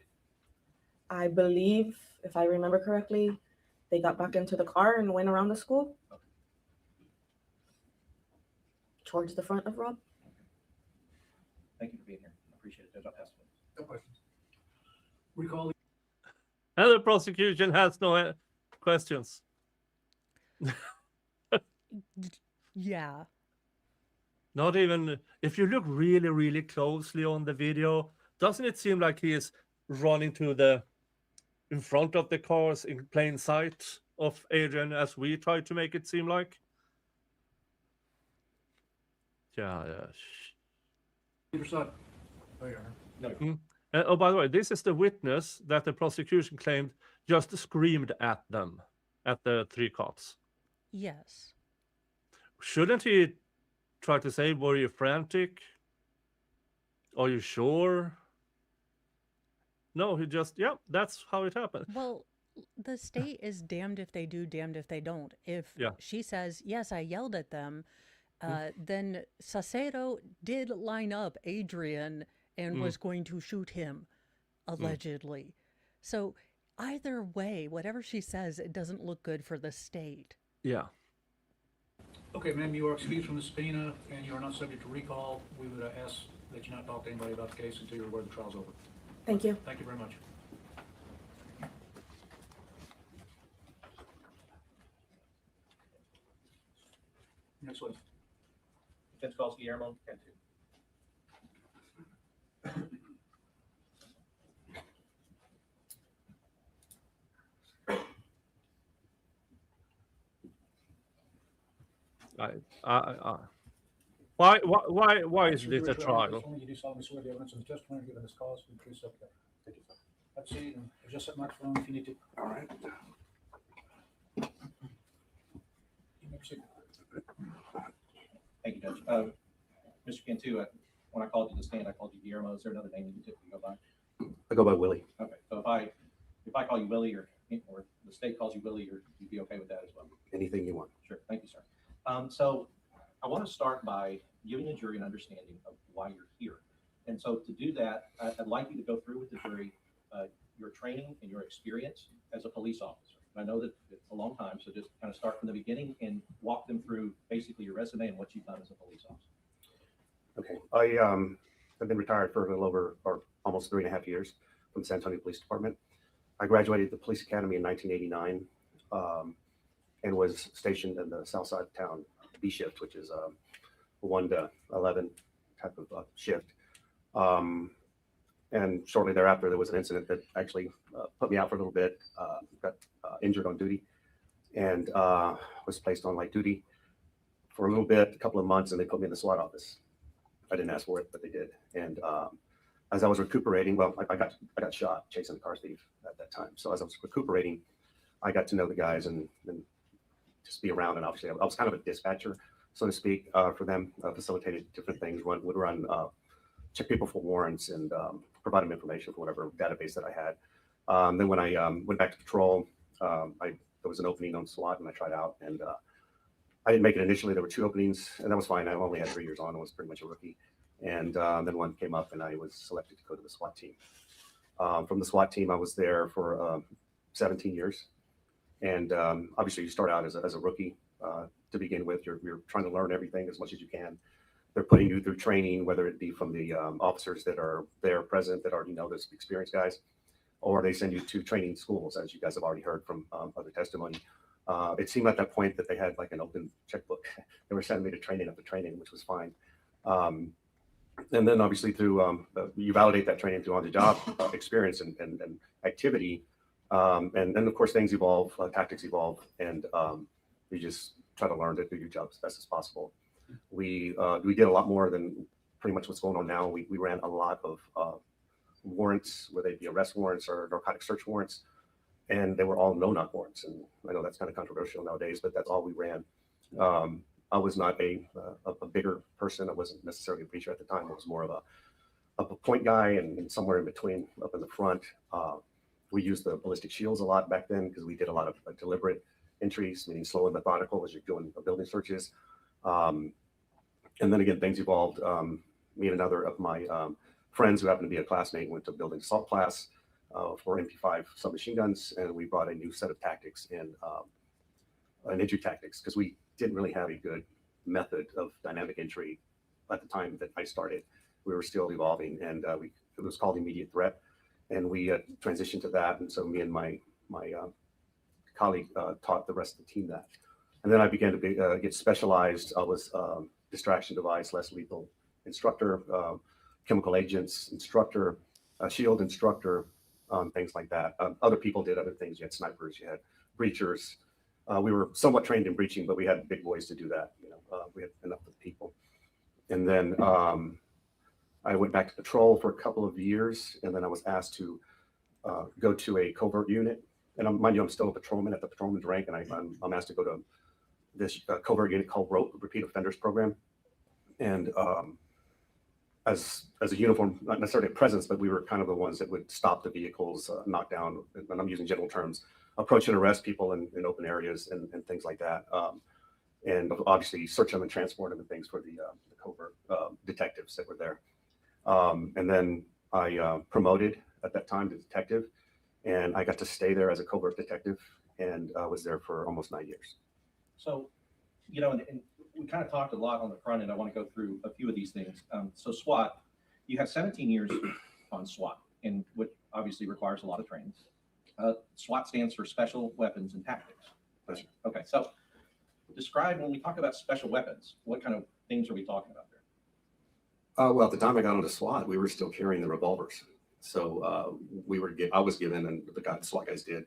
I believe, if I remember correctly, they got back into the car and went around the school. Okay. Towards the front of Rob. Thank you for being here. I appreciate it. Judge, I'll pass it. No questions. Recall And the prosecution has no questions. Yeah. Not even, if you look really, really closely on the video, doesn't it seem like he is running in front of the cars in plain sight of Adrian, as we try to make it seem like? Yeah. either side. Oh, yeah. No. Oh, by the way, this is the witness that the prosecution claimed just screamed at them, at the three cops. Yes. Shouldn't he try to say, were you frantic? Are you sure? No, he just, yeah, that's how it happened. Well, the state is damned if they do, damned if they don't. If Yeah. she says, yes, I yelled at them, then Sacero did line up Adrian and was going to shoot him, allegedly. So either way, whatever she says, it doesn't look good for the state. Yeah. Okay, ma'am, you are excused from the subpoena and you are not subject to recall. We would ask that you not talk to anybody about the case until you're aware the trial's over. Thank you. Thank you very much. Next one. Defense calls Guillermo Cantu. Why is this a trial? You do solemnly swear the evidence in the testimony given this cause will be true self. Thank you. Have a seat and adjust that microphone if you need to. All right. You may proceed. Thank you, Judge. Mr. Cantu, when I called you to stand, I called you Guillermo. Is there another name that you typically go by? I go by Willie. Okay, so if I call you Willie or the state calls you Willie, you'd be okay with that as well? Anything you want. Sure, thank you, sir. So I want to start by giving the jury an understanding of why you're here. And so to do that, I'd like you to go through with the jury your training and your experience as a police officer. I know that it's a long time, so just kind of start from the beginning and walk them through basically your resume and what you've done as a police officer. Okay. I've been retired for a little over, or almost 3.5 years from the San Antonio Police Department. I graduated the police academy in 1989 and was stationed in the south side of town, B shift, which is a 1 to 11 type of shift. And shortly thereafter, there was an incident that actually put me out for a little bit, got injured on duty, and was placed on light duty for a little bit, a couple of months, and they put me in the SWAT office. I didn't ask for it, but they did. And as I was recuperating, well, I got shot chasing a car thief at that time. So as I was recuperating, I got to know the guys and just be around. And obviously, I was kind of a dispatcher, so to speak, for them, facilitated different things, would run, check people for warrants and provide them information for whatever database that I had. Then when I went back to patrol, there was an opening on SWAT and I tried out, and I didn't make it initially. There were 2 openings, and that was fine. I only had 3 years on. I was pretty much a rookie. And then one came up, and I was selected to go to the SWAT team. From the SWAT team, I was there for 17 years. And obviously, you start out as a rookie to begin with. You're trying to learn everything as much as you can. They're putting you through training, whether it be from the officers that are there present that already know those experienced guys, or they send you to training schools, as you guys have already heard from other testimony. It seemed at that point that they had like an open checkbook. They were sending me to training after training, which was fine. And then obviously through, you validate that training through on-the-job experience and activity. And then of course things evolve, tactics evolve, and you just try to learn to do your job as best as possible. We did a lot more than pretty much what's going on now. We ran a lot of warrants, whether they be arrest warrants or narcotic search warrants, and they were all no-knock warrants. And I know that's kind of controversial nowadays, but that's all we ran. I was not a bigger person. I wasn't necessarily a breacher at the time. I was more of a point guy and somewhere in between up in the front. We used the ballistic shields a lot back then because we did a lot of deliberate entries, meaning slow and methodical as you're doing building searches. And then again, things evolved. Me and another of my friends who happened to be a classmate went to building assault class for MP5 submachine guns, and we brought a new set of tactics and entry tactics because we didn't really have a good method of dynamic entry at the time that I started. We were still evolving, and it was called immediate threat, and we transitioned to that. And so me and my colleague taught the rest of the team that. And then I began to get specialized. I was distraction device, less lethal instructor, chemical agents instructor, shield instructor, things like that. Other people did other things. You had snipers, you had breachers. We were somewhat trained in breaching, but we had big boys to do that. We had enough of people. And then I went back to patrol for a couple of years, and then I was asked to go to a covert unit and mind you, I'm still a patrolman at the patrolman's rank, and I'm asked to go to this covert unit called Repeat Offenders Program. And as a uniform, not necessarily a presence, but we were kind of the ones that would stop the vehicles, knock down, and I'm using general terms, approach and arrest people in open areas and things like that. And obviously search them and transport them and things for the covert detectives that were there. And then I promoted at that time to detective, and I got to stay there as a covert detective, and was there for almost 9 years. So, you know, and we kind of talked a lot on the front end. I want to go through a few of these things. So SWAT, you have 17 years on SWAT, and which obviously requires a lot of training. SWAT stands for Special Weapons and Tactics. That's right. Okay, so describe, when we talk about special weapons, what kind of things are we talking about there? Well, at the time I got onto SWAT, we were still carrying the revolvers. So I was given, and the SWAT guys did,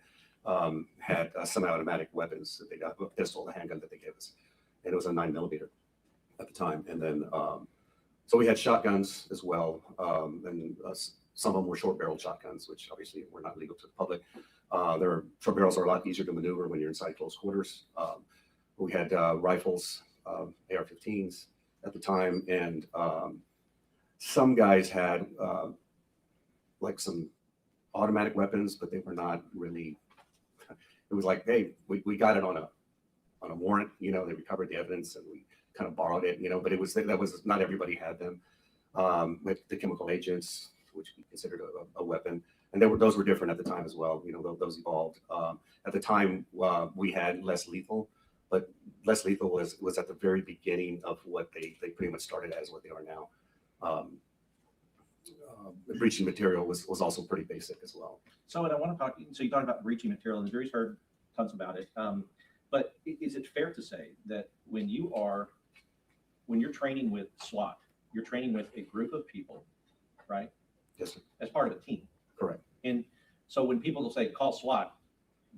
had semi-automatic weapons that they got, a pistol, a handgun that they gave us. And it was a 9mm at the time. And then, so we had shotguns as well. And some of them were short-barreled shotguns, which obviously were not legal to the public. Short barrels are a lot easier to maneuver when you're inside close quarters. We had rifles, AR-15s at the time, and some guys had like some automatic weapons, but they were not really. It was like, hey, we got it on a warrant, you know. They recovered the evidence and we kind of borrowed it, you know. But that was not everybody had them. With the chemical agents, which we considered a weapon, and those were different at the time as well. You know, those evolved. At the time, we had less lethal. But less lethal was at the very beginning of what they pretty much started as what they are now. Breaching material was also pretty basic as well. So, and I want to talk. So you talked about breaching material, and the jury's heard tons about it. But is it fair to say that when you're training with SWAT, you're training with a group of people, right? Yes, sir. As part of a team. Correct. And so when people will say call SWAT,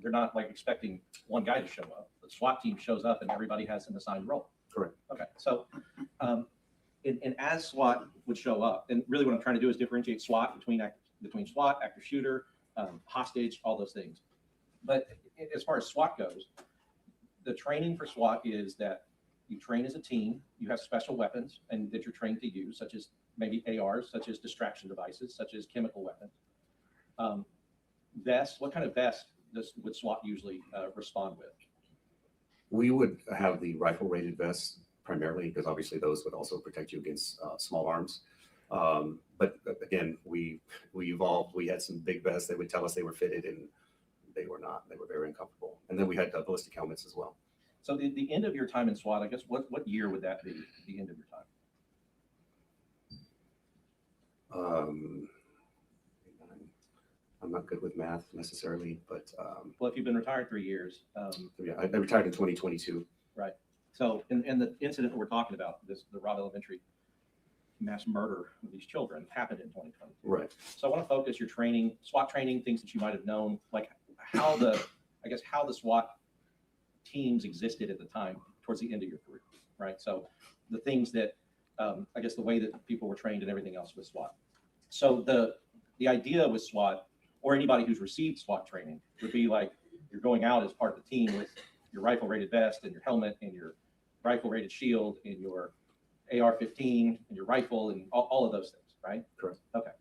they're not like expecting one guy to show up. The SWAT team shows up and everybody has an assigned role. Correct. Okay. So, and as SWAT would show up, and really what I'm trying to do is differentiate SWAT between SWAT, active shooter, hostage, all those things. But as far as SWAT goes, the training for SWAT is that you train as a team, you have special weapons and that you're trained to use, such as maybe ARs, such as distraction devices, such as chemical weapons. Vests, what kind of vest would SWAT usually respond with? We would have the rifle rated vests primarily, because obviously those would also protect you against small arms. But again, we evolved. We had some big vests. They would tell us they were fitted, and they were not. They were very uncomfortable. And then we had ballistic helmets as well. So the end of your time in SWAT, I guess, what year would that be, the end of your time? I'm not good with math necessarily, but well, if you've been retired 3 years. yeah, I retired in 2022. Right. So, and the incident that we're talking about, the Robb Elementary mass murder of these children, happened in 2022. Right. So I want to focus your training, SWAT training, things that you might have known, like how the SWAT teams existed at the time towards the end of your career, right? So the things that, I guess the way that people were trained and everything else with SWAT. So the idea with SWAT, or anybody who's received SWAT training, would be like you're going out as part of the team with your rifle rated vest and your helmet and your rifle rated shield and your AR-15 and your rifle and all of those things, right? Correct. Okay.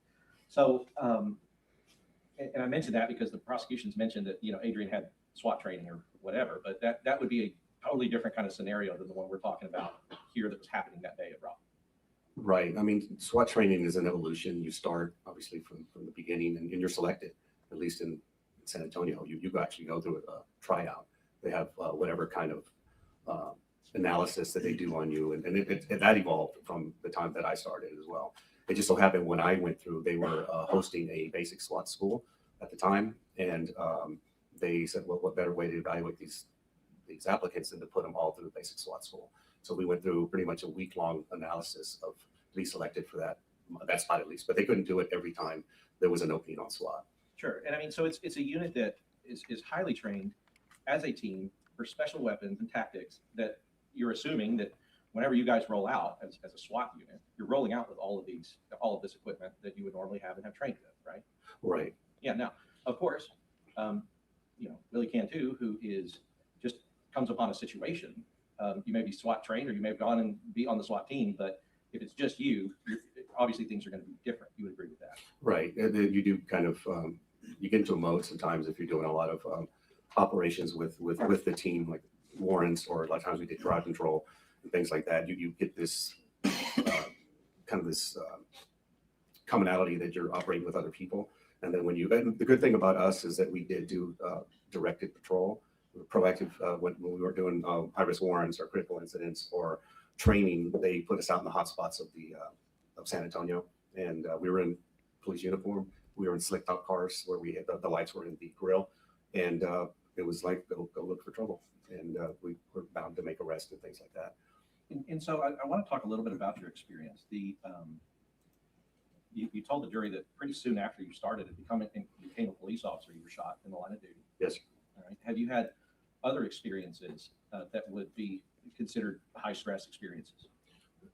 So, and I mentioned that because the prosecution's mentioned that, you know, Adrian had SWAT training or whatever, but that would be a totally different kind of scenario than the one we're talking about here that was happening that day at Robb. Right. I mean, SWAT training is an evolution. You start obviously from the beginning, and you're selected. At least in San Antonio, you actually go through a tryout. They have whatever kind of analysis that they do on you, and that evolved from the time that I started as well. It just so happened when I went through, they were hosting a basic SWAT school at the time, and they said, well, what better way to evaluate these applicants than to put them all through the basic SWAT school? So we went through pretty much a week-long analysis of to be selected for that spot at least, but they couldn't do it every time there was an opening on SWAT. Sure, and I mean, so it's a unit that is highly trained as a team for special weapons and tactics, that you're assuming that whenever you guys roll out as a SWAT unit, you're rolling out with all of this equipment that you would normally have and have trained with, right? Right. Yeah. Now, of course, Willie Cantu, who is just comes upon a situation. You may be SWAT trained or you may have gone and be on the SWAT team, but if it's just you, obviously things are going to be different. You would agree with that? Right. And then you do kind of, you get into a mode sometimes if you're doing a lot of operations with the team, like warrants, or a lot of times we did drive control and things like that. You get this kind of this commonality that you're operating with other people. And then and the good thing about us is that we did do directed patrol, proactive when we were doing high-risk warrants or critical incidents or training. They put us out in the hot spots of San Antonio, and we were in police uniform. We were in slicked out cars where we had the lights were in the grill, and it was like go look for trouble, and we were bound to make arrests and things like that. And so I want to talk a little bit about your experience. You told the jury that pretty soon after you started and became a police officer, you were shot in the line of duty. Yes, sir. All right. Have you had other experiences that would be considered high stress experiences?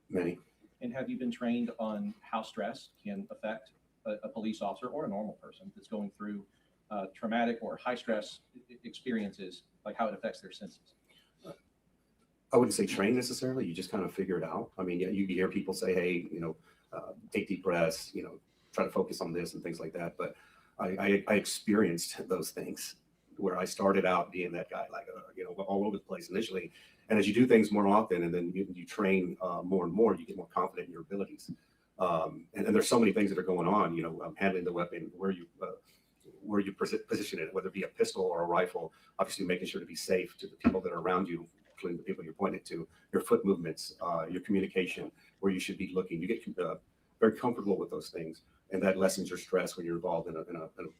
Many. And have you been trained on how stress can affect a police officer or a normal person that's going through traumatic or high stress experiences, like how it affects their senses? I wouldn't say train necessarily. You just kind of figure it out. I mean, yeah, you hear people say, hey, take deep breaths, try to focus on this and things like that. But I experienced those things where I started out being that guy, like, all over the place initially. And as you do things more often, and then you train more and more, you get more confident in your abilities. And there's so many things that are going on, handling the weapon, where you position it, whether it be a pistol or a rifle, obviously making sure to be safe to the people that are around you, including the people you're pointing to, your foot movements, your communication, where you should be looking. You get very comfortable with those things, and that lessens your stress when you're involved in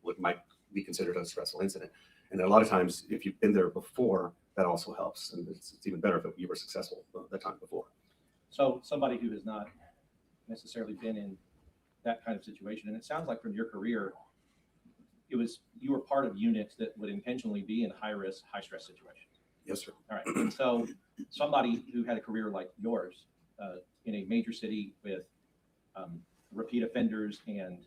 what might be considered a stressful incident. And a lot of times, if you've been there before, that also helps, and it's even better if you were successful the time before. So somebody who has not necessarily been in that kind of situation, and it sounds like from your career, you were part of units that would intentionally be in high risk, high stress situations. Yes, sir. All right. And so somebody who had a career like yours in a major city with repeat offenders and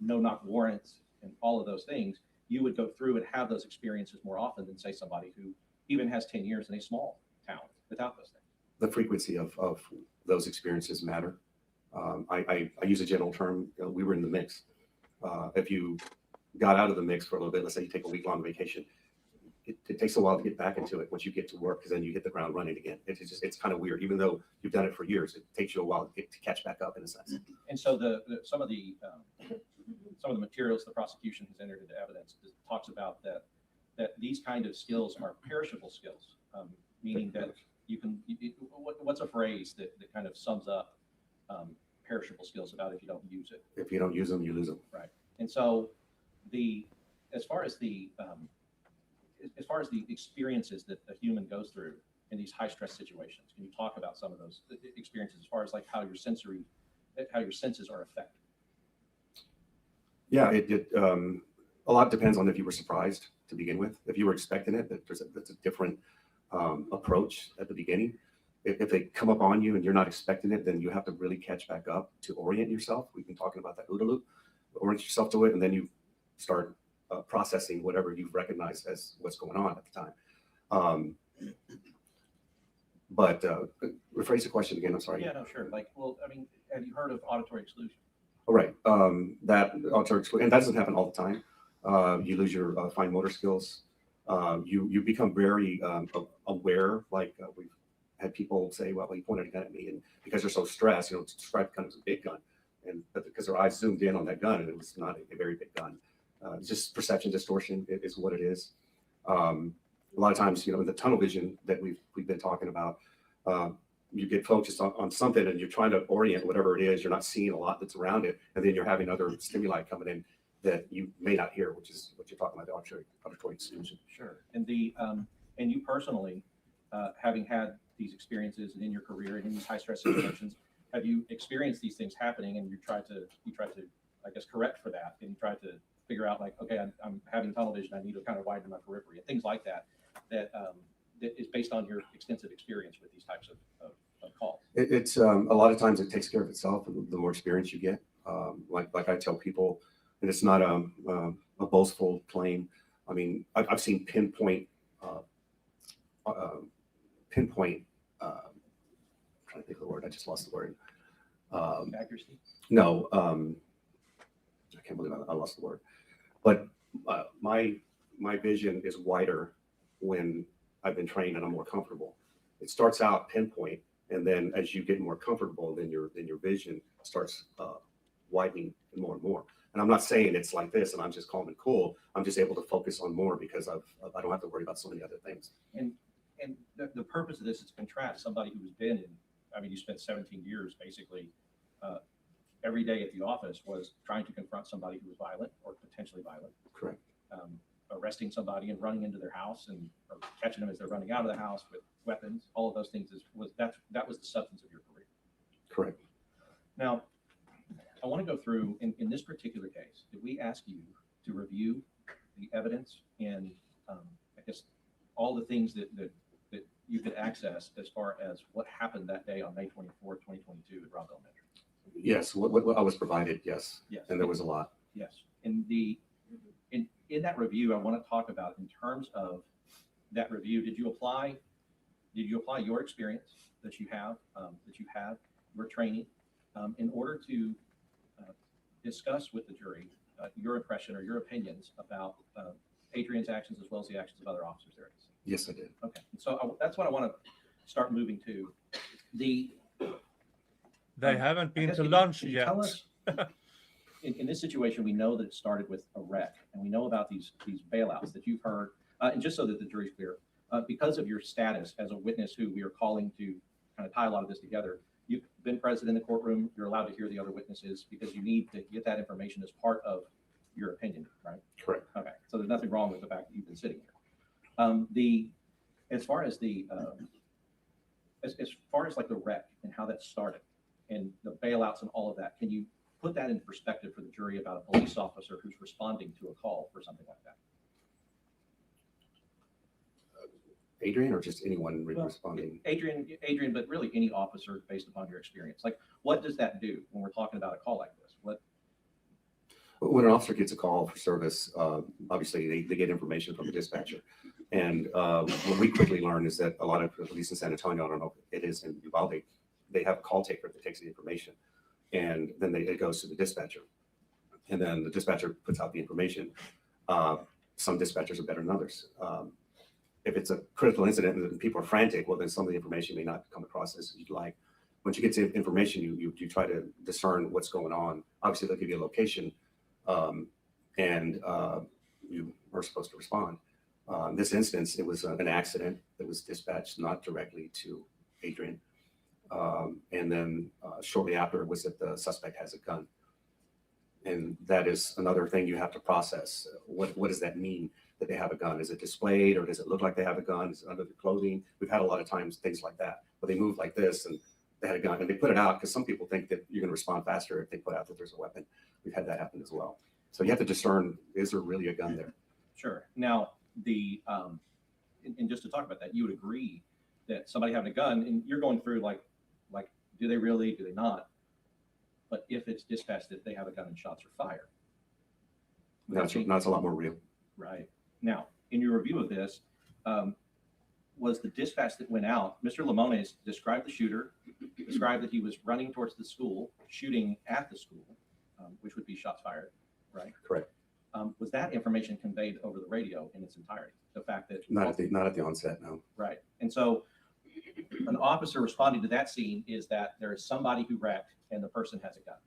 no-knock warrants and all of those things, you would go through and have those experiences more often than, say, somebody who even has 10 years in a small town without those things. The frequency of those experiences matter. I use a general term. We were in the mix. If you got out of the mix for a little bit, let's say you take a week-long vacation, it takes a while to get back into it once you get to work, because then you hit the ground running again. It's kind of weird. Even though you've done it for years, it takes you a while to catch back up in a sense. And so some of the materials the prosecution has entered into evidence talks about that these kind of skills are perishable skills, meaning that what's a phrase that kind of sums up perishable skills about if you don't use it? If you don't use them, you lose them. Right. And so as far as the experiences that a human goes through in these high stress situations, can you talk about some of those experiences as far as like how your senses are affected? Yeah, a lot depends on if you were surprised to begin with. If you were expecting it, that's a different approach at the beginning. If they come up on you and you're not expecting it, then you have to really catch back up to orient yourself. We've been talking about that OODA loop. Orient yourself to it, and then you start processing whatever you've recognized as what's going on at the time. But rephrase the question again. I'm sorry. Yeah, no, sure. Like, well, I mean, have you heard of auditory exclusion? All right. That auditory exclusion, and that doesn't happen all the time. You lose your fine motor skills. You become very aware. Like we've had people say, well, he pointed a gun at me, and because they're so stressed, describe the gun as a big gun, and because their eyes zoomed in on that gun, and it was not a very big gun. Just perception distortion is what it is. A lot of times, in the tunnel vision that we've been talking about, you get focused on something and you're trying to orient whatever it is. You're not seeing a lot that's around it, and then you're having other stimuli coming in that you may not hear, which is what you're talking about, the auditory exclusion. Sure. And and you personally, having had these experiences and in your career and in these high stress situations, have you experienced these things happening and you try to, I guess, correct for that, and you try to figure out like, okay, I'm having tunnel vision, I need to kind of widen my periphery and things like that, that is based on your extensive experience with these types of calls? It's a lot of times it takes care of itself the more experience you get. Like I tell people, and it's not a boastful claim, I mean, I've seen pinpoint, I'm trying to think of the word. I just lost the word. Accuracy? No, I can't believe I lost the word. But my vision is wider when I've been trained and I'm more comfortable. It starts out pinpoint, and then as you get more comfortable, then your vision starts widening more and more. And I'm not saying it's like this, and I'm just calm and cool. I'm just able to focus on more because I don't have to worry about so many other things. And the purpose of this is to contrast somebody who's been in, I mean, you spent 17 years basically every day at the office was trying to confront somebody who was violent or potentially violent. Correct. Arresting somebody and running into their house and or catching them as they're running out of the house with weapons. All of those things that was the substance of your career. Correct. Now, I want to go through in this particular case. Did we ask you to review the evidence and I guess all the things that you could access as far as what happened that day on May 24, 2022 at Robb Elementary? Yes, what I was provided, yes. Yes. And there was a lot. Yes. In that review, I want to talk about in terms of that review, did you apply your experience that you have, your training, in order to discuss with the jury your impression or your opinions about Adrian's actions as well as the actions of other officers there? Yes, I did. Okay. So that's what I want to start moving to. They haven't I been guess to can lunch can you yet. tell us, in this situation, we know that it started with a wreck, and we know about these bailouts that you've heard. And just so that the jury's clear, because of your status as a witness who we are calling to kind of tie a lot of this together, you've been present in the courtroom. You're allowed to hear the other witnesses because you need to get that information as part of your opinion, right? Correct. Okay. So there's nothing wrong with the fact that you've been sitting here. As far as as far as like the wreck and how that started and the bailouts and all of that, can you put that in perspective for the jury about a police officer who's responding to a call for something like that? Adrian or just anyone responding? Adrian, but really any officer based upon your experience. Like, what does that do when we're talking about a call like this? When an officer gets a call for service, obviously they get information from the dispatcher. And what we quickly learn is that a lot of police in San Antonio, I don't know if it is in Uvalde, they have a call taker that takes the information. And then it goes to the dispatcher. And then the dispatcher puts out the information. Some dispatchers are better than others. If it's a critical incident and people are frantic, well, then some of the information may not come across as you'd like. Once you get to information, you try to discern what's going on. Obviously, they'll give you a location, and you are supposed to respond. In this instance, it was an accident that was dispatched not directly to Adrian. And then shortly after, it was that the suspect has a gun. And that is another thing you have to process. What does that mean that they have a gun? Is it displayed, or does it look like they have a gun? Is it under their clothing? We've had a lot of times things like that, where they move like this and they had a gun and they put it out because some people think that you're going to respond faster if they put out that there's a weapon. We've had that happen as well. So you have to discern, is there really a gun there? Sure. Now, and just to talk about that, you would agree that somebody having a gun, and you're going through like, do they really, do they not? But if it's dispatched that they have a gun and shots are fired. That's a lot more real. Right. Now, in your review of this, was the dispatch that went out, Mr. Limones described the shooter, described that he was running towards the school, shooting at the school, which would be shots fired, right? Correct. Was that information conveyed over the radio in its entirety? The fact that Not at the onset, no. right. And so an officer responding to that scene is that there is somebody who wrecked and the person has a gun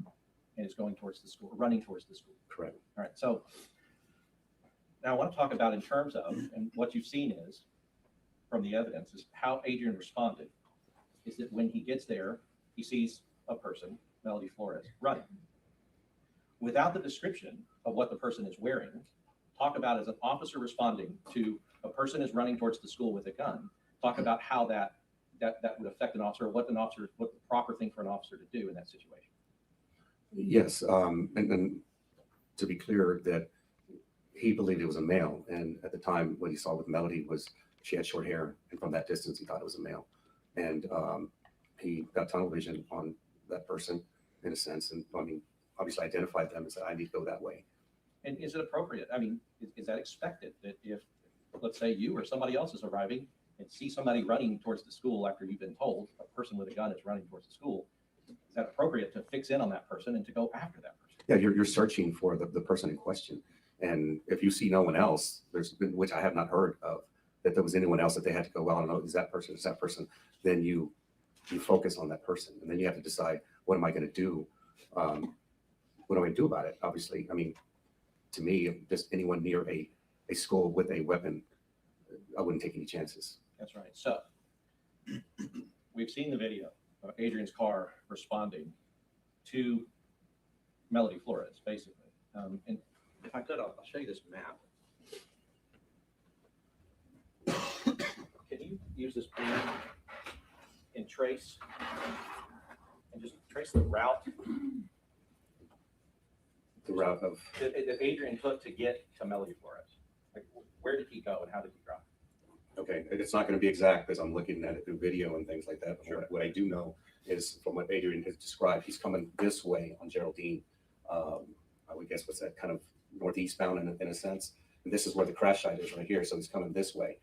and is going towards the school, running towards the school. Correct. All right. So now I want to talk about in terms of, and what you've seen is from the evidence is how Adrian responded is that when he gets there, he sees a person, Melody Flores, running. Without the description of what the person is wearing, talk about as an officer responding to a person is running towards the school with a gun, talk about how that would affect an officer, what the proper thing for an officer to do in that situation. Yes, and to be clear, that he believed it was a male, and at the time what he saw with Melody was she had short hair, and from that distance he thought it was a male, and he got tunnel vision on that person in a sense, and I mean obviously identified them and said, I need to go that way. And is it appropriate? I mean, is that expected? That if, let's say you or somebody else is arriving and see somebody running towards the school after you've been told a person with a gun is running towards the school, is that appropriate to fix in on that person and to go after that person? Yeah, you're searching for the person in question. And if you see no one else, which I have not heard of, that there was anyone else that they had to go, well, I don't know, is that person, then you focus on that person. And then you have to decide, what am I going to do? What am I going to do about it? Obviously, I mean, to me, just anyone near a school with a weapon, I wouldn't take any chances. That's right. So we've seen the video of Adrian's car responding to Melody Flores, basically. And if I could, I'll show you this map. Can you use this pen and trace and just trace the route? The route of that Adrian took to get to Melody Flores. Like, where did he go and how did he drive? Okay, it's not going to be exact because I'm looking at it through video and things like that. But Sure. what I do know is from what Adrian has described, he's coming this way on Geraldine. I would guess what's that, kind of northeast bound in a sense. And this is where the crash site is right here. So he's coming this way.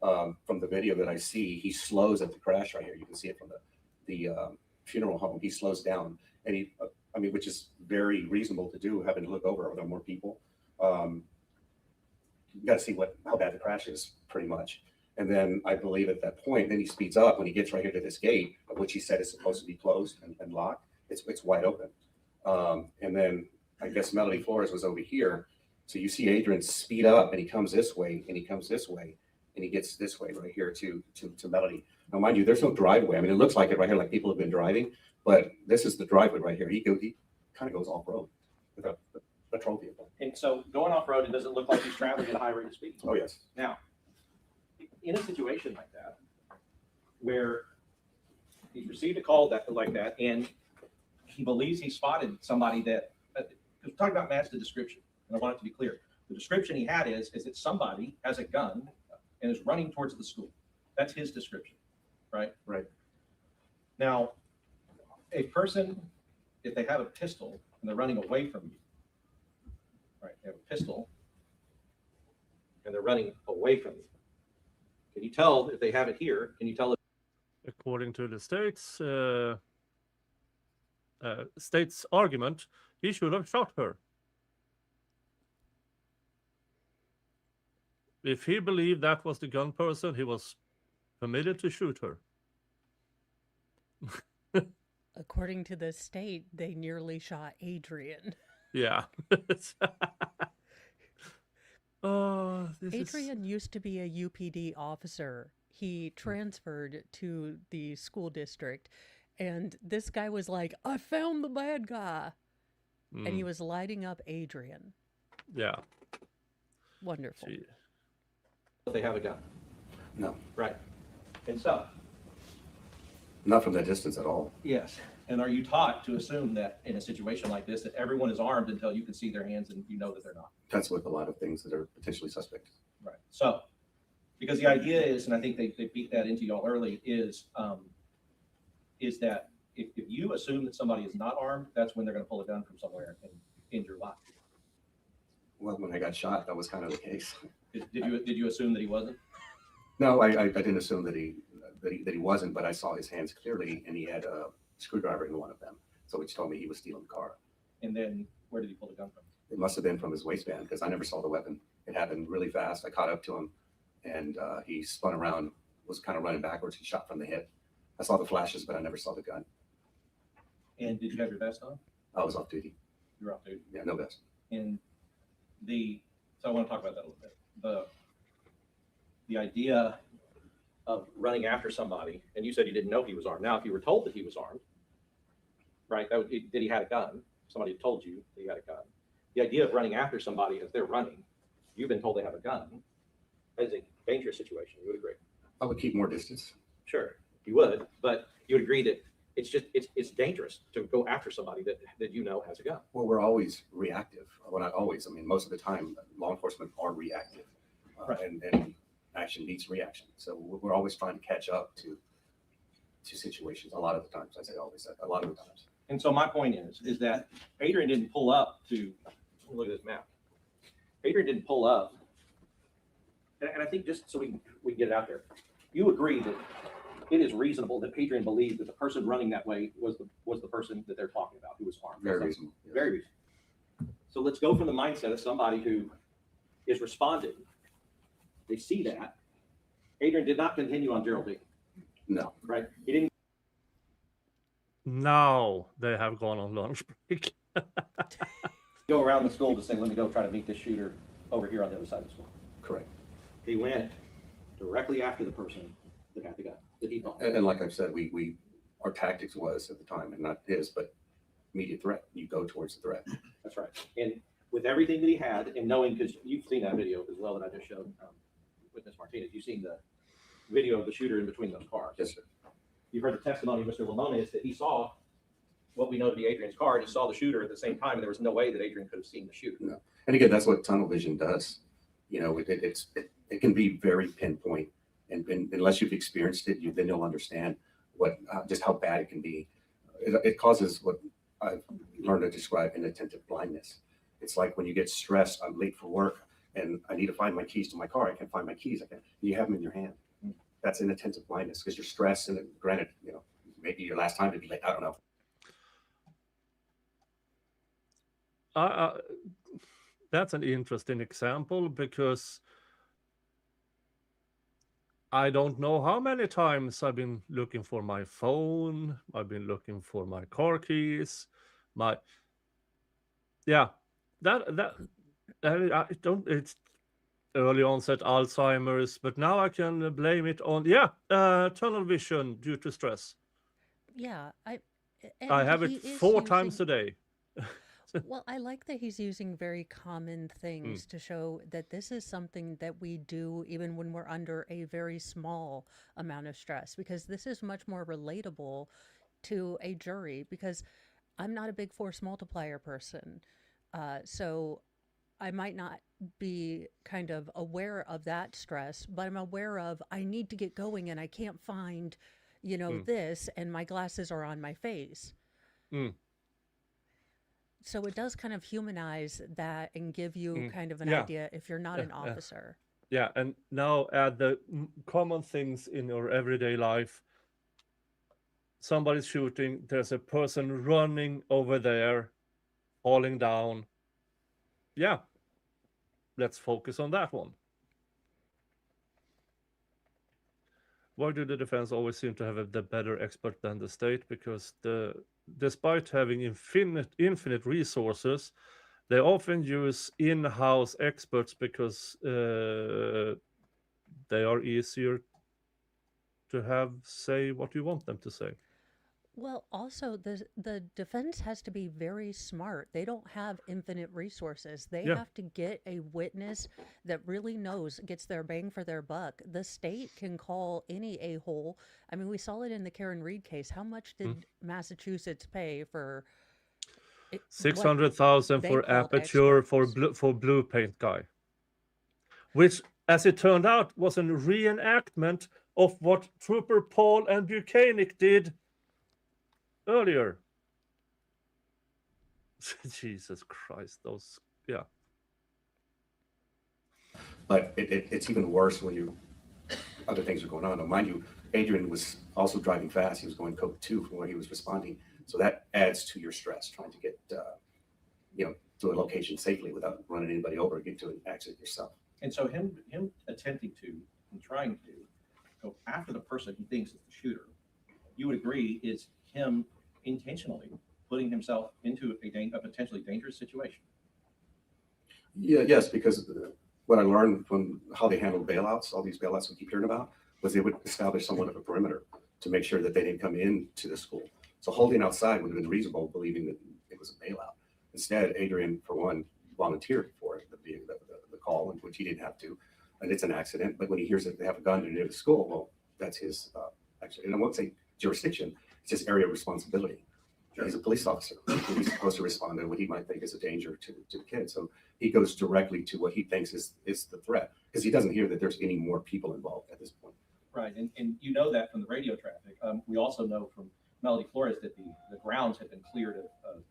From the video that I see, he slows at the crash right here. You can see it from the funeral home. He slows down, and he, I mean, which is very reasonable to do, having to look over. Are there more people? You got to see how bad the crash is, pretty much. And then I believe at that point, then he speeds up when he gets right here to this gate, which he said is supposed to be closed and locked. It's wide open. And then I guess Melody Flores was over here. So you see Adrian speed up, and he comes this way, and he comes this way, and he gets this way right here to Melody. Now, mind you, there's no driveway. I mean, it looks like it right here, like people have been driving, but this is the driveway right here. He kind of goes off road with a patrol vehicle. And so going off road, it doesn't look like he's traveling at a high rate of speed. Oh yes. Now, in a situation like that, where he's received a call like that, and he believes he spotted somebody that, because we're talking about match the description, and I want it to be clear. The description he had is that somebody has a gun and is running towards the school. That's his description, right? Right. Now, a person, if they have a pistol and they're running away from you, right? They have a pistol and they're running away from you. Can you tell if they have it here? Can you tell if According to the state's argument, he should have shot her. If he believed that was the gun person, he was permitted to shoot her. According to the state, they nearly shot Adrian. Yeah. Oh, Adrian used to be a UPD officer. He transferred to the school district, and this guy was like, I found the bad guy. And he was lighting up Adrian. Yeah. Wonderful. they have a gun? No, Right. And so, not from that distance at all. yes. And are you taught to assume that in a situation like this, that everyone is armed until you can see their hands and you know that they're not? That's with a lot of things that are potentially suspect. Right. So, because the idea is, and I think they beat that into y'all early, is that if you assume that somebody is not armed, that's when they're going to pull a gun from somewhere and end your life. Well, when I got shot, that was kind of the case. Did you assume that he wasn't? No, I didn't assume that he wasn't, but I saw his hands clearly, and he had a screwdriver in one of them, so which told me he was stealing the car. And then where did he pull the gun from? It must have been from his waistband because I never saw the weapon. It happened really fast. I caught up to him, and he spun around, was kind of running backwards. He shot from the hip. I saw the flashes, but I never saw the gun. And did you have your vest on? I was off duty. You were off duty. Yeah, no vest. And so I want to talk about that a little bit. The idea of running after somebody, and you said you didn't know he was armed. Now, if you were told that he was armed, right, that he had a gun, somebody had told you that he had a gun. The idea of running after somebody as they're running, you've been told they have a gun, is a dangerous situation. You would agree? I would keep more distance. Sure, you would, but you would agree that it's dangerous to go after somebody that you know has a gun. Well, we're always reactive. Well, not always. I mean, most of the time, law enforcement are reactive, Right. and action beats reaction. So we're always trying to catch up to situations. A lot of the times, I say always. A lot of the times. And so my point is that Adrian didn't pull up to look at this map. Adrian didn't pull up. And I think just so we can get it out there, you agree that it is reasonable that Adrian believed that the person running that way was the person that they're talking about who was harmed. Very reasonable. Yes. Very reasonable. So let's go from the mindset of somebody who is responding. They see that. Adrian did not continue on Geraldine. No. Right? He didn't. Now they have gone on lunch break. Go around the school to say, let me go try to meet this shooter over here on the other side of the school. Correct. He went directly after the person that had the gun, that he thought. And like I've said, our tactics was at the time, and not his, but immediate threat. You go towards the threat. That's right. And with everything that he had, and knowing, because you've seen that video as well that I just showed with Ms. Martinez, you've seen the video of the shooter in between those cars. Yes, sir. You've heard the testimony of Mr. Lamones that he saw what we know to be Adrian's car, and he saw the shooter at the same time, and there was no way that Adrian could have seen the shooter. No. And again, that's what tunnel vision does. You know, it can be very pinpoint, and unless you've experienced it, then you'll understand just how bad it can be. It causes what I've learned to describe inattentive blindness. It's like when you get stressed, I'm late for work, and I need to find my keys to my car. I can't find my keys. You have them in your hand. That's inattentive blindness because you're stressed, and granted, you know, maybe your last time to be late. I don't know. That's an interesting example because I don't know how many times I've been looking for my phone. I've been looking for my car keys. I don't. It's early onset Alzheimer's, but now I can blame it on tunnel vision due to stress. Yeah, I have it 4 times a day. Well, I like that he's using very common things to show that this is something that we do even when we're under a very small amount of stress, because this is much more relatable to a jury, because I'm not a big force multiplier person. So I might not be kind of aware of that stress, but I'm aware of I need to get going and I can't find, this, and my glasses are on my face. So it does kind of humanize that and give you kind of an idea if you're not an officer. Yeah, and now add the common things in your everyday life. Somebody's shooting, there's a person running over there, falling down. Yeah, let's focus on that one. Why do the defense always seem to have the better expert than the state? Because despite having infinite resources, they often use in-house experts because they are easier to say what you want them to say. Well, also the defense has to be very smart. They don't have infinite resources. They have to get a witness that really gets their bang for their buck. The state can call any a-hole. I mean, we saw it in the Karen Reed case. How much did Massachusetts pay for $600,000 for aperture for blue paint guy, which, as it turned out, was a reenactment of what Trooper Paul and Buchanan did earlier. Jesus Christ, But it's even worse when other things are going on. Now, mind you, Adrian was also driving fast. He was going code 2 from where he was responding. So that adds to your stress trying to get, to a location safely without running anybody over and get to an accident yourself. And so him attempting to and trying to go after the person he thinks is the shooter, you would agree is him intentionally putting himself into a potentially dangerous situation. Yeah, yes, because what I learned from how they handled bailouts, all these bailouts we keep hearing about, was they would establish somewhat of a perimeter to make sure that they didn't come into the school. So holding outside would have been reasonable, believing that it was a bailout. Instead, Adrian, for one, volunteered for the call, which he didn't have to, and it's an accident. But when he hears that they have a gun near the school, well, that's his actually, and I won't say jurisdiction, it's his area of responsibility. He's a police officer. He's supposed to respond to what he might think is a danger to the kid. So he goes directly to what he thinks is the threat, because he doesn't hear that there's any more people involved at this point. Right, and you know that from the radio traffic. We also know from Melody Flores that the grounds have been cleared of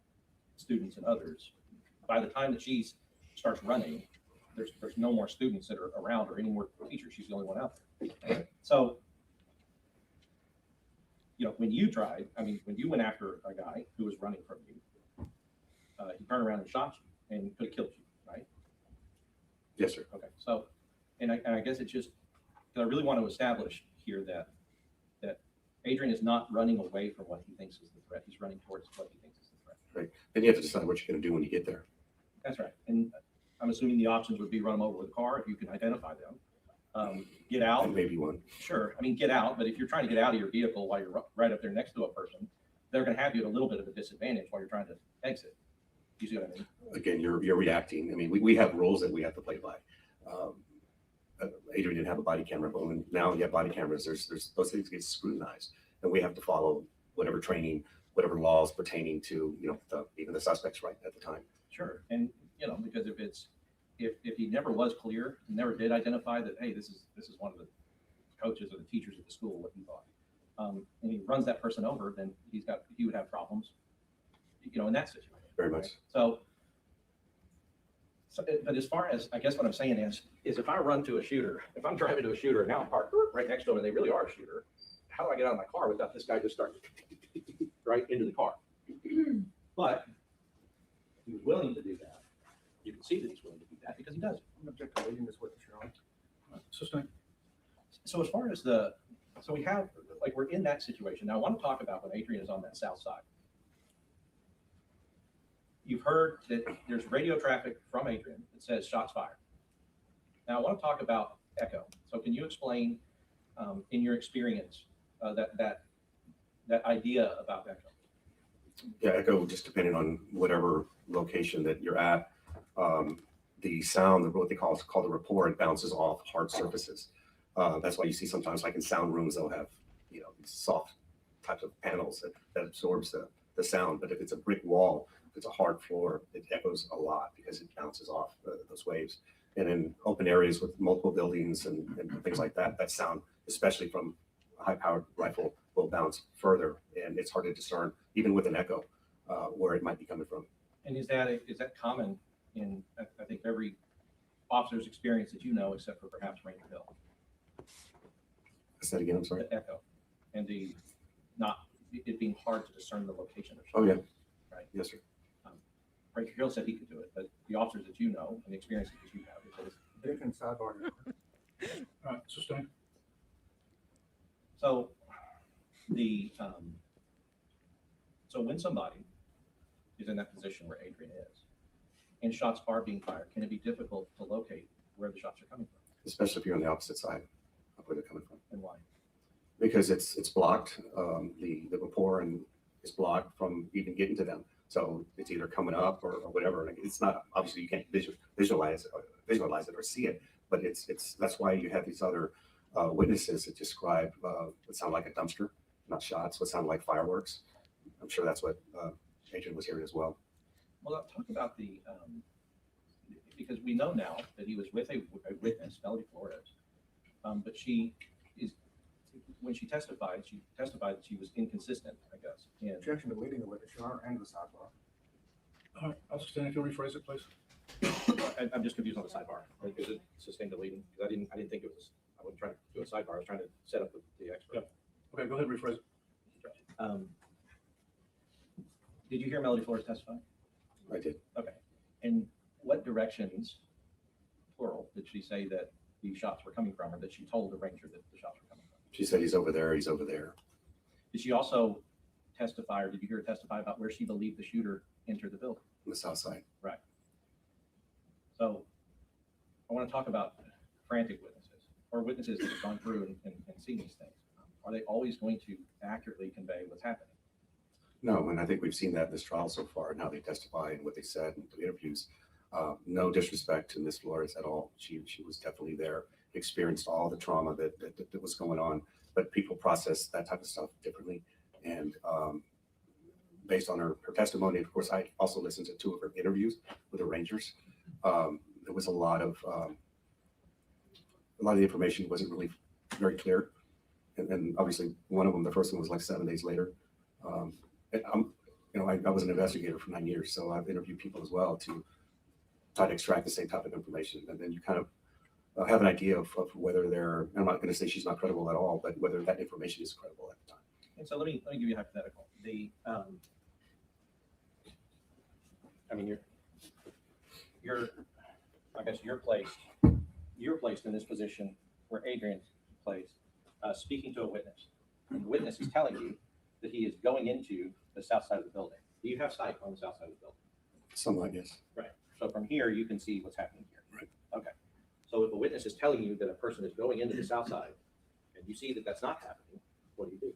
students and others. By the time that she starts running, there's no more students that are around or any more teachers. She's the only one out there. So, when you tried, when you went after a guy who was running from you, he turned around and shot you and could have killed you, right? Yes, sir. Okay. So, and I guess it's just, I really want to establish here that Adrian is not running away from what he thinks is the threat. He's running towards what he thinks is the threat. Right. And you have to decide what you're going to do when you get there. That's right. And I'm assuming the options would be run them over with a car if you can identify them. Get out. And maybe one. Sure. Get out. But if you're trying to get out of your vehicle while you're right up there next to a person, they're going to have you at a little bit of a disadvantage while you're trying to exit. You see what I mean? Again, you're reacting. We have rules that we have to play by. Adrian didn't have a body camera, but when now you have body cameras, there's those things get scrutinized, and we have to follow whatever training, whatever laws pertaining to even the suspects right at the time. Sure. And because if he never was clear, never did identify that, hey, this is one of the coaches or the teachers at the school, what he thought, and he runs that person over, then he would have problems, in that situation. Very much. Right? So, but as far as, I guess what I'm saying is if I run to a shooter, if I'm driving to a shooter and now I'm parked right next to him and they really are a shooter, how do I get out of my car without this guy just starting right into the car? But he was willing to do that. You can see that he's willing to do that because he does. I'm object to leading this witness, Your Honor. So as far as we have, we're in that situation. Now I want to talk about when Adrian is on that south side. You've heard that there's radio traffic from Adrian that says shots fired. Now I want to talk about echo. So can you explain, in your experience, that idea about echo? Yeah, echo, just depending on whatever location that you're at, the sound, what they call the rapport, it bounces off hard surfaces. That's why you see sometimes, like in sound rooms, they'll have these soft types of panels that absorbs the sound. But if it's a brick wall, if it's a hard floor, it echoes a lot because it bounces off those waves. And in open areas with multiple buildings and things like that, that sound, especially from a high-powered rifle, will bounce further, and it's hard to discern, even with an echo, where it might be coming from. And is that common in, I think, every officer's experience that except for perhaps Ranger Hill? Say that again, I'm sorry. The echo and it being hard to discern the location. Oh, yeah. Right. Yes, sir. Ranger Hill said he could do it, but the officers that and the experiences that you have, it says, Different sidebar. All right, sustain. So so when somebody is in that position where Adrian is, and shots are being fired, can it be difficult to locate where the shots are coming from? Especially if you're on the opposite side of where they're coming from. And why? Because it's blocked. The rapport and is blocked from even getting to them. So it's either coming up or whatever. It's not, obviously you can't visualize it or see it, but that's why you have these other witnesses that describe what sound like a dumpster, not shots, what sound like fireworks. I'm sure that's what Adrian was hearing as well. Well, talk about because we know now that he was with a witness, Melody Flores, but when she testified that she was inconsistent, I guess. And Objection to leading the witness, Your Honor, and the sidebar. All right, I'll sustain if you'll rephrase it, please. I'm just confused on the sidebar. Is it sustained deleting? Because I didn't think it was. I wasn't trying to do a sidebar. I was trying to set up the expert. Yeah. Okay, go ahead and rephrase it. Did you hear Melody Flores testify? I did. Okay. And what directions, plural, did she say that the shots were coming from, or that she told the ranger that the shots were coming from? She said he's over there. He's over there. Did she also testify, or did you hear her testify about where she believed the shooter entered the building? On the south side. Right. So I want to talk about frantic witnesses, or witnesses that have gone through and seen these things. Are they always going to accurately convey what's happening? No, and I think we've seen that in this trial so far and how they testify and what they said in the interviews. No disrespect to Ms. Flores at all. She was definitely there, experienced all the trauma that was going on, but people process that type of stuff differently. And based on her testimony, of course, I also listened to 2 of her interviews with the Rangers. There was a lot of the information wasn't really very clear. And obviously one of them, the first one was like 7 days later. I was an investigator for 9 years, so I've interviewed people as well to try to extract the same type of information, and then you kind of have an idea of whether they're. I'm not going to say she's not credible at all, but whether that information is credible at the time. And so let me give you a hypothetical. I mean, I guess you're placed in this position where Adrian's placed, speaking to a witness. And the witness is telling you that he is going into the south side of the building. Do you have sight on the south side of the building? Somewhat, yes. Right. So from here, you can see what's happening here. Right. Okay. So if a witness is telling you that a person is going into the south side, and you see that that's not happening, what do?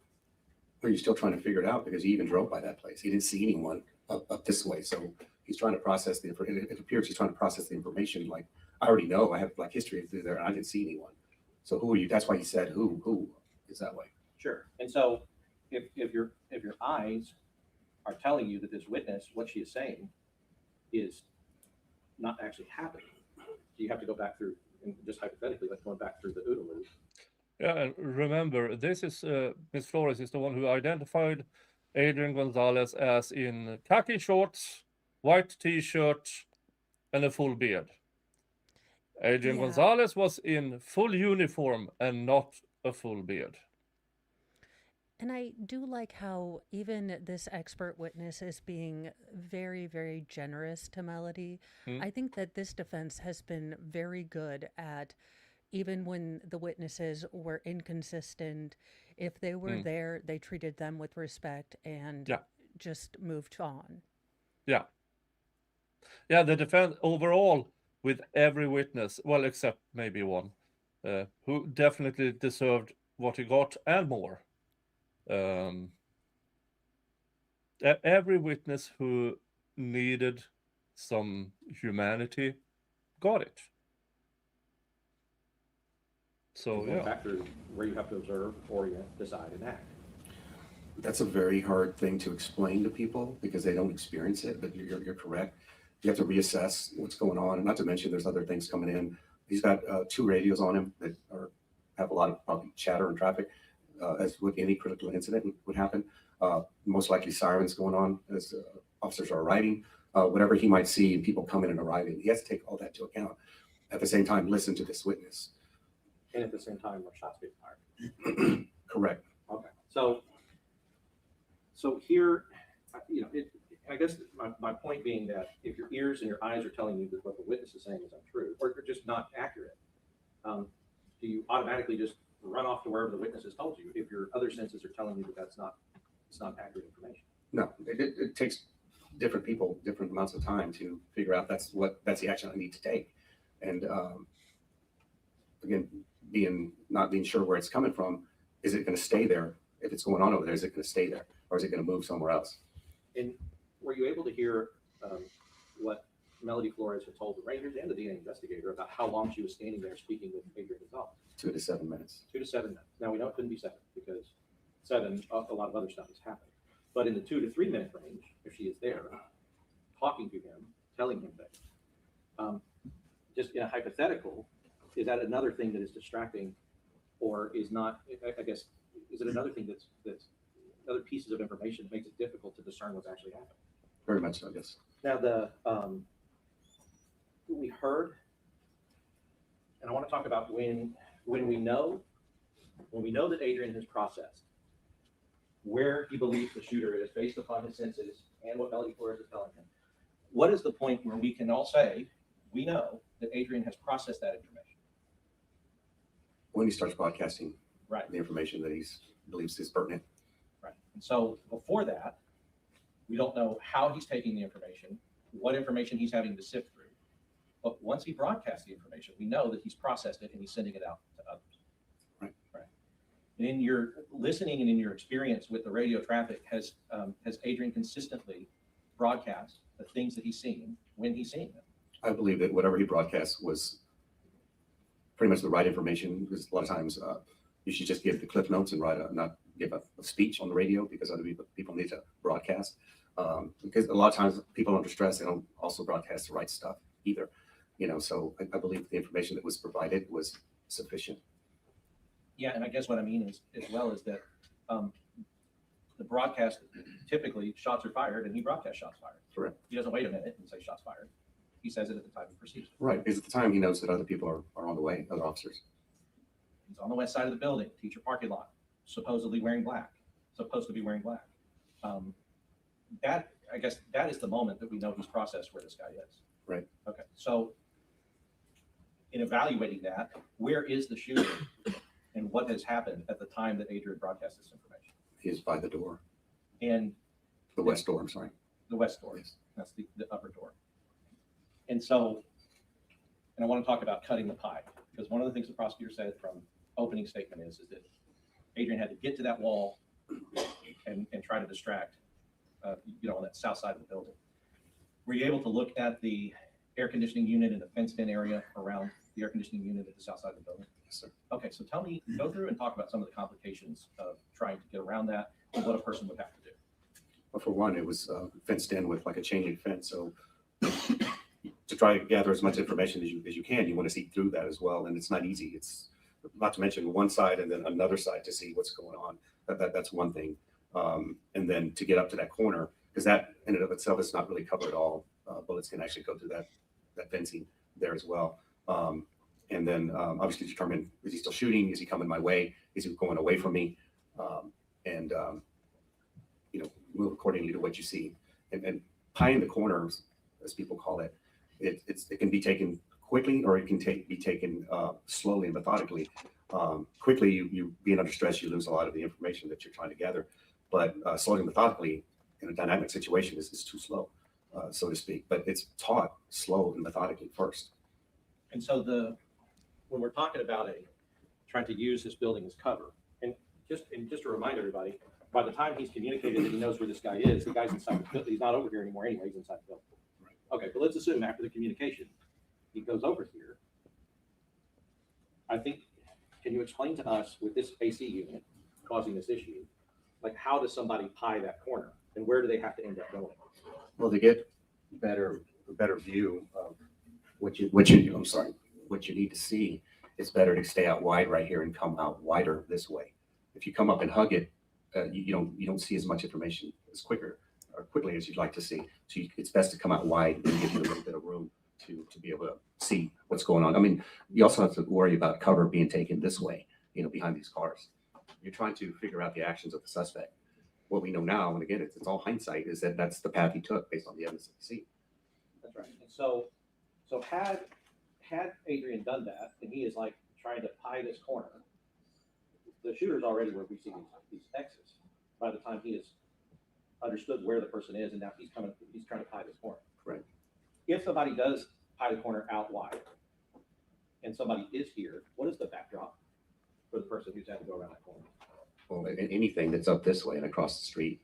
Well, you're still trying to figure it out because he even drove by that place. He didn't see anyone up this way, so he's trying to process the. It appears he's trying to process the information. Like, I already know, I have like history through there, and I didn't see anyone. So who are you? That's why he said who is that way. Sure. And so if your eyes are telling you that this witness, what she is saying, is not actually happening, so you have to go back through, and just hypothetically, like going back through the OODA loop. Yeah, and remember, this is Ms. Flores is the one who identified Adrian Gonzales as in khaki shorts, white T-shirt, and a full beard. Adrian Yeah. Gonzales was in full uniform and not a full beard. And I do like how even this expert witness is being very, very generous to Melody. Hmm. I think that this defense has been very good at, even when the witnesses were inconsistent, if they were there, they treated them with respect and Yeah. just moved on. Yeah. Yeah, the defense overall with every witness, well, except maybe one, who definitely deserved what he got and more. Every witness who needed some humanity got it. So Going yeah, back through where you have to observe, orient, decide, and act. That's a very hard thing to explain to people because they don't experience it, but you're correct. You have to reassess what's going on, and not to mention there's other things coming in. He's got 2 radios on him that have a lot of probably chatter and traffic, as with any critical incident would happen. Most likely sirens going on as officers are arriving, whatever he might see, and people coming and arriving. He has to take all that into account. At the same time, listen to this witness. And at the same time, more shots being fired. Correct. Okay. So here, I guess my point being that if your ears and your eyes are telling you that what the witness is saying is untrue or just not accurate, do you automatically just run off to wherever the witness has told you if your other senses are telling you that it's not accurate information? No, it takes different people different amounts of time to figure out that's the action I need to take. And again, not being sure where it's coming from, is it going to stay there? If it's going on over there, is it going to stay there, or is it going to move somewhere else? And were you able to hear what Melody Flores had told the Rangers and the DNA investigator about how long she was standing there speaking with Adrian Gonzales? 2 to 7 minutes. 2 to 7 minutes. Now we know it couldn't be 7 because 7, a lot of other stuff has happened. But in the 2 to 3 minute range, if she is there, talking to him, telling him things, just in a hypothetical, is that another thing that is distracting, or is not? I guess is it another thing that's other pieces of information that makes it difficult to discern what's actually happening? Very much so, yes. Now we heard, and I want to talk about when we know that Adrian has processed where he believes the shooter is based upon his senses and what Melody Flores is telling him. What is the point where we can all say we know that Adrian has processed that information? When he starts broadcasting Right. the information that he believes is pertinent. Right. And so before that, we don't know how he's taking the information, what information he's having to sift through. But once he broadcasts the information, we know that he's processed it and he's sending it out to others. Right. Right. And in your listening and in your experience with the radio traffic, has Adrian consistently broadcast the things that he's seeing when he's seeing them? I believe that whatever he broadcast was pretty much the right information, because a lot of times you should just give the clip notes and not give a speech on the radio, because other people need to broadcast. Because a lot of times people under stress, they don't also broadcast the right stuff either. So I believe the information that was provided was sufficient. Yeah, and I guess what I mean is, as well, is that the broadcast, typically shots are fired and he broadcasts shots fired. Correct. He doesn't wait a minute and say shots fired. He says it at the time he proceeds. Right, because at the time he knows that other people are on the way, other officers. He's on the west side of the building, teacher parking lot, supposedly wearing black, supposed to be wearing black. That, I guess, that is the moment that we know he's processed where this guy is. Right. Okay, so in evaluating that, where is the shooter and what has happened at the time that Adrian broadcast this information? He's by the door, And the west door, I'm sorry. the west door, Yes. that's the upper door. And so, and I want to talk about cutting the pie, because one of the things the prosecutor said from opening statement is that Adrian had to get to that wall and try to distract, on that south side of the building. Were you able to look at the air conditioning unit in the fenced-in area around the air conditioning unit at the south side of the building? Yes, sir. Okay, so go through and talk about some of the complications of trying to get around that and what a person would have to do. Well, for one, it was fenced in with like a chain link fence. So to try to gather as much information as you can, you want to see through that as well. And it's not easy. It's not to mention one side and then another side to see what's going on. That's one thing. And then to get up to that corner, because that in and of itself is not really covered at all. Bullets can actually go through that fencing there as well. And then obviously determine, is he still shooting? Is he coming my way? Is he going away from me? And move accordingly to what you see. And pie in the corners, as people call it, it can be taken quickly, or it can be taken slowly and methodically. Quickly, you being under stress, you lose a lot of the information that you're trying to gather. But slowly and methodically, in a dynamic situation, is too slow, so to speak. But it's taught slow and methodically first. And so when we're talking about trying to use this building as cover, and just to remind everybody, by the time he's communicated that he knows where this guy is, the guy's inside the building. He's not over here anymore anyway, he's inside the building. Okay, but let's assume after the communication, he goes over here. I think, can you explain to us with this AC unit causing this issue, like how does somebody pie that corner and where do they have to end up going? Well, to get a better view of what you need to see, it's better to stay out wide right here and come out wider this way. If you come up and hug it, you don't see as much information as quickly as you'd like to see. So it's best to come out wide and give you a little bit of room to be able to see what's going on. I mean, you also have to worry about cover being taken this way, behind these cars. You're trying to figure out the actions of the suspect. What we know now, and again, it's all hindsight, is that that's the path he took based on the evidence that we see. That's right. And so had Adrian done that, and he is like trying to pie this corner, the shooter's already where we see these X's by the time he has understood where the person is, and now he's trying to pie this corner. Right. If somebody does pie the corner out wide, and somebody is here, what is the backdrop for the person who's had to go around that corner? Well, anything that's up this way and across the street,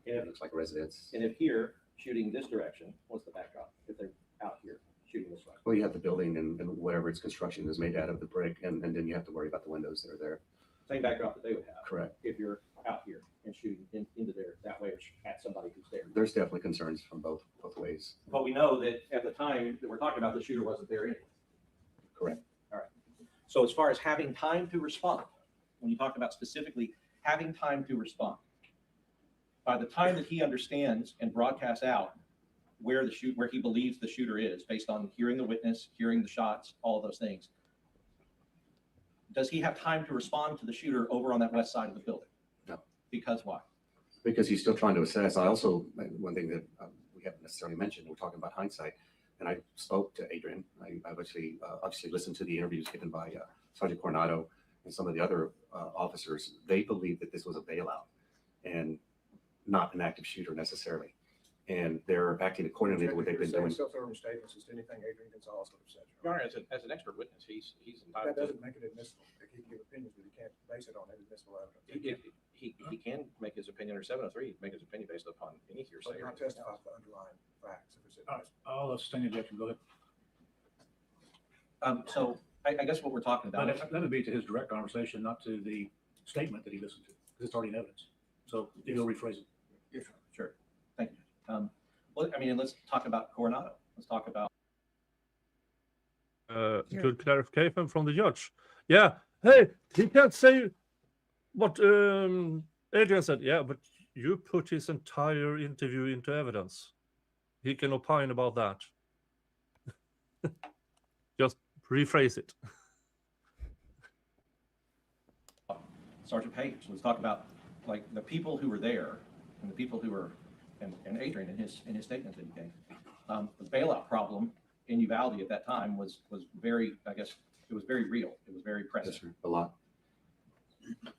And it looks like residence. if here, shooting this direction, what's the backdrop? If they're out here shooting this way? Well, you have the building and whatever its construction is made out of, the brick, and then you have to worry about the windows that are there. Same backdrop that they would have. Correct. If you're out here and shooting into there that way or at somebody who's there. There's definitely concerns from both ways. But we know that at the time that we're talking about, the shooter wasn't there anyway. Correct. All right. So as far as having time to respond, when you talk about specifically having time to respond, by the time that he understands and broadcasts out where he believes the shooter is, based on hearing the witness, hearing the shots, all of those things, does he have time to respond to the shooter over on that west side of the building? No. Because why? Because he's still trying to assess. I also, one thing that we haven't necessarily mentioned, we're talking about hindsight, and I spoke to Adrian. I've actually listened to the interviews given by Sergeant Coronado and some of the other officers. They believe that this was a bailout and not an active shooter necessarily. And they're acting accordingly to what they've been doing. Self-serving statements as to anything Adrian Gonzales would have said. Your Honor, as an expert witness, he's entitled That to. doesn't make it admissible. He can give opinions, but he can't base it on admissible evidence. He can make his opinion under 703, make his opinion based upon any So hearsay. you're not testifying to the underlying facts. If it's All right, I'll sustain the objection. Go ahead. So I guess what we're talking about. That would be to his direct conversation, not to the statement that he listened to, because it's already in evidence. So if you'll rephrase it. Yes, Sure. Thank you. Well, I mean, let's talk about Coronado. Let's talk about. Good clarification from the judge. Yeah. Hey, he can't say what Adrian said. Yeah, but you put his entire interview into evidence. He can opine about that. Just rephrase it. Sergeant Page, let's talk about like the people who were there and the people who were, and Adrian in his statement that he gave. The bailout problem in Uvalde at that time was very, I guess, it was very real. It was very present. Yes, sir. A lot.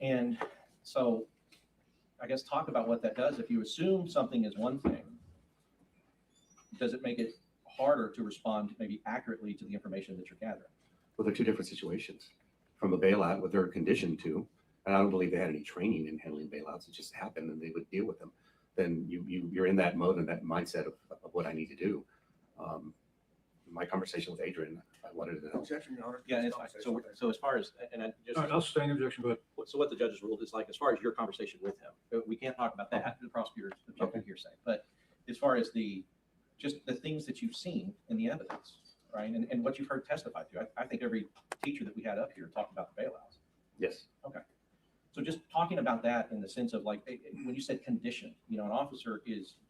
And so I guess talk about what that does. If you assume something is one thing, does it make it harder to respond maybe accurately to the information that you're gathering? Well, they're two different situations. From a bailout, what they're conditioned to, and I don't believe they had any training in handling bailouts. It just happened and they would deal with them. Then you're in that mode and that mindset of what I need to do. My conversation with Adrian, I wanted to know. Objection, Your Honor. Yeah, it's fine. So as far as, and I just. All right, I'll sustain the objection, but So what the judge's ruled is like, as far as your conversation with him, we can't talk about that, the prosecutor's objective hearsay, but as far as just the things that you've seen in the evidence, right, and what you've heard testified to, I think every teacher that we had up here talked about the bailouts. Yes. Okay. So just talking about that in the sense of like, when you said condition, an officer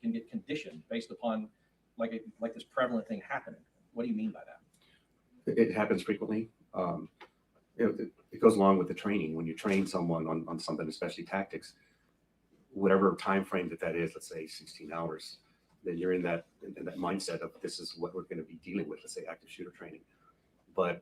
can get conditioned based upon like this prevalent thing happening. What do you mean by that? It happens frequently. It goes along with the training. When you train someone on something, especially tactics, whatever time frame that is, let's say 16 hours, then you're in that mindset of this is what we're going to be dealing with, let's say active shooter training. But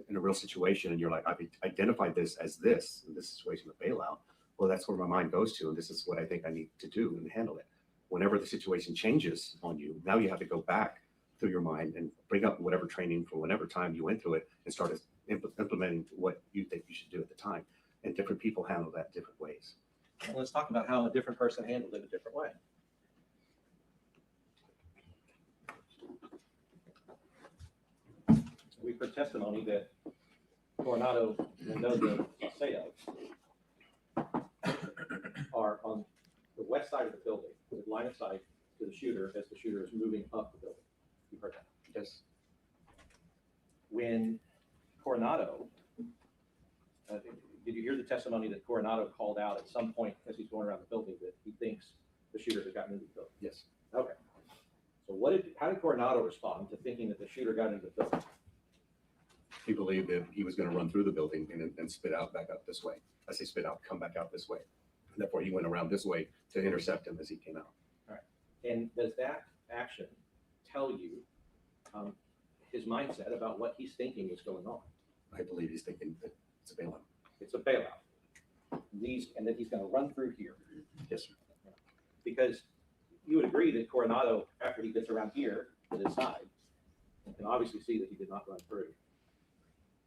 in a real situation, and you're like, I've identified this as this, in this situation of bailout, well, that's where my mind goes to, and this is what I think I need to do and handle it. Whenever the situation changes on you, now you have to go back through your mind and bring up whatever training from whatever time you went through it and start implementing what you think you should do at the time. And different people handle that different ways. Well, let's talk about how a different person handled it a different way. We've heard testimony that Coronado, Mendoza, Paseo are on the west side of the building with line of sight to the shooter as the shooter is moving up the building. You've heard that? Yes. When Coronado, did you hear the testimony that Coronado called out at some point as he's going around the building that he thinks the shooter has gotten into the building? Yes. Okay. So how did Coronado respond to thinking that the shooter got into the building? He believed that he was going to run through the building and spit out back up this way. I say spit out, come back out this way. And therefore, he went around this way to intercept him as he came out. All right. And does that action tell you his mindset about what he's thinking is going on? I believe he's thinking that it's a bailout. It's a bailout. And that he's going to run through here. Yes, sir. Because you would agree that Coronado, after he gets around here to this side, you can obviously see that he did not run through.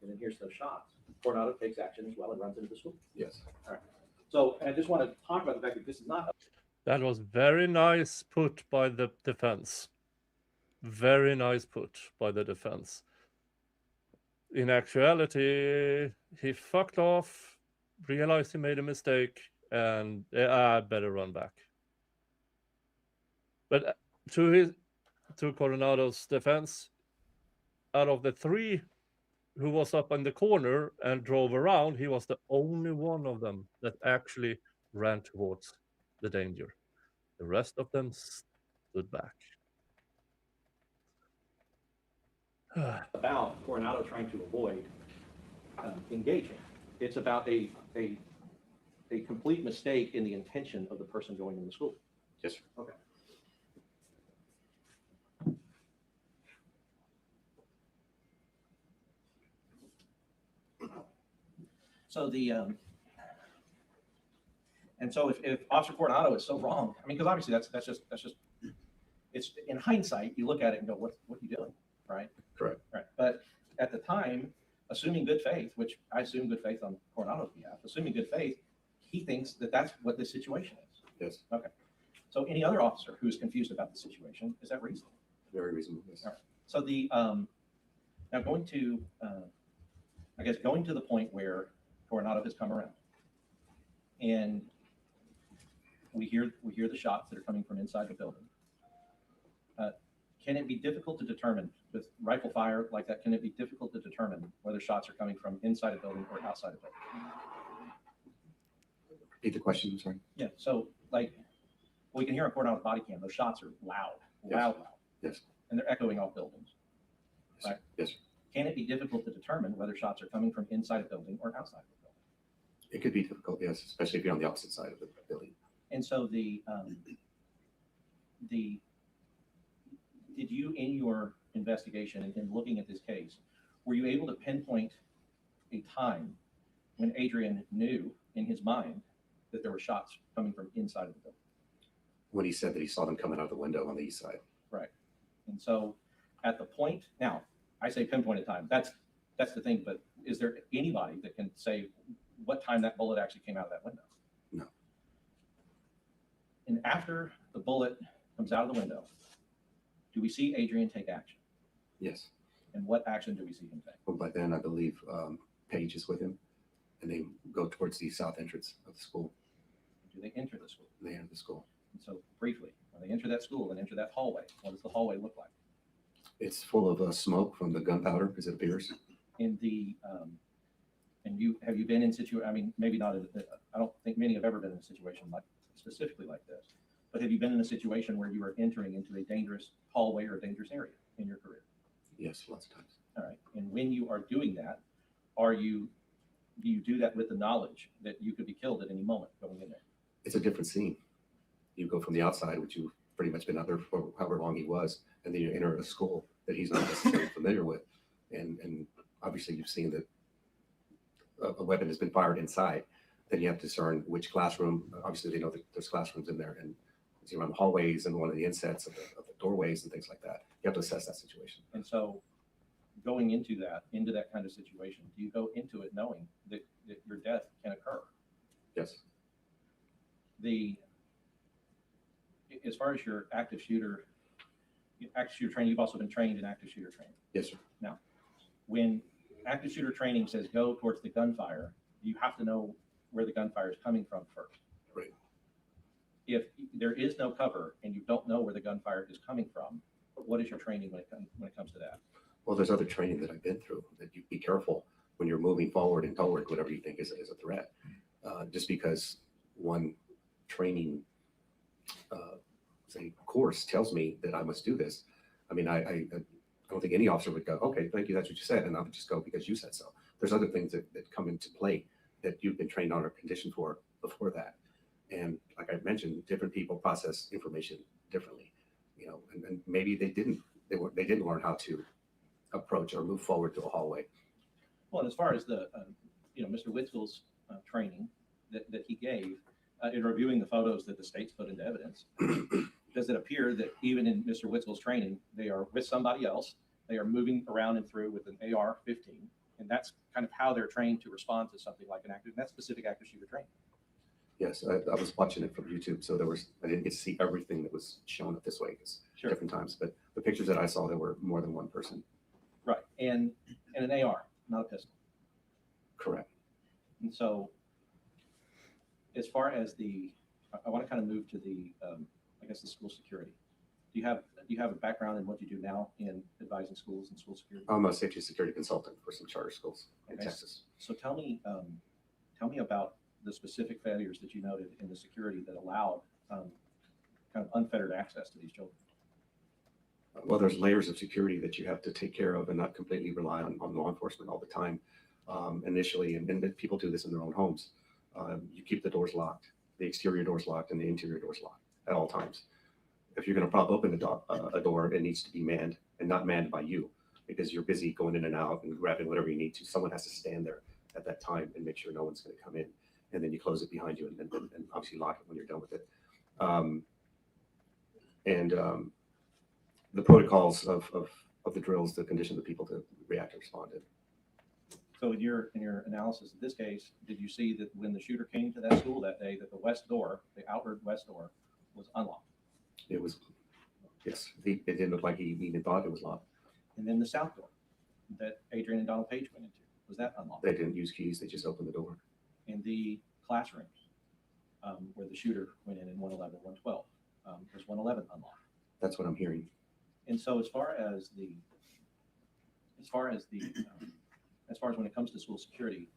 And then here's those shots. Coronado takes action as well and runs into the school. Yes. All right. So I just want to talk about the fact that this is not. That was very nice put by the defense. Very nice put by the defense. In actuality, he fucked off, realized he made a mistake, and I better run back. But to Coronado's defense, out of the three who was up in the corner and drove around, he was the only one of them that actually ran towards the danger. The rest of them stood back. About Coronado trying to avoid engaging. It's about a complete mistake in the intention of the person going in the school. Yes, sir. Okay. So and so if Officer Coronado is so wrong, I mean, because obviously that's just it's in hindsight you look at it and go, what are you doing, right? Correct. Right. But at the time, assuming good faith, which I assume good faith on Coronado's behalf, assuming good faith, he thinks that that's what this situation is. Yes. Okay. So any other officer who's confused about the situation, is that reasonable? Very reasonable. Yes. All right. So now going to the point where Coronado has come around, and we hear the shots that are coming from inside the building. Can it be difficult to determine with rifle fire like that? Can it be difficult to determine whether shots are coming from inside a building or outside a building? Repeat the question. I'm sorry. Yeah. So like we can hear on Coronado's body cam, those shots are loud. Yes. Loud. Yes. And they're echoing off buildings. Yes, sir. Right. Yes, sir. Can it be difficult to determine whether shots are coming from inside a building or outside of a building? It could be difficult, yes, especially if you're on the opposite side of the building. And so did you, in your investigation and in looking at this case, were you able to pinpoint a time when Adrian knew in his mind that there were shots coming from inside of the building? When he said that he saw them coming out of the window on the east side. Right. And so at the point, now I say pinpointed time, that's the thing, but is there anybody that can say what time that bullet actually came out of that window? No. And after the bullet comes out of the window, do we see Adrian take action? Yes. And what action do we see him take? Well, by then, I believe Paige is with him, and they go towards the south entrance of the school. Do they enter the school? They enter the school. And so briefly, when they enter that school and enter that hallway, what does the hallway look like? It's full of smoke from the gunpowder, as it appears. In the and have you been in I mean, maybe not. I don't think many have ever been in a situation like specifically like this. But have you been in a situation where you are entering into a dangerous hallway or a dangerous area in your career? Yes, lots of times. All right. And when you are doing that, do you do that with the knowledge that you could be killed at any moment going in there? It's a different scene. You go from the outside, which you've pretty much been out there for however long he was, and then you enter a school that he's not necessarily familiar with. And obviously you've seen that a weapon has been fired inside. Then you have to discern which classroom. Obviously they know that there's classrooms in there, and as you run the hallways and one of the insets of the doorways and things like that, you have to assess that situation. And so going into that kind of situation, do you go into it knowing that your death can occur? Yes. As far as your active shooter training, you've also been trained in active shooter training. Yes, sir. Now, when active shooter training says go towards the gunfire, you have to know where the gunfire is coming from first. Right. If there is no cover and you don't know where the gunfire is coming from, what is your training when it comes to that? Well, there's other training that I've been through that you be careful when you're moving forward and toward whatever you think is a threat. Just because one training say course tells me that I must do this. I mean, I don't think any officer would go, okay, thank you, that's what you said, and I would just go because you said so. There's other things that come into play that you've been trained on or conditioned for before that. And like I mentioned, different people process information differently, and maybe they didn't learn how to approach or move forward to a hallway. Well, as far as the, Mr. Witzel's training that he gave in reviewing the photos that the state's put into evidence, does it appear that even in Mr. Witzel's training, they are with somebody else, they are moving around and through with an AR-15, and that's kind of how they're trained to respond to something like that specific active shooter training? Yes, I was watching it from YouTube, so I didn't get to see everything that was shown up this way. It's Sure. different times, but the pictures that I saw, there were more than one person. Right, and an AR, not a pistol. Correct. And so, as far as I want to kind of move to the school security. Do you have a background in what you do now in advising schools and school security? I'm a safety security consultant for some charter schools in Okay. Texas. So tell me about the specific failures that you noted in the security that allowed kind of unfettered access to these children. Well, there's layers of security that you have to take care of and not completely rely on law enforcement all the time. Initially, and people do this in their own homes. You keep the doors locked, the exterior doors locked, and the interior doors locked at all times. If you're going to prop open a door, it needs to be manned and not manned by you because you're busy going in and out and grabbing whatever you need to. Someone has to stand there at that time and make sure no one's going to come in. And then you close it behind you and obviously lock it when you're done with it. The protocols of the drills, the condition of the people to react and respond in. So in your analysis of this case, did you see that when the shooter came to that school that day, that the west door, the outward west door, was unlocked? It was, yes, it didn't look like he even thought it was locked. And then the south door that Adrian and Donald Page went into, was that unlocked? They didn't use keys, they just opened the door. In the classrooms where the shooter went in 111, 112, was 111 unlocked? That's what I'm hearing. And so as far as when it comes to school security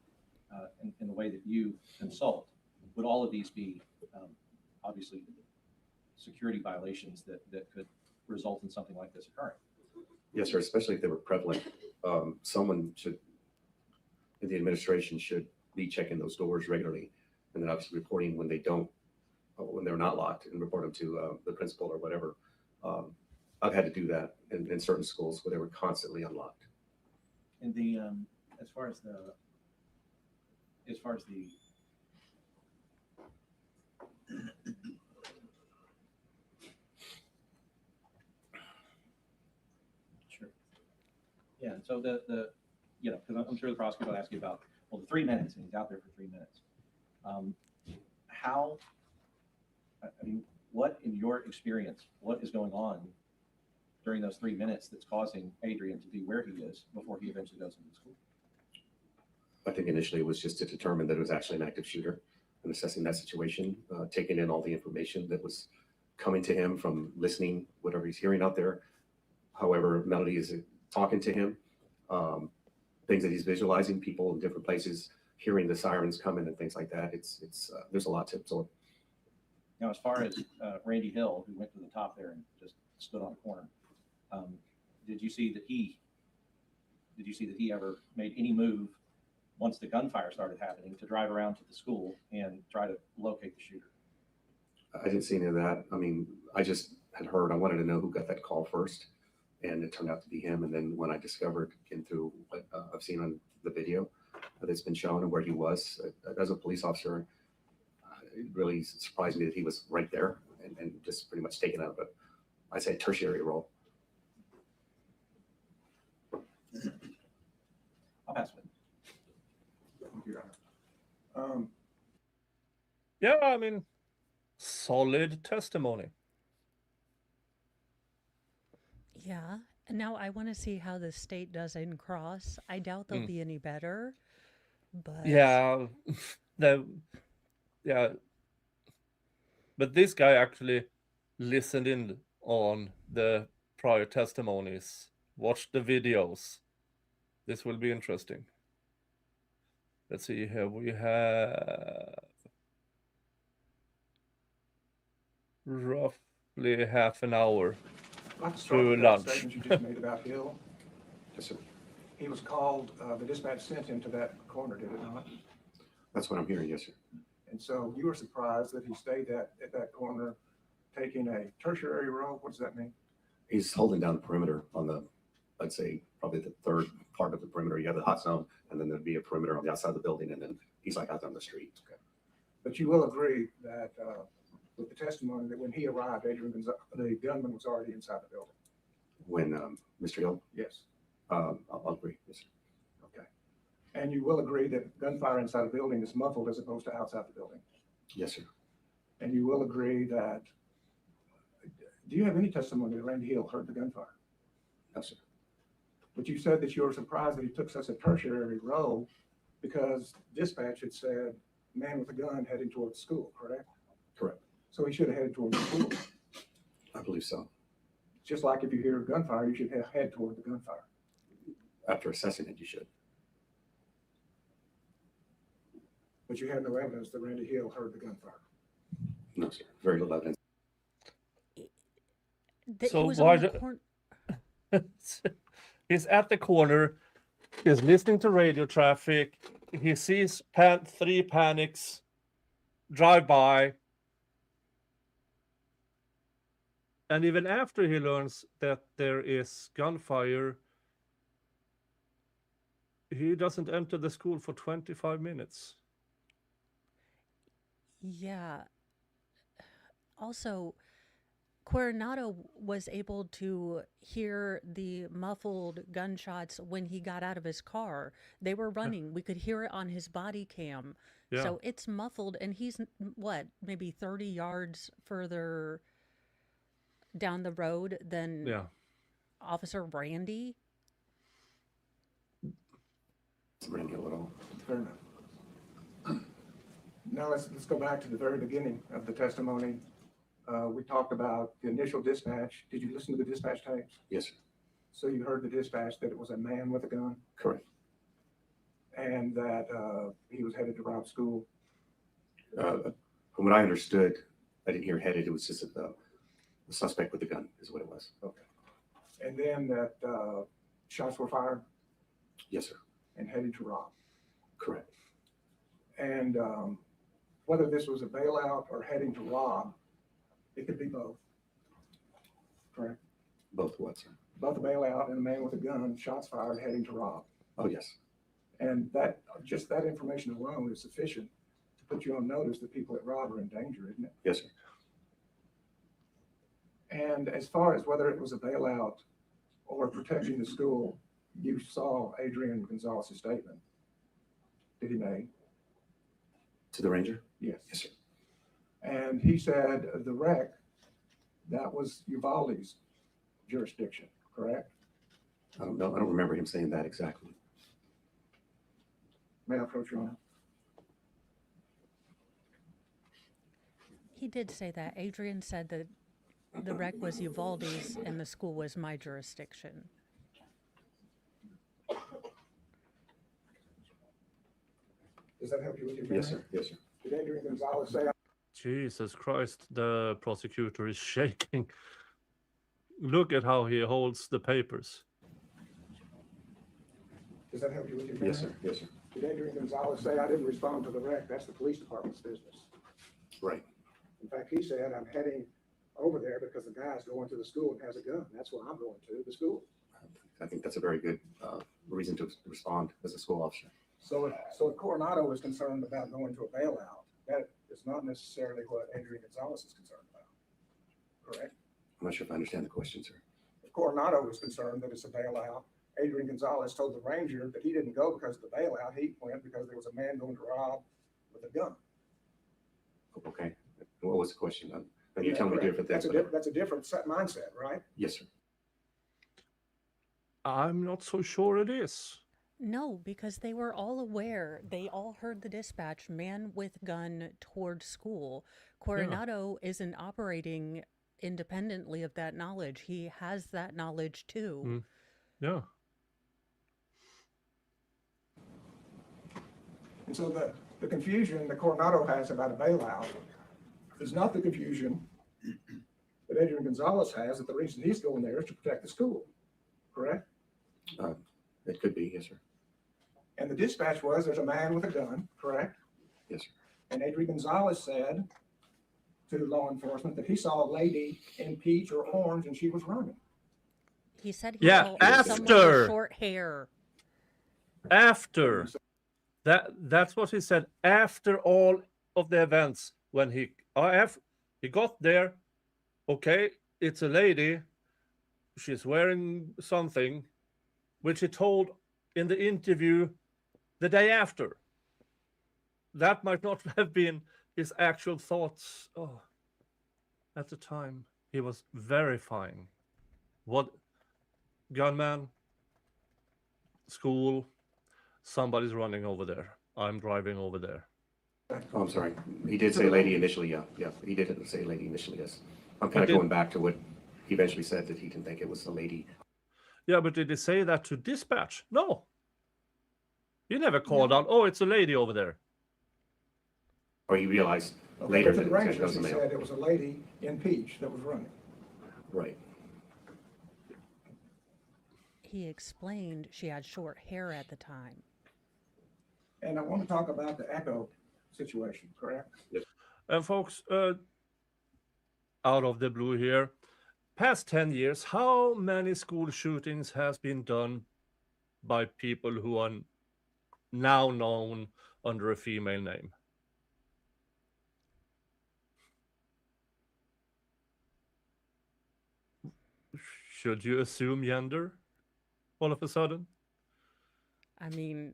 in the way that you consult, would all of these be obviously security violations that could result in something like this occurring? Yes, sir, especially if they were prevalent. Someone should, in the administration, should be checking those doors regularly, and then obviously reporting when they don't, when they're not locked, and report them to the principal or whatever. I've had to do that in certain schools where they were constantly unlocked. And the, as far as the sure. Yeah, so you know, because I'm sure the prosecutor will ask you about, well, the 3 minutes, and he's out there for 3 minutes. How, I mean, what in your experience, what is going on during those 3 minutes that's causing Adrian to be where he is before he eventually goes into school? I think initially it was just to determine that it was actually an active shooter and assessing that situation, taking in all the information that was coming to him from listening, whatever he's hearing out there. However, Melody is talking to him, things that he's visualizing, people in different places, hearing the sirens coming and things like that. It's there's a lot to absorb. Now, as far as Randy Hill, who went to the top there and just stood on a corner, did you see that he ever made any move once the gunfire started happening to drive around to the school and try to locate the shooter? I didn't see any of that. I mean, I just had heard, I wanted to know who got that call first, and it turned out to be him. And then when I discovered, came through what I've seen on the video that's been shown and where he was, as a police officer, it really surprised me that he was right there and just pretty much taken out of it. I'd say tertiary role. I'll pass it. Thank you, Your Honor. Yeah, I mean, solid testimony. Yeah. And now I want to see how the state does in cross. I doubt they'll be any better, but Yeah, yeah. But this guy actually listened in on the prior testimonies, watched the videos. This will be interesting. Let's see here. We have roughly half an hour I'd like to start through with that lunch. statement you just made about Hill. Yes, sir. He was called, the dispatch sent him to that corner, did it not? That's what I'm hearing. Yes, sir. And so you were surprised that he stayed at that corner, taking a tertiary role. What does that mean? He's holding down the perimeter on the, I'd say probably the third part of the perimeter. You have the hot zone, and then there'd be a perimeter on the outside of the building, and then he's like out on the street. Okay. But you will agree that with the testimony that when he arrived, Adrian Gonzales, the gunman was already inside the building. When Mr. Hill, Yes. I'll agree. Yes, sir. Okay. And you will agree that gunfire inside a building is muffled as opposed to outside the building. Yes, sir. And you will agree that, do you have any testimony that Randy Hill heard the gunfire? No, sir. But you said that you were surprised that he took such a tertiary role because dispatch had said man with a gun heading towards school, correct? Correct. So he should have headed towards the school. I believe so. Just like if you hear gunfire, you should head toward the gunfire. After assessing it, you should. But you have no evidence that Randy Hill heard the gunfire. No, sir. Very little evidence. So he was why on the do- corner. He's at the corner. He's listening to radio traffic. He sees three panics drive by. And even after he learns that there is gunfire, he doesn't enter the school for 25 minutes. Yeah. Also, Coronado was able to hear the muffled gunshots when he got out of his car. They were running. We could hear it on his body cam. Yeah. So it's muffled, and he's, what, maybe 30 yards further down the road than Yeah. Officer Randy? Randy a little. Fair enough. Now let's go back to the very beginning of the testimony. We talked about the initial dispatch. Did you listen to the dispatch tapes? Yes, sir. So you heard the dispatch that it was a man with a gun Correct. and that he was headed to rob school. From what I understood, I didn't hear headed. It was just the suspect with the gun is what it was. Okay. And then that shots were fired Yes, sir. and heading to rob. Correct. And whether this was a bailout or heading to rob, it could be both. Correct? Both what, sir? Both a bailout and a man with a gun, shots fired, heading to rob. Oh, yes. And that, just that information alone is sufficient to put you on notice that people at Rob are in danger, isn't it? Yes, sir. And as far as whether it was a bailout or protecting the school, you saw Adrian Gonzales' statement that he made. To the ranger? Yes. Yes, sir. And he said the wreck, that was Uvalde's jurisdiction, correct? I don't know. I don't remember him saying that exactly. May I approach, Your Honor? He did say that. Adrian said that the wreck was Uvalde's and the school was my jurisdiction. Does that help you with your Yes, memory? sir. Yes, sir. Did Adrian Gonzales say, Jesus Christ, the prosecutor is shaking. Look at how he holds the papers. does that help you with your memory? Yes, sir. Yes, sir. Did Adrian Gonzales say, I didn't respond to the wreck, that's the police department's business? Right. In fact, he said, I'm heading over there because the guy's going to the school and has a gun. That's where I'm going to, the school. I think that's a very good reason to respond as a school officer. So if Coronado is concerned about going to a bailout, that is not necessarily what Adrian Gonzales is concerned about, correct? I'm not sure if I understand the question, sir. If Coronado is concerned that it's a bailout, Adrian Gonzales told the ranger that he didn't go because of the bailout. He went because there was a man going to rob with a gun. Okay. What was the question? You tell me different things. That's a different mindset, right? Yes, sir. I'm not so sure it is. No, because they were all aware. They all heard the dispatch, man with gun toward school. Coronado isn't operating independently of that knowledge. He has that knowledge too. Yeah. And so the confusion that Coronado has about a bailout is not the confusion that Adrian Gonzales has, that the reason he's going there is to protect the school, correct? It could be, yes, sir. And the dispatch was, there's a man with a gun, correct? Yes, sir. And Adrian Gonzales said to law enforcement that he saw a lady in peach or orange and she was running. He said he Yeah, saw someone after. with short hair. After. That's what he said. After all of the events, when he got there, okay, it's a lady. She's wearing something, which he told in the interview the day after. That might not have been his actual thoughts. At the time, he was verifying what gunman, school, somebody's running over there. I'm driving over there. Oh, I'm sorry. He did say lady initially, yeah. Yeah, he did say lady initially, yes. I'm kind of going back to what he eventually said, that he didn't think it was a lady. Yeah, but did he say that to dispatch? No. He never called out, oh, it's a lady over there. Or he realized later To that the it rangers, was he a male. said it was a lady in peach that was running. Right. He explained she had short hair at the time. And I want to talk about the Echo situation, correct? And folks, out of the blue here, past 10 years, how many school shootings has been done by people who are now known under a female name? Should you assume gender all of a sudden? I mean,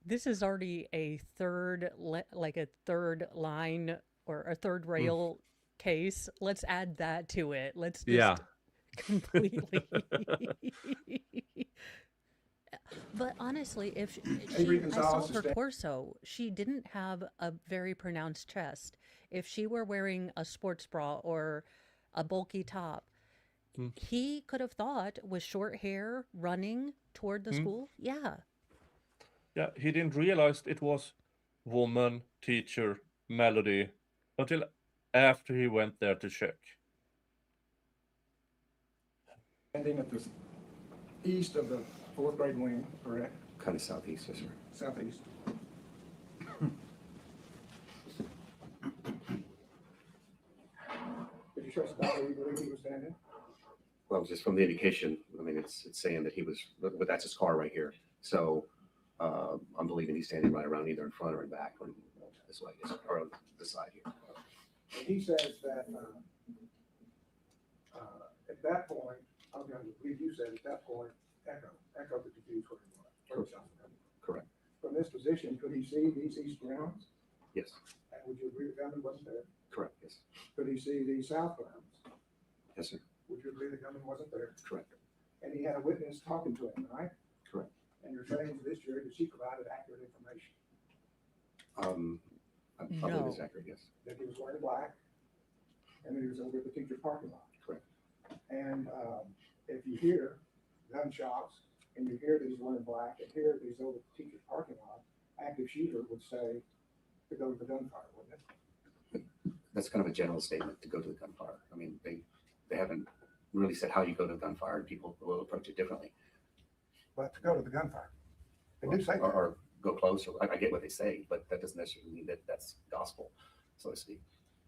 this is already a third line or a third rail case. Let's add that to it. Let's just completely. But honestly, if I saw her torso, she didn't have a very pronounced chest. If she were wearing a sports bra or a bulky top, he could have thought with short hair running toward the school. Yeah. Yeah, he didn't realize it was woman, teacher, Melody until after he went there to check. Standing at the east of the fourth grade wing, correct? Kind of southeast, yes, sir. Southeast. Did you trust the guy where you believe he was standing? Well, just from the indication, I mean, it's saying that he was, but that's his car right here. So I'm believing he's standing right around either in front or in back, or this way, or on the side here. And he says that at that point, I believe you said at that point, Echo could defuse where he was. Where the shots were coming from. Correct. From this position, could he see these east grounds? Yes. And would you agree the gunman wasn't there? Correct. Yes. Could he see these south grounds? Yes, sir. Would you agree the gunman wasn't there? Correct. And he had a witness talking to him, right? Correct. And you're saying to this jury that she provided accurate information, I believe No. it's accurate. Yes. that he was wearing black, and that he was over at the teacher's parking lot. Correct. And if you hear gunshots, and you hear that he's wearing black, and hear that he's over at the teacher's parking lot, active shooter would say to go to the gunfire, wouldn't it? That's kind of a general statement to go to the gunfire. I mean, they haven't really said how you go to the gunfire, and people will approach it differently. But to go to the gunfire, they do say that. Or go close. Or I get what they say, but that doesn't necessarily mean that that's gospel, so to speak.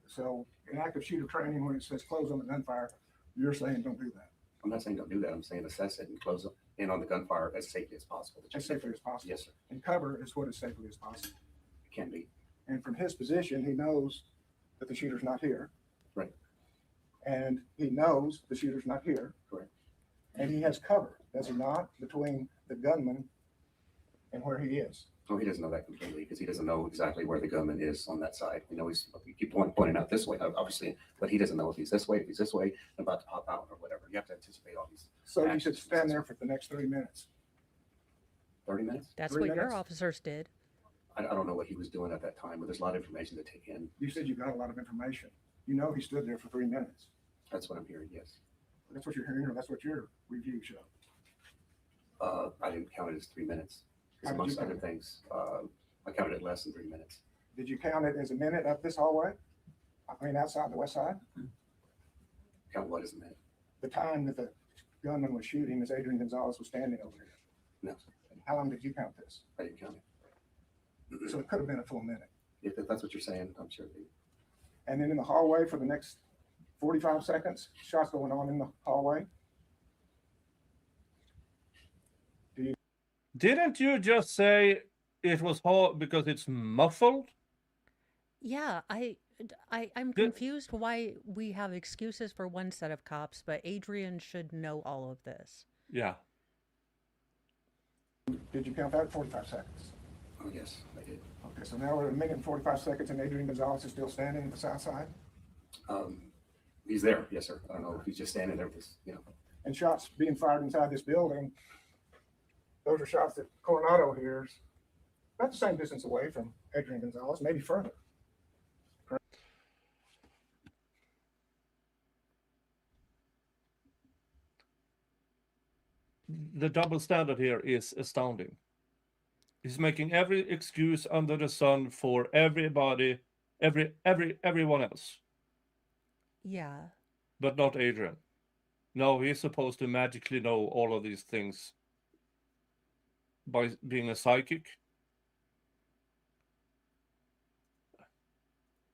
So in active shooter training, when it says close on the gunfire, you're saying don't do that. I'm not saying don't do that. I'm saying assess it and close in on the gunfire as safely as possible. As safely as possible. Yes, sir. And cover is what as safely as possible. It can be. And from his position, he knows that the shooter's not here. Right. And he knows the shooter's not here. Correct. And he has cover, does he not, between the gunman and where he is? Oh, he doesn't know that completely because he doesn't know exactly where the gunman is on that side. You know, we keep pointing out this way, obviously, but he doesn't know if he's this way, about to pop out or whatever. You have to anticipate all these. So you should stand there for the next 3 minutes. 30 minutes? That's 3 what minutes? your officers did. I don't know what he was doing at that time, but there's a lot of information to take in. You said you got a lot of information. You know he stood there for 3 minutes. That's what I'm hearing, yes. That's what you're hearing, or that's what your review showed? I didn't count it as 3 minutes. How did you Amongst count other it? things, I counted it less than 3 minutes. Did you count it as a minute up this hallway? I mean, outside the west side? Count what is a minute? The time that the gunman was shooting as Adrian Gonzales was standing over here. No, And how long did you count this? I didn't count it. So it could have been a full minute. If that's what you're saying, I'm sure. And then in the hallway for the next 45 seconds, shots going on in the hallway. Didn't you just say it was hard because it's muffled? Yeah, I'm confused why we have excuses for one set of cops, but Adrian should know all of this. Yeah. Did you count that at 45 seconds? Oh, yes, I did. Okay, so now we're at 1 minute and 45 seconds and Adrian Gonzales is still standing at the south side? He's there, yes, sir. I don't know if he's just standing there, just, you know. And shots being fired inside this building, those are shots that Coronado hears about the same distance away from Adrian Gonzales, maybe further. The double standard here is astounding. He's making every excuse under the sun for everybody, everyone else, Yeah. but not Adrian. No, he's supposed to magically know all of these things by being a psychic.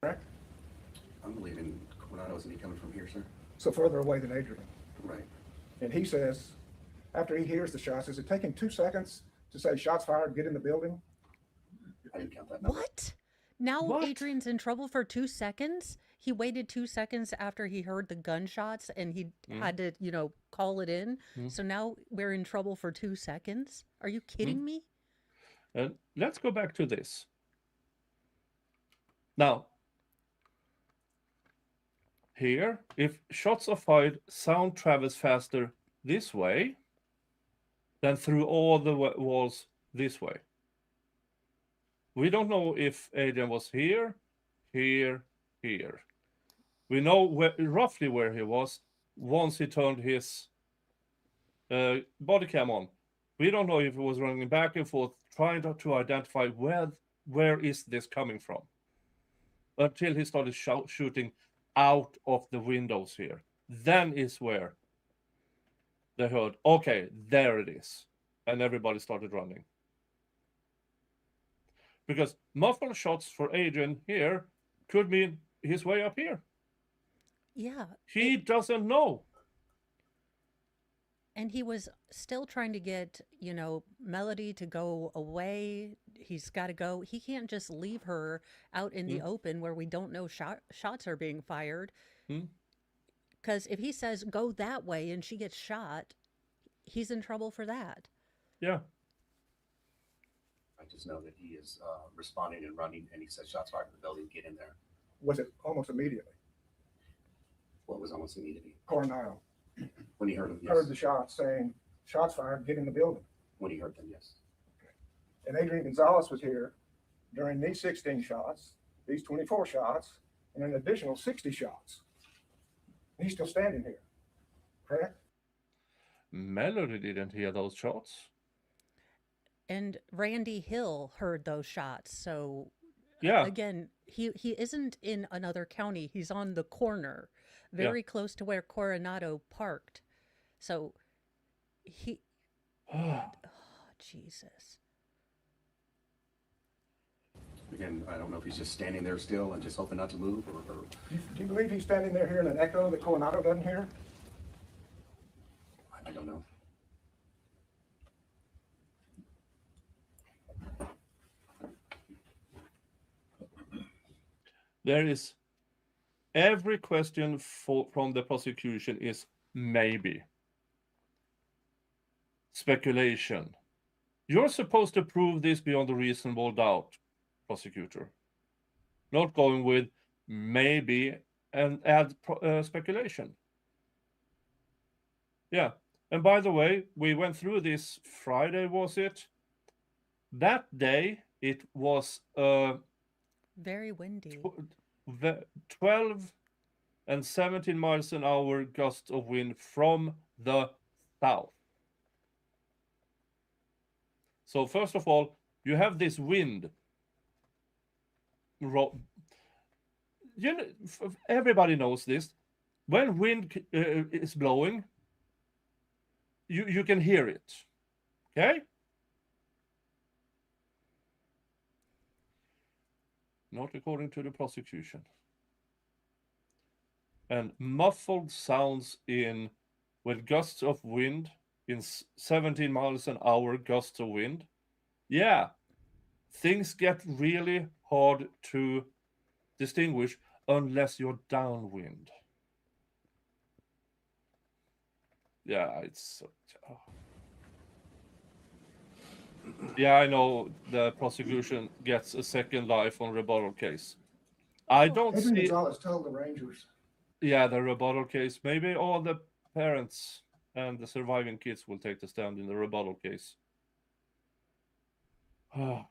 Correct? I'm believing Coronado isn't he coming from here, sir? So further away than Adrian. Right. And he says, after he hears the shots, does it take him 2 seconds to say shots fired, get in the building? I didn't count that number. What? Now What? Adrian's in trouble for 2 seconds? He waited 2 seconds after he heard the gunshots and he had to, call it in. So now we're in trouble for 2 seconds? Are you kidding me? Let's go back to this. Now, here, if shots are fired, sound travels faster this way than through all the walls this way. We don't know if Adrian was here, here, here. We know roughly where he was once he turned his body cam on. We don't know if he was running back and forth trying to identify where is this coming from until he started shooting out of the windows here. Then is where they heard, okay, there it is. And everybody started running. Because muffled shots for Adrian here could mean he's way up here. Yeah. He doesn't know. And he was still trying to get, Melody to go away. He's got to go. He can't just leave her out in the open where we don't know shots are being fired. Because if he says go that way and she gets shot, he's in trouble for that. Yeah. I just know that he is responding and running, and he said shots fired in the building, get in there. Was it almost immediately? What was almost immediately? Coronado When he heard them, yes. heard the shots saying, shots fired, get in the building. When he heard them, yes. And Adrian Gonzales was here during these 16 shots, these 24 shots, and an additional 60 shots. And he's still standing here, correct? Melody didn't hear those shots. And Randy Hill heard those shots. So Yeah. again, he isn't in another county. He's on the corner, very close to where Coronado parked. So he Jesus. Again, I don't know if he's just standing there still and just hoping not to move, or Do you believe he's standing there hearing an echo that Coronado doesn't hear? I don't know. There is every question from the prosecution is maybe. Speculation. You're supposed to prove this beyond a reasonable doubt, prosecutor. Not going with maybe and add speculation. Yeah. And by the way, we went through this Friday, was it? That day, it was Very windy. 12 and 17 miles an hour gusts of wind from the south. So first of all, you have this wind. Everybody knows this. When wind is blowing, you can hear it. Okay? Not according to the prosecution. And muffled sounds with gusts of wind in 17 miles an hour gusts of wind. Yeah, things get really hard to distinguish unless you're downwind. Yeah, it's... Yeah, I know the prosecution gets a second life on rebuttal case. I don't Adrian see... Gonzales told the Rangers. Yeah, the rebuttal case. Maybe all the parents and the surviving kids will take the stand in the rebuttal case. The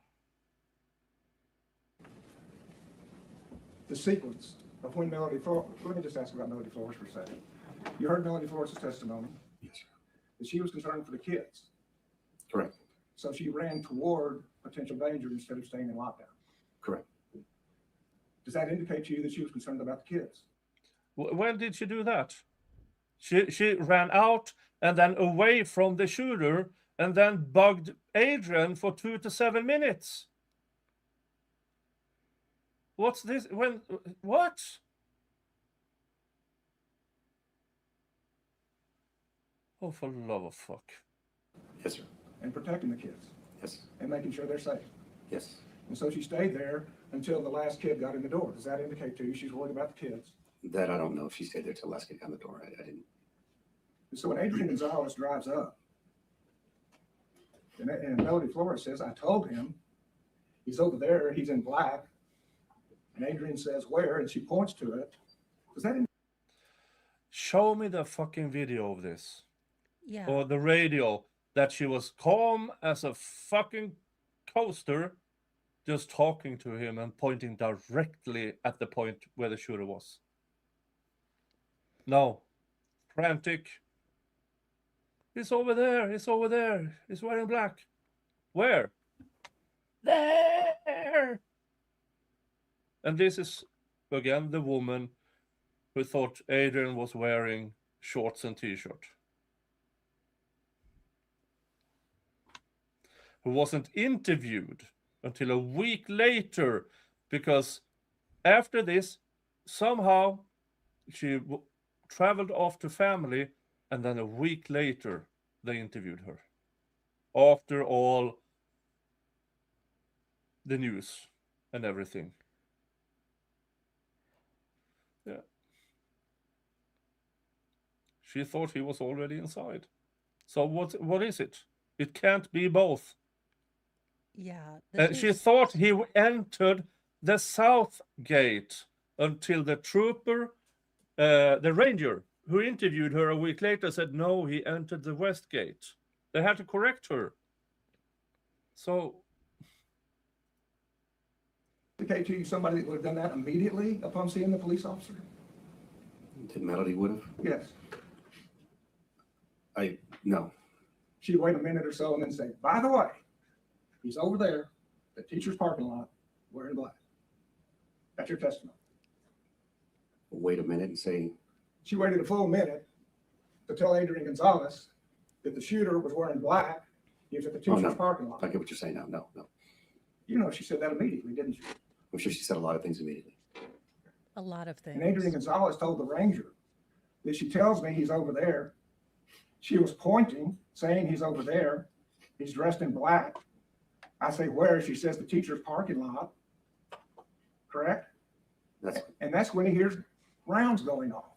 sequence of when Melody Flores, let me just ask about Melody Flores for a second. You heard Melody Flores' testimony. Yes, sir. That she was concerned for the kids. Correct. So she ran toward potential danger instead of staying in lockdown. Correct. Does that indicate to you that she was concerned about the kids? When did she do that? She ran out and then away from the shooter and then bugged Adrian for 2 to 7 minutes. What's this? What? Oh, for the love of fuck. Yes, sir. And protecting the kids. Yes. And making sure they're safe. Yes. And so she stayed there until the last kid got in the door. Does that indicate to you she's worried about the kids? That I don't know if she stayed there till last kid got in the door. I didn't. And so when Adrian Gonzales drives up, and Melody Flores says, I told him, he's over there, he's in black. And Adrian says, where? And she points to it. Does that Show me the fucking video of this. Yeah. Or the radio that she was calm as a fucking coaster, just talking to him and pointing directly at the point where the shooter was. No. Frantic. He's over there. He's over there. He's wearing black. Where? There. And this is, again, the woman who thought Adrian was wearing shorts and t-shirt. who wasn't interviewed until a week later, because after this, somehow she traveled off to family, and then a week later they interviewed her. After all the news and everything. Yeah. She thought he was already inside. So what is it? It can't be both. Yeah, She thought he entered the south gate until the trooper, the ranger who interviewed her a week later, said no, he entered the west gate. They had to correct her. So indicate to you somebody that would have done that immediately upon seeing the police officer? Did Melody would have? Yes. No. She'd wait a minute or so and then say, by the way, he's over there, the teacher's parking lot, wearing black. That's your testimony. Wait a minute and say, She waited a full minute to tell Adrian Gonzales that the shooter was wearing black. He was at the teacher's no. parking lot. I get what you're saying now. No. You know, she said that immediately, didn't she? I'm sure she said a lot of things immediately. a lot of things. And Adrian Gonzales told the ranger that she tells me he's over there. She was pointing, saying he's over there. He's dressed in black. I say, where? She says the teacher's parking lot. Correct? And that's when he hears rounds going off.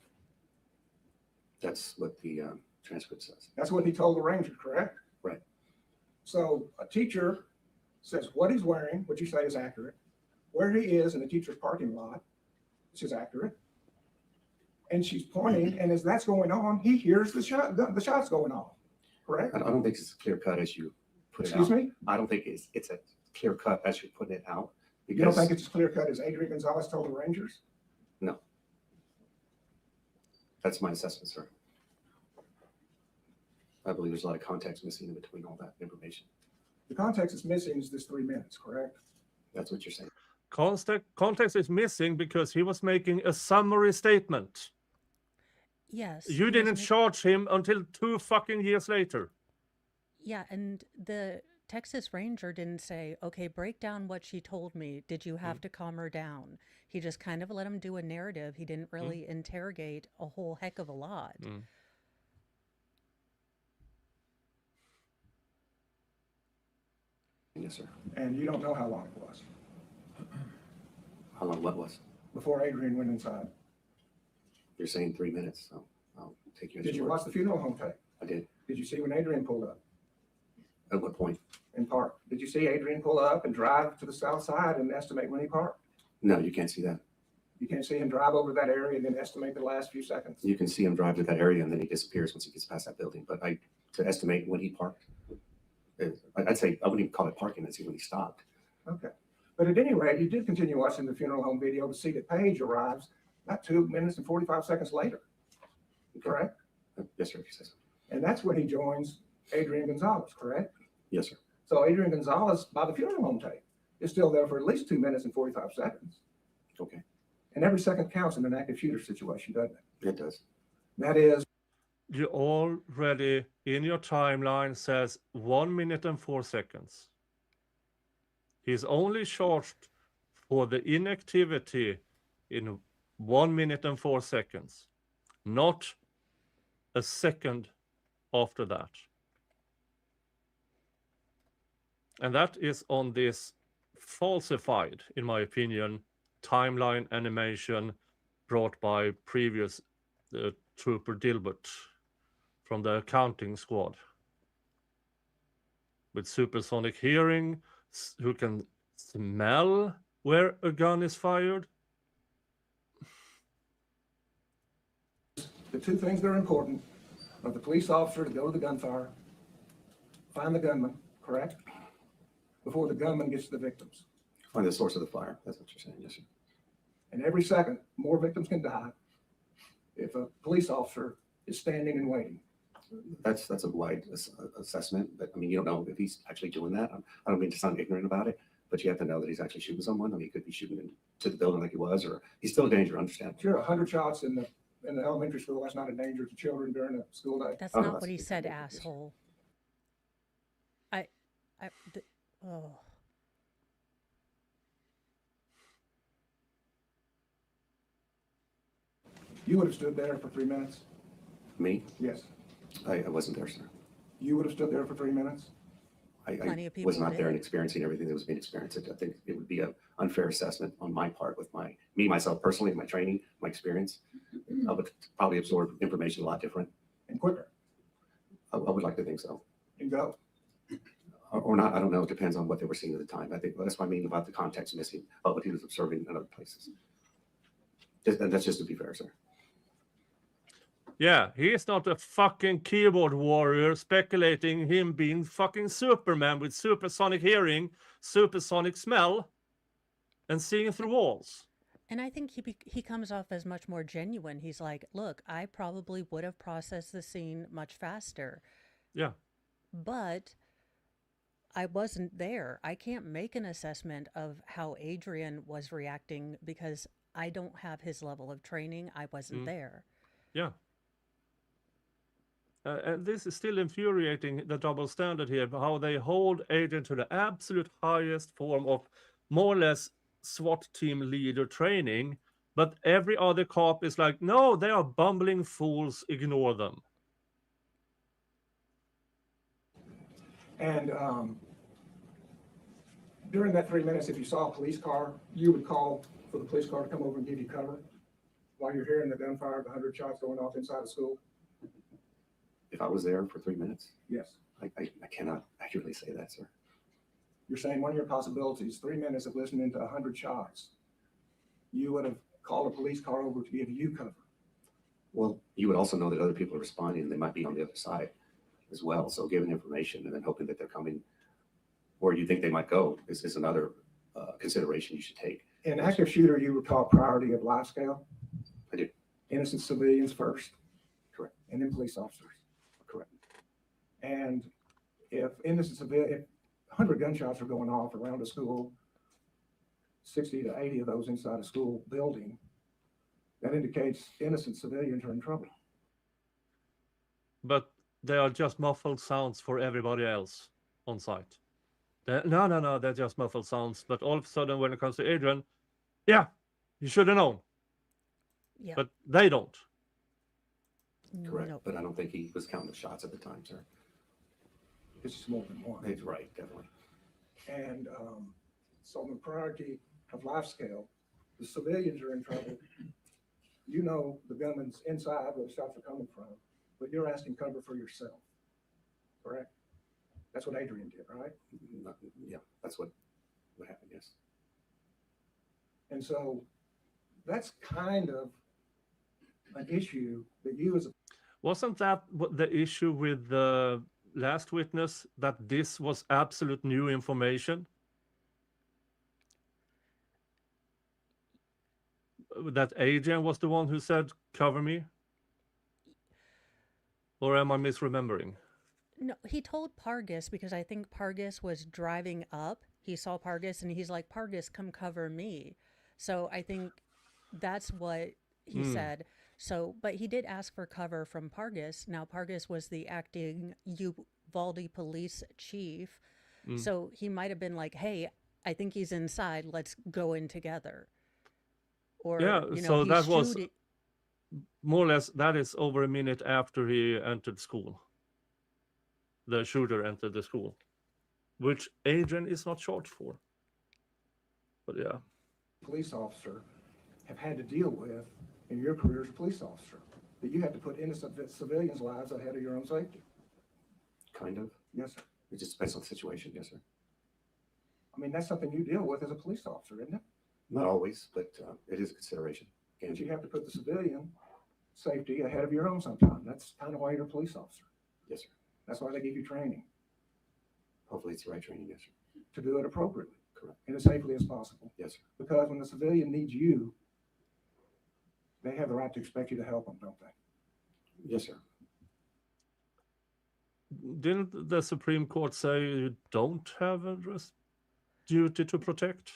That's what the transcript says. That's what he told the ranger, correct? Right. So a teacher says what he's wearing, which you say is accurate, where he is in the teacher's parking lot, which is accurate. And she's pointing, and as that's going on, he hears the shots going off, correct? I don't think it's as clear cut as you put it out. Excuse me? I don't think it's a clear cut as you're putting it out. You don't think it's as clear cut as Adrian Gonzales told the Rangers? No. That's my assessment, sir. I believe there's a lot of context missing in between all that information. The context is missing is this 3 minutes, correct? That's what you're saying. Context is missing because he was making a summary statement. Yes. You didn't charge him until 2 fucking years later. Yeah, and the Texas Ranger didn't say, okay, break down what she told me. Did you have to calm her down? He just kind of let him do a narrative. He didn't really interrogate a whole heck of a lot. Yes, sir. And you don't know how long it was How long what was? before Adrian went inside. You're saying 3 minutes, so I'll take you. Did you watch the funeral home tape? I did. Did you see when Adrian pulled up At what point? and parked? Did you see Adrian pull up and drive to the south side and estimate when he parked? No, you can't see that. You can't see him drive over that area and then estimate the last few seconds. You can see him drive to that area and then he disappears once he gets past that building. But to estimate when he parked, I'd say I wouldn't even call it parking. I'd say when he stopped. Okay. But at any rate, you did continue watching the funeral home video to see that Paige arrives about 2 minutes and 45 seconds later. Correct? Yes, sir. If you say so. And that's when he joins Adrian Gonzales, correct? Yes, sir. So Adrian Gonzales, by the funeral home tape, is still there for at least 2 minutes and 45 seconds. Okay. And every second counts in an active shooter situation, doesn't it? It does. That is. You already in your timeline says 1 minute and 4 seconds. He's only charged for the inactivity in 1 minute and 4 seconds, not a second after that. And that is on this falsified, in my opinion, timeline animation brought by previous Trooper Dilbert from the accounting squad with supersonic hearing, who can smell where a gun is fired. The two things that are important are the police officer to go to the gunfire, find the gunman, correct? Before the gunman gets to the victims. Find the source of the fire. That's what you're saying. Yes, sir. And every second, more victims can die if a police officer is standing and waiting. That's a wide assessment, but I mean, you don't know if he's actually doing that. I don't mean to sound ignorant about it, but you have to know that he's actually shooting someone. I mean, he could be shooting into the building like he was, or he's still a danger, understand? Sure, 100 shots in the elementary school, that's not a danger to children during a school day. That's not what he said, asshole. Oh. You would have stood there for 3 minutes? Me? Yes. I wasn't there, sir. You would have stood there for 3 minutes? Plenty of I was people not there and did. experiencing everything that was being experienced. I think it would be an unfair assessment on my part with myself personally, my training, my experience. I would probably absorb information a lot different. And quicker? I would like to think so. And go? Or not, I don't know. It depends on what they were seeing at the time. I think that's what I mean about the context missing of what he was observing in other places. That's just to be fair, sir. Yeah, he is not a fucking keyboard warrior speculating him being fucking Superman with supersonic hearing, supersonic smell, and seeing through walls. And I think he comes off as much more genuine. He's like, look, I probably would have processed the scene much faster. Yeah. But I wasn't there. I can't make an assessment of how Adrian was reacting because I don't have his level of training. I wasn't there. Yeah. And this is still infuriating, the double standard here, how they hold Adrian to the absolute highest form of more or less SWAT team leader training, but every other cop is like, no, they are bumbling fools, ignore them. And during that 3 minutes, if you saw a police car, you would call for the police car to come over and give you cover while you're hearing the gunfire, the 100 shots going off inside the school? If I was there for 3 minutes, Yes. I cannot accurately say that, sir. You're saying one of your possibilities, 3 minutes of listening to 100 shots, you would have called a police car over to give you cover. Well, you would also know that other people are responding and they might be on the other side as well. So giving information and then hoping that they're coming where you think they might go is another consideration you should take. In active shooter, you were taught priority of life scale? I do. Innocent civilians first? Correct. And then police officers? Correct. And if innocent civilian, if 100 gunshots are going off around a school, 60 to 80 of those inside a school building, that indicates innocent civilians are in trouble. But they are just muffled sounds for everybody else on site. No, they're just muffled sounds. But all of a sudden, when it comes to Adrian, yeah, you should have known. Yeah. But they don't. Correct. Nope. But I don't think he was counting the shots at the time, sir. It's more than one. He's right, definitely. And so on the priority of life scale, the civilians are in trouble. You know the gunman's inside where the shots are coming from, but you're asking cover for yourself, correct? That's what Adrian did, right? Yeah, that's what happened, yes. And so that's kind of an issue that you as a Wasn't that the issue with the last witness, that this was absolute new information? That Adrian was the one who said, cover me? Or am I misremembering? No, he told Pargas because I think Pargas was driving up. He saw Pargas and he's like, Pargas, come cover me. So I think that's what he said. So, but he did ask for cover from Pargas. Now, Pargas was the acting Uvalde police chief. So he might have been like, hey, I think he's inside. Let's go in together. Or, Yeah, you know, so he's that was shooting. more or less, that is over a minute after he entered school. The shooter entered the school, which Adrian is not charged for. But yeah. police officer have had to deal with in your career as a police officer, that you have to put innocent civilians' lives ahead of your own safety. Kind of. Yes, sir. It just depends on the situation, yes, sir. I mean, that's something you deal with as a police officer, isn't it? Not always, but it is a consideration. But you have to put the civilian safety ahead of your own sometimes. That's kind of why you're a police officer. Yes, sir. That's why they give you training, Hopefully it's the right training, yes, sir. to do it appropriately Correct. and as safely as possible. Yes, sir. Because when the civilian needs you, they have the right to expect you to help them, don't they? Yes, sir. Didn't the Supreme Court say you don't have a duty to protect?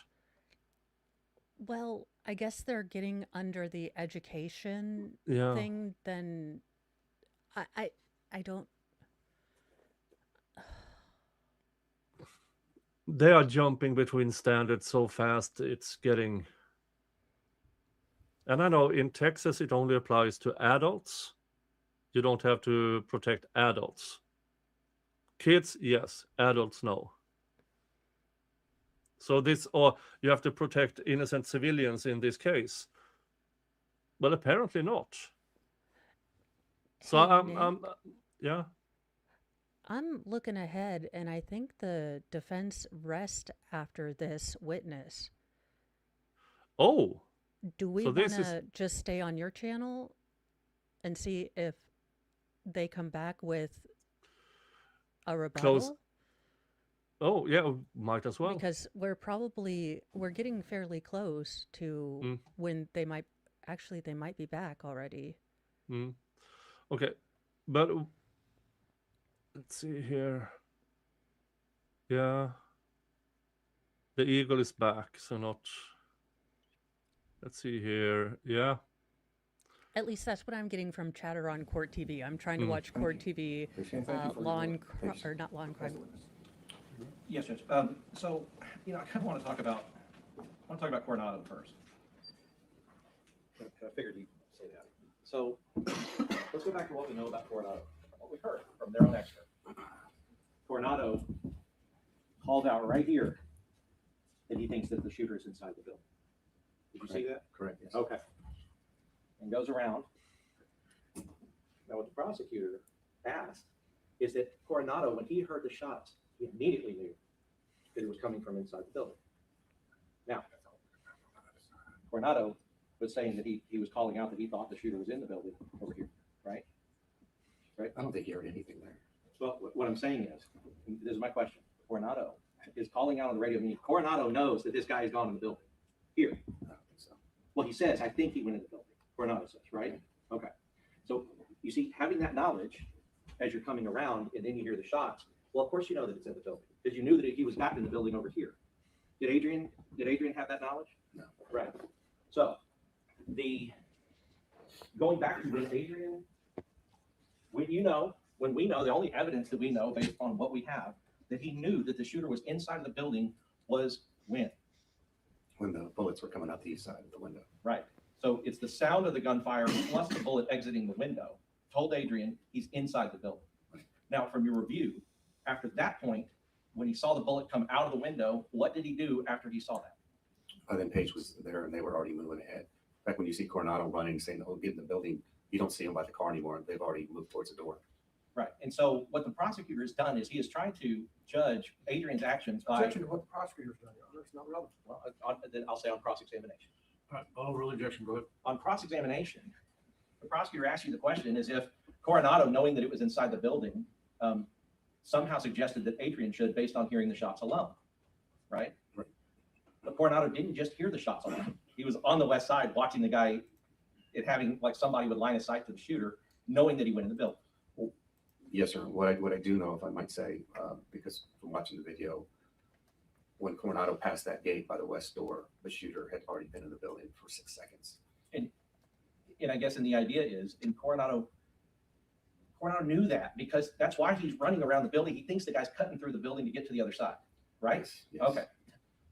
Well, I guess they're getting under the education Yeah. thing. Then I don't. they are jumping between standards so fast, it's getting. And I know in Texas it only applies to adults. You don't have to protect adults. Kids, yes. Adults, no. So this, or you have to protect innocent civilians in this case. But apparently not. So Hey, I'm, Nick, yeah. I'm looking ahead, and I think the defense rests after this witness. Oh, Do we so want this is to just stay on your channel and see if they come back with a close. rebuttal? Oh, yeah, might as well. Because we're getting fairly close to Mm, when they might be back already. mm. Okay, but let's see here. Yeah, the eagle is back, so not. Let's see here. Yeah. At least that's what I'm getting from chatter on Court TV. I'm trying to Mm. watch Court TV, And thank you for law your and work. Thanks. or not law and crime. Yes, Judge. So, you know, I kind of want to talk about Coronado first. I figured you'd say that. So let's go back to what we know about Coronado, what we heard from their own expert. Coronado called out right here that he thinks that the shooter is inside the building. Did you see that? Correct, yes. Okay. And goes around. Now, what the prosecutor asked is that Coronado, when he heard the shots, he immediately knew that it was coming from inside the building. Now, Coronado was saying that he was calling out that he thought the shooter was in the building over here, right? Right? I don't think he heard anything there. Well, what I'm saying is, and this is my question, Coronado is calling out on the radio, meaning Coronado knows that this guy has gone in the building. Here. I don't think so. Well, he says, I think he went in the building. Coronado says, right? Okay. So you see, having that knowledge as you're coming around and then you hear the shots, well, of course you know that it's in the building because you knew that he was back in the building over here. Did Adrian have that knowledge? No. Right. So going back to this, Adrian, when we know, the only evidence that we know based on what we have, that he knew that the shooter was inside of the building was when? When the bullets were coming out the east side of the window. Right. So it's the sound of the gunfire plus the bullet exiting the window told Adrian he's inside the building. Now, from your review, after that point, when he saw the bullet come out of the window, what did he do after he saw that? Then Paige was there and they were already moving ahead. In fact, when you see Coronado running, saying, oh, get in the building, you don't see him by the car anymore. They've already moved towards the door. Right. And so what the prosecutor has done is he is trying to judge Adrian's actions by, Objection to what the prosecutor's done, Your Honor. It's not relevant. well, then I'll say on cross-examination. Oh, real objection, go ahead. On cross-examination, the prosecutor asked you the question as if Coronado, knowing that it was inside the building, somehow suggested that Adrian should based on hearing the shots alone, right? Right. But Coronado didn't just hear the shots alone. He was on the west side watching the guy, it having like somebody with line of sight to the shooter, knowing that he went in the building. Yes, sir. What I do know, if I might say, because from watching the video, when Coronado passed that gate by the west door, the shooter had already been in the building for 6 seconds. And I guess, and the idea is, in Coronado knew that because that's why he's running around the building. He thinks the guy's cutting through the building to get to the other side, right? Yes, yes. Okay.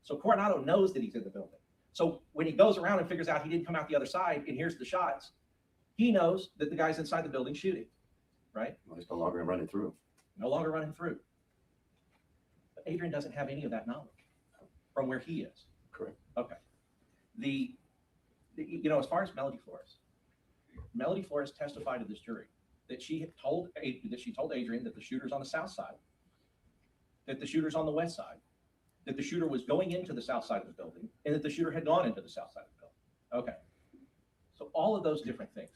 So Coronado knows that he's in the building. So when he goes around and figures out he didn't come out the other side and hears the shots, he knows that the guy's inside the building shooting, right? Well, he's no longer running through. No longer running through. But Adrian doesn't have any of that knowledge from where he is. Correct. Okay. As far as Melody Flores testified to this jury that she told Adrian that the shooter's on the south side, that the shooter's on the west side, that the shooter was going into the south side of the building, and that the shooter had gone into the south side of the building. Okay. So all of those different things.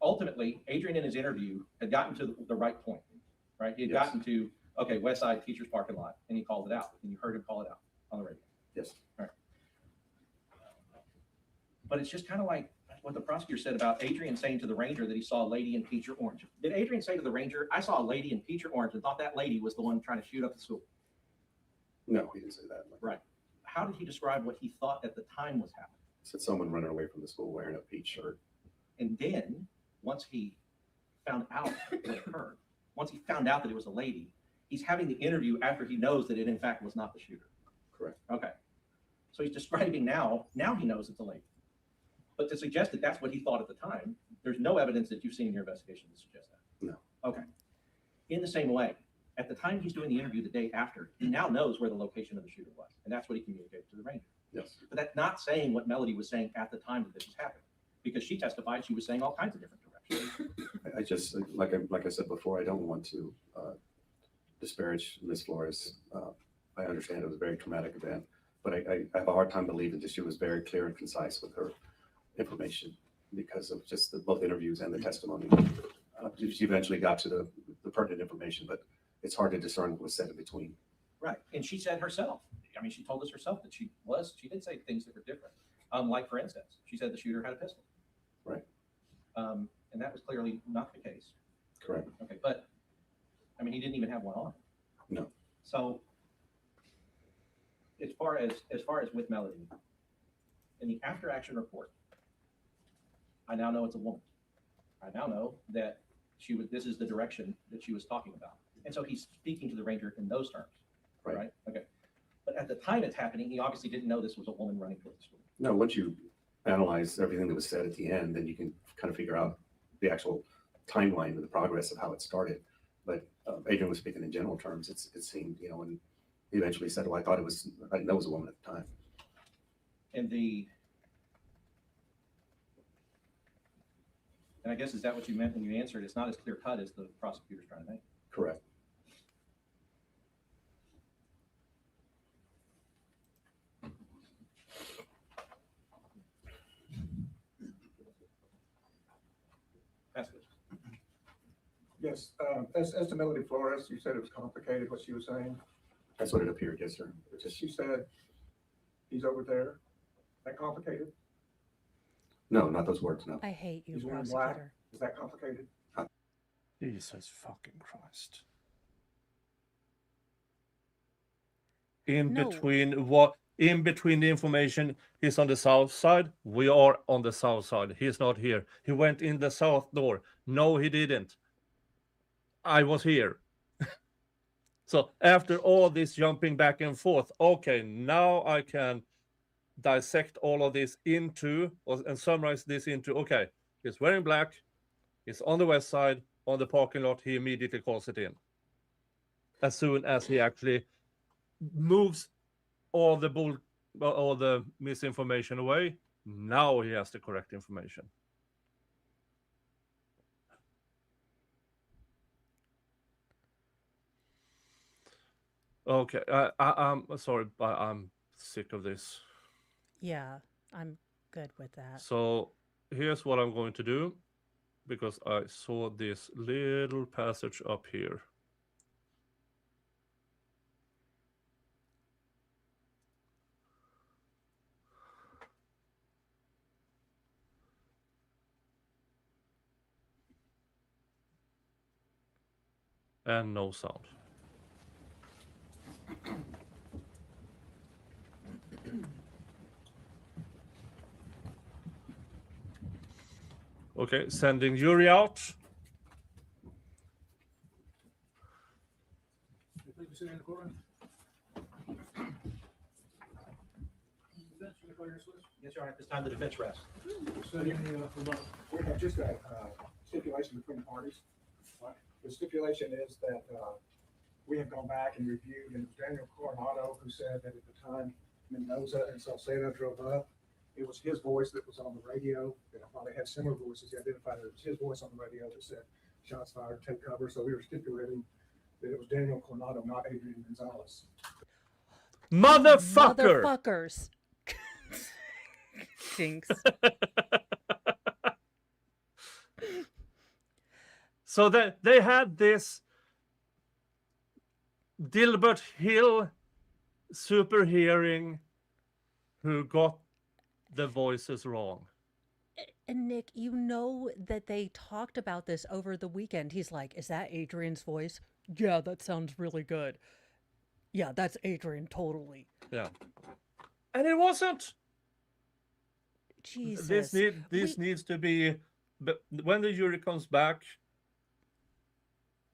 Ultimately, Adrian in his interview had gotten to the right point, right? He had Yes. gotten to, okay, west side teacher's parking lot, and he called it out, and you heard him call it out on the radio. Yes. All right. But it's just kind of like what the prosecutor said about Adrian saying to the ranger that he saw a lady in peach or orange. Did Adrian say to the ranger, I saw a lady in peach or orange and thought that lady was the one trying to shoot up the school? No, he didn't say that. Right. How did he describe what he thought at the time was happening? He said someone running away from the school wearing a peach shirt. And then once he found out what occurred, once he found out that it was a lady, he's having the interview after he knows that it in fact was not the shooter. Correct. Okay. So he's describing now he knows it's a lady. But to suggest that that's what he thought at the time, there's no evidence that you've seen in your investigation to suggest that. No. Okay. In the same way, at the time he's doing the interview the day after, he now knows where the location of the shooter was. And that's what he communicated to the ranger. Yes. But that's not saying what Melody was saying at the time that this was happening. Because she testified she was saying all kinds of different directions. I just, like I said before, I don't want to disparage Ms. Flores. I understand it was a very traumatic event, but I have a hard time believing that she was very clear and concise with her information because of just both interviews and the testimony. She eventually got to the pertinent information, but it's hard to discern what was said in between. Right. And she said herself, I mean, she told us herself that she did say things that were different. Like, for instance, she said the shooter had a pistol. Right. And that was clearly not the case. Correct. Okay. But, I mean, he didn't even have one on. No. So, as far as with Melody, in the after action report, I now know it's a woman. I now know that this is the direction that she was talking about. And so he's speaking to the ranger in those terms. Right. Okay. But at the time it's happening, he obviously didn't know this was a woman running toward the school. No, once you analyze everything that was said at the end, then you can kind of figure out the actual timeline and the progress of how it started. But Adrian was speaking in general terms. It seemed, and he eventually said, well, I know it was a woman at the time. And I guess, is that what you meant when you answered? It's not as clear cut as the prosecutor's trying to make. Correct. Yes, as to Melody Flores, you said it was complicated what she was saying. That's what it appeared, yes, sir. She said he's over there. That complicated? No, not those words, no. I hate you, He's wearing black. prosecutor. Is that complicated? Jesus fucking Christ. In No. between the information, he's on the south side. We are on the south side. He's not here. He went in the south door. No, he didn't. I was here. So after all this jumping back and forth, okay, now I can dissect all of this and summarize this into, okay, he's wearing black, he's on the west side, on the parking lot, he immediately calls it in. As soon as he actually moves all the misinformation away, now he has the correct information. Okay, I'm sorry, but I'm sick of this. Yeah, I'm good with that. So here's what I'm going to do, because I saw this little passage up here. And no sound. Okay, sending jury out. Yes, Your Honor, at this time the defense rests. We have just a stipulation between the parties. The stipulation is that we have gone back and reviewed, and it was Daniel Coronado who said that at the time Mendoza and Salcedo drove up, it was his voice that was on the radio. And while they had similar voices, he identified that it was his voice on the radio that said, "Shots fired, take cover." So we were stipulating that it was Daniel Coronado, not Adrian Gonzales. Motherfucker! Motherfuckers. Jinx. So they had this Dilbert Hill super hearing who got the voices wrong. And Nick, you know that they talked about this over the weekend. He's like, is that Adrian's voice? Yeah, that sounds really good. Yeah, that's Adrian, totally. Yeah. And it wasn't. Jesus. This needs to be, but when the jury comes back,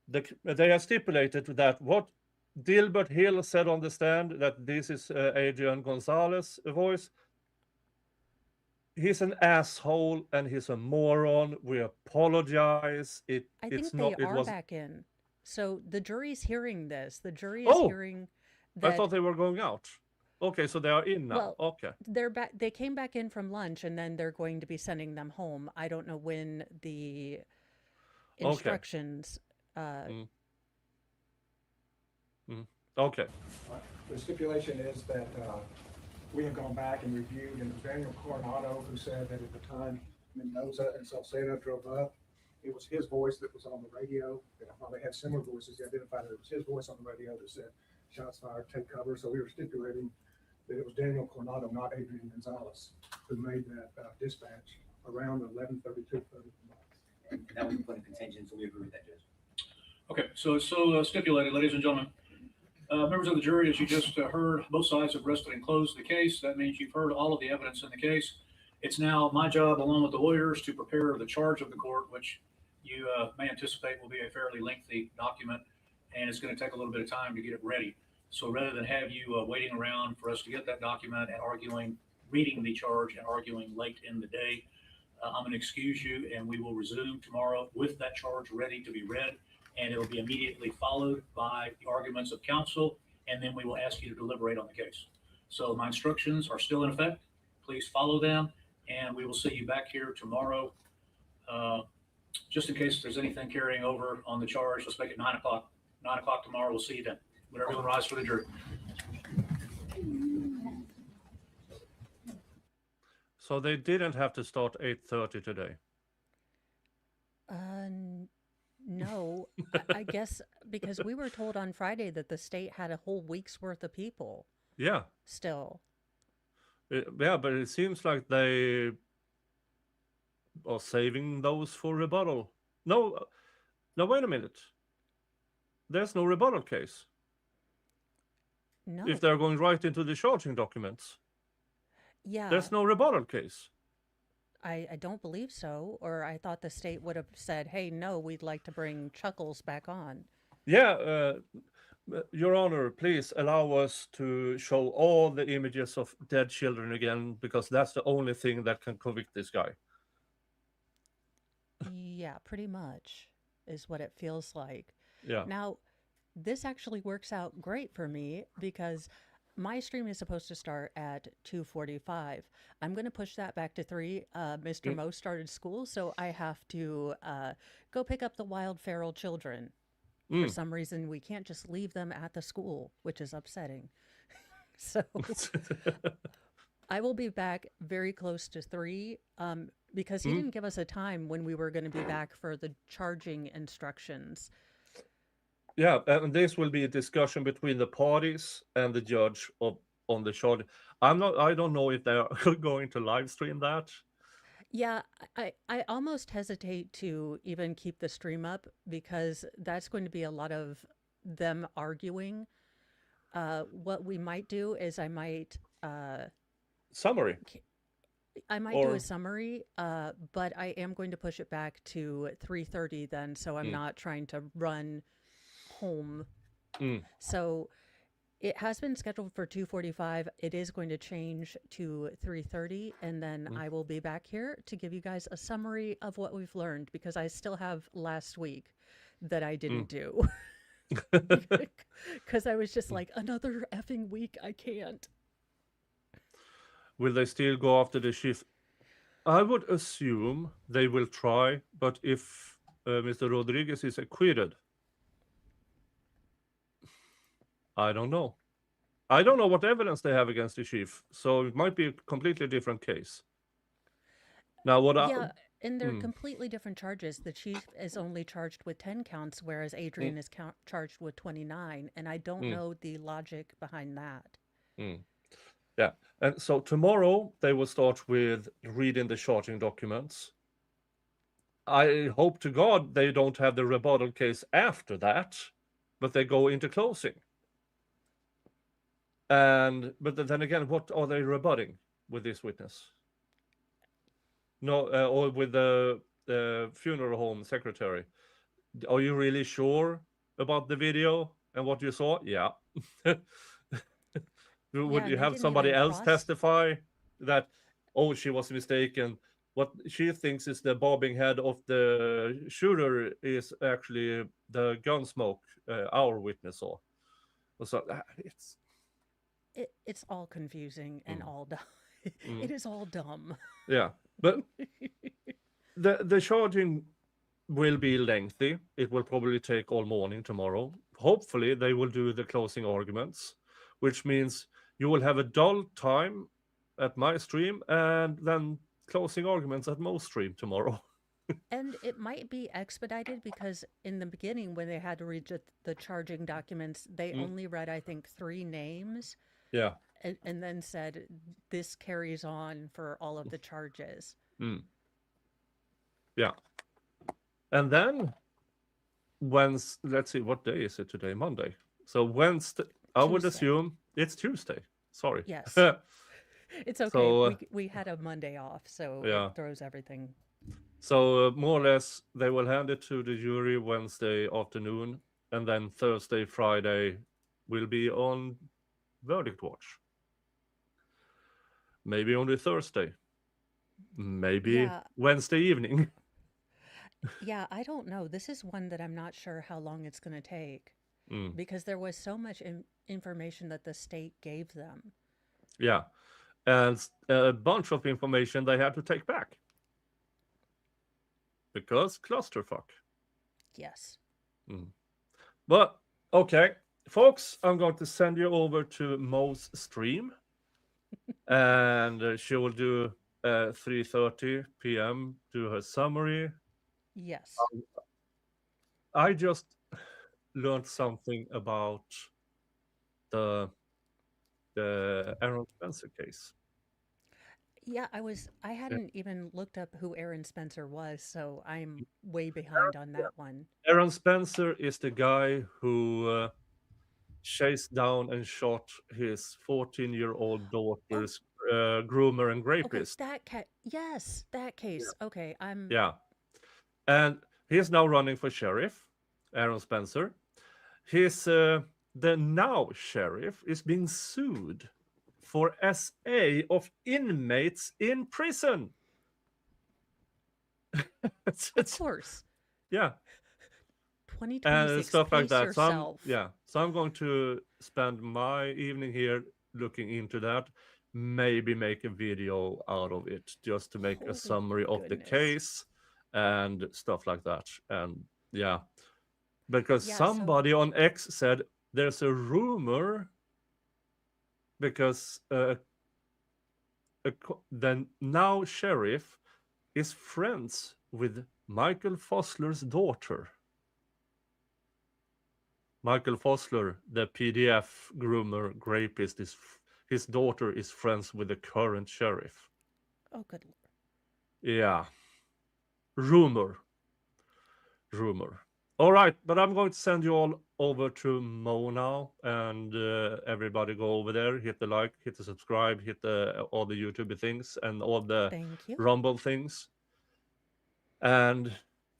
they have stipulated that what Dilbert Hill said on the stand, that this is Adrian Gonzales' voice. He's an asshole and he's a moron. We apologize. I It's think not. they It are was. back in. So the jury's hearing this. The jury is Oh, hearing I thought that, they were going out. Okay, so they are in now. well, Okay. they're back. They came back in from lunch and then they're going to be sending them home. I don't know when the Okay. instructions, Mm. Mm. Okay. The stipulation is that we have gone back and reviewed, and it was Daniel Coronado who said that at the time Mendoza and Salcedo drove up, it was his voice that was on the radio. And while they had similar voices, they identified that it was his voice on the radio that said, "Shots fired, take cover." So we were stipulating that it was Daniel Coronado, not Adrian Gonzales, who made that dispatch around 11:32. And that was put in contention, so we agree with that, Judge. Okay, so it's so stipulated, ladies and gentlemen. Members of the jury, as you just heard, both sides have rested and closed the case. That means you've heard all of the evidence in the case. It's now my job, along with the lawyers, to prepare the charge of the court, which you may anticipate will be a fairly lengthy document, and it's going to take a little bit of time to get it ready. So rather than have you waiting around for us to get that document and arguing, reading the charge and arguing late in the day, I'm going to excuse you, and we will resume tomorrow with that charge ready to be read. And it'll be immediately followed by the arguments of counsel, and then we will ask you to deliberate on the case. So my instructions are still in effect. Please follow them, and we will see you back here tomorrow. Just in case there's anything carrying over on the charge, let's make it 9 o'clock. 9 o'clock tomorrow. We'll see you then. Would everyone rise for the jury? So they didn't have to start 8:30 today. no, I guess because we were told on Friday that the state had a whole week's worth of people Yeah. still. Yeah, but it seems like they are saving those for rebuttal. No, wait a minute. There's no rebuttal case No, if they're going right into the charging documents. yeah, There's no rebuttal case. I don't believe so. Or I thought the state would have said, hey, no, we'd like to bring Chuckles back on. Yeah, Your Honor, please allow us to show all the images of dead children again, because that's the only thing that can convict this guy. Yeah, pretty much is what it feels like. Yeah. Now, this actually works out great for me because my stream is supposed to start at 2:45. I'm going to push that back to 3. Mr. Mo started school, so I have to go pick up the wild feral children. For some reason, we can't just leave them at the school, which is upsetting. So I will be back very close to 3 because he didn't give us a time when we were going to be back for the charging instructions. Yeah, and this will be a discussion between the parties and the judge on the charge. I don't know if they are going to live stream that. Yeah, I almost hesitate to even keep the stream up because that's going to be a lot of them arguing. What we might do is I might Summary. do a summary, but I am going to push it back to 3:30 then, so I'm not trying to run home. So it has been scheduled for 2:45. It is going to change to 3:30, and then I will be back here to give you guys a summary of what we've learned because I still have last week that I didn't do. Because I was just like, another effing week, I can't. Will they still go after the chief? I would assume they will try, but if Mr. Rodriguez is acquitted, I don't know. I don't know what evidence they have against the chief, so it might be a completely different case. Now, Yeah, and they're completely different charges. The chief is only charged with 10 counts, whereas Adrian is charged with 29, and I don't know the logic behind that. Yeah, and so tomorrow they will start with reading the charging documents. I hope to God they don't have the rebuttal case after that, but they go into closing. But then again, what are they rebutting with this witness? No, or with the funeral home secretary. Are you really sure about the video and what you saw? Yeah. Would Yeah, you and they have didn't somebody even else cross. testify that, oh, she was mistaken? What she thinks is the bobbing head of the shooter is actually the gun smoke our witness saw. So it's It's all confusing and Mm. all dumb. Mm. It is all dumb. Yeah, but the charging will be lengthy. It will probably take all morning tomorrow. Hopefully, they will do the closing arguments, which means you will have a dull time at my stream and then closing arguments at Mo's stream tomorrow. And it might be expedited because in the beginning, when they had to read the charging documents, they Mm. only read, I think, 3 names Yeah. and then said, this carries on for all of the charges. Mm. Yeah. And then let's see, what day is it today? Monday. So Wednesday, I would Tuesday. assume it's Tuesday. Sorry. Yes. It's okay. So, We had a Monday off, so yeah. it throws everything. So more or less, they will hand it to the jury Wednesday afternoon, and then Thursday, Friday will be on verdict watch. Maybe only Thursday. Maybe Yeah. Wednesday evening. Yeah, I don't know. This is one that I'm not sure how long it's going to take Mm. because there was so much information that the state gave them. Yeah. And a bunch of information they had to take back. Because clusterfuck. Yes. Mm. But, okay. Folks, I'm going to send you over to Mo's stream. And she will do 3:30 p.m. do her summary. Yes. I just learned something about the Aaron Spencer case. Yeah, I hadn't even looked up who Aaron Spencer was, so I'm way behind on that one. Aaron Spencer is the guy who chased down and shot his 14-year-old daughter's groomer and Okay, rapist. yes, that case. Okay, Yeah. And he's now running for sheriff, Aaron Spencer. The now sheriff is being sued for SA of inmates in prison. of course. Yeah. 2026, And stuff like pace that. yourself. So I'm going to spend my evening here looking into that. Maybe make a video out of it just to make a Holy summary of the goodness. case and stuff like that. And yeah, because Yeah, somebody on X said there's a rumor because the now sheriff is friends with Michael Fosler's daughter. Michael Fosler, the PDF groomer rapist, his daughter is friends with the current sheriff. Oh, good lord. Yeah. Rumor. All right, but I'm going to send you all over to Mo now, and everybody go over there, hit the like, hit the subscribe, hit all the YouTube things and all the Thank you. Rumble things. And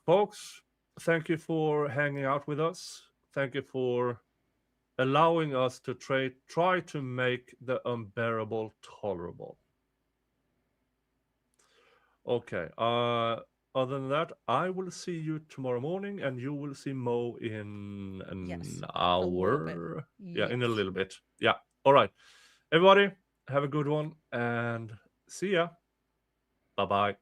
folks, thank you for hanging out with us. Thank you for allowing us to try to make the unbearable tolerable. Okay. Other than that, I will see you tomorrow morning, and you will see Mo in an hour. Yeah, in a little bit. Yeah. All right. Everybody, have a good one, and see ya. Bye-bye.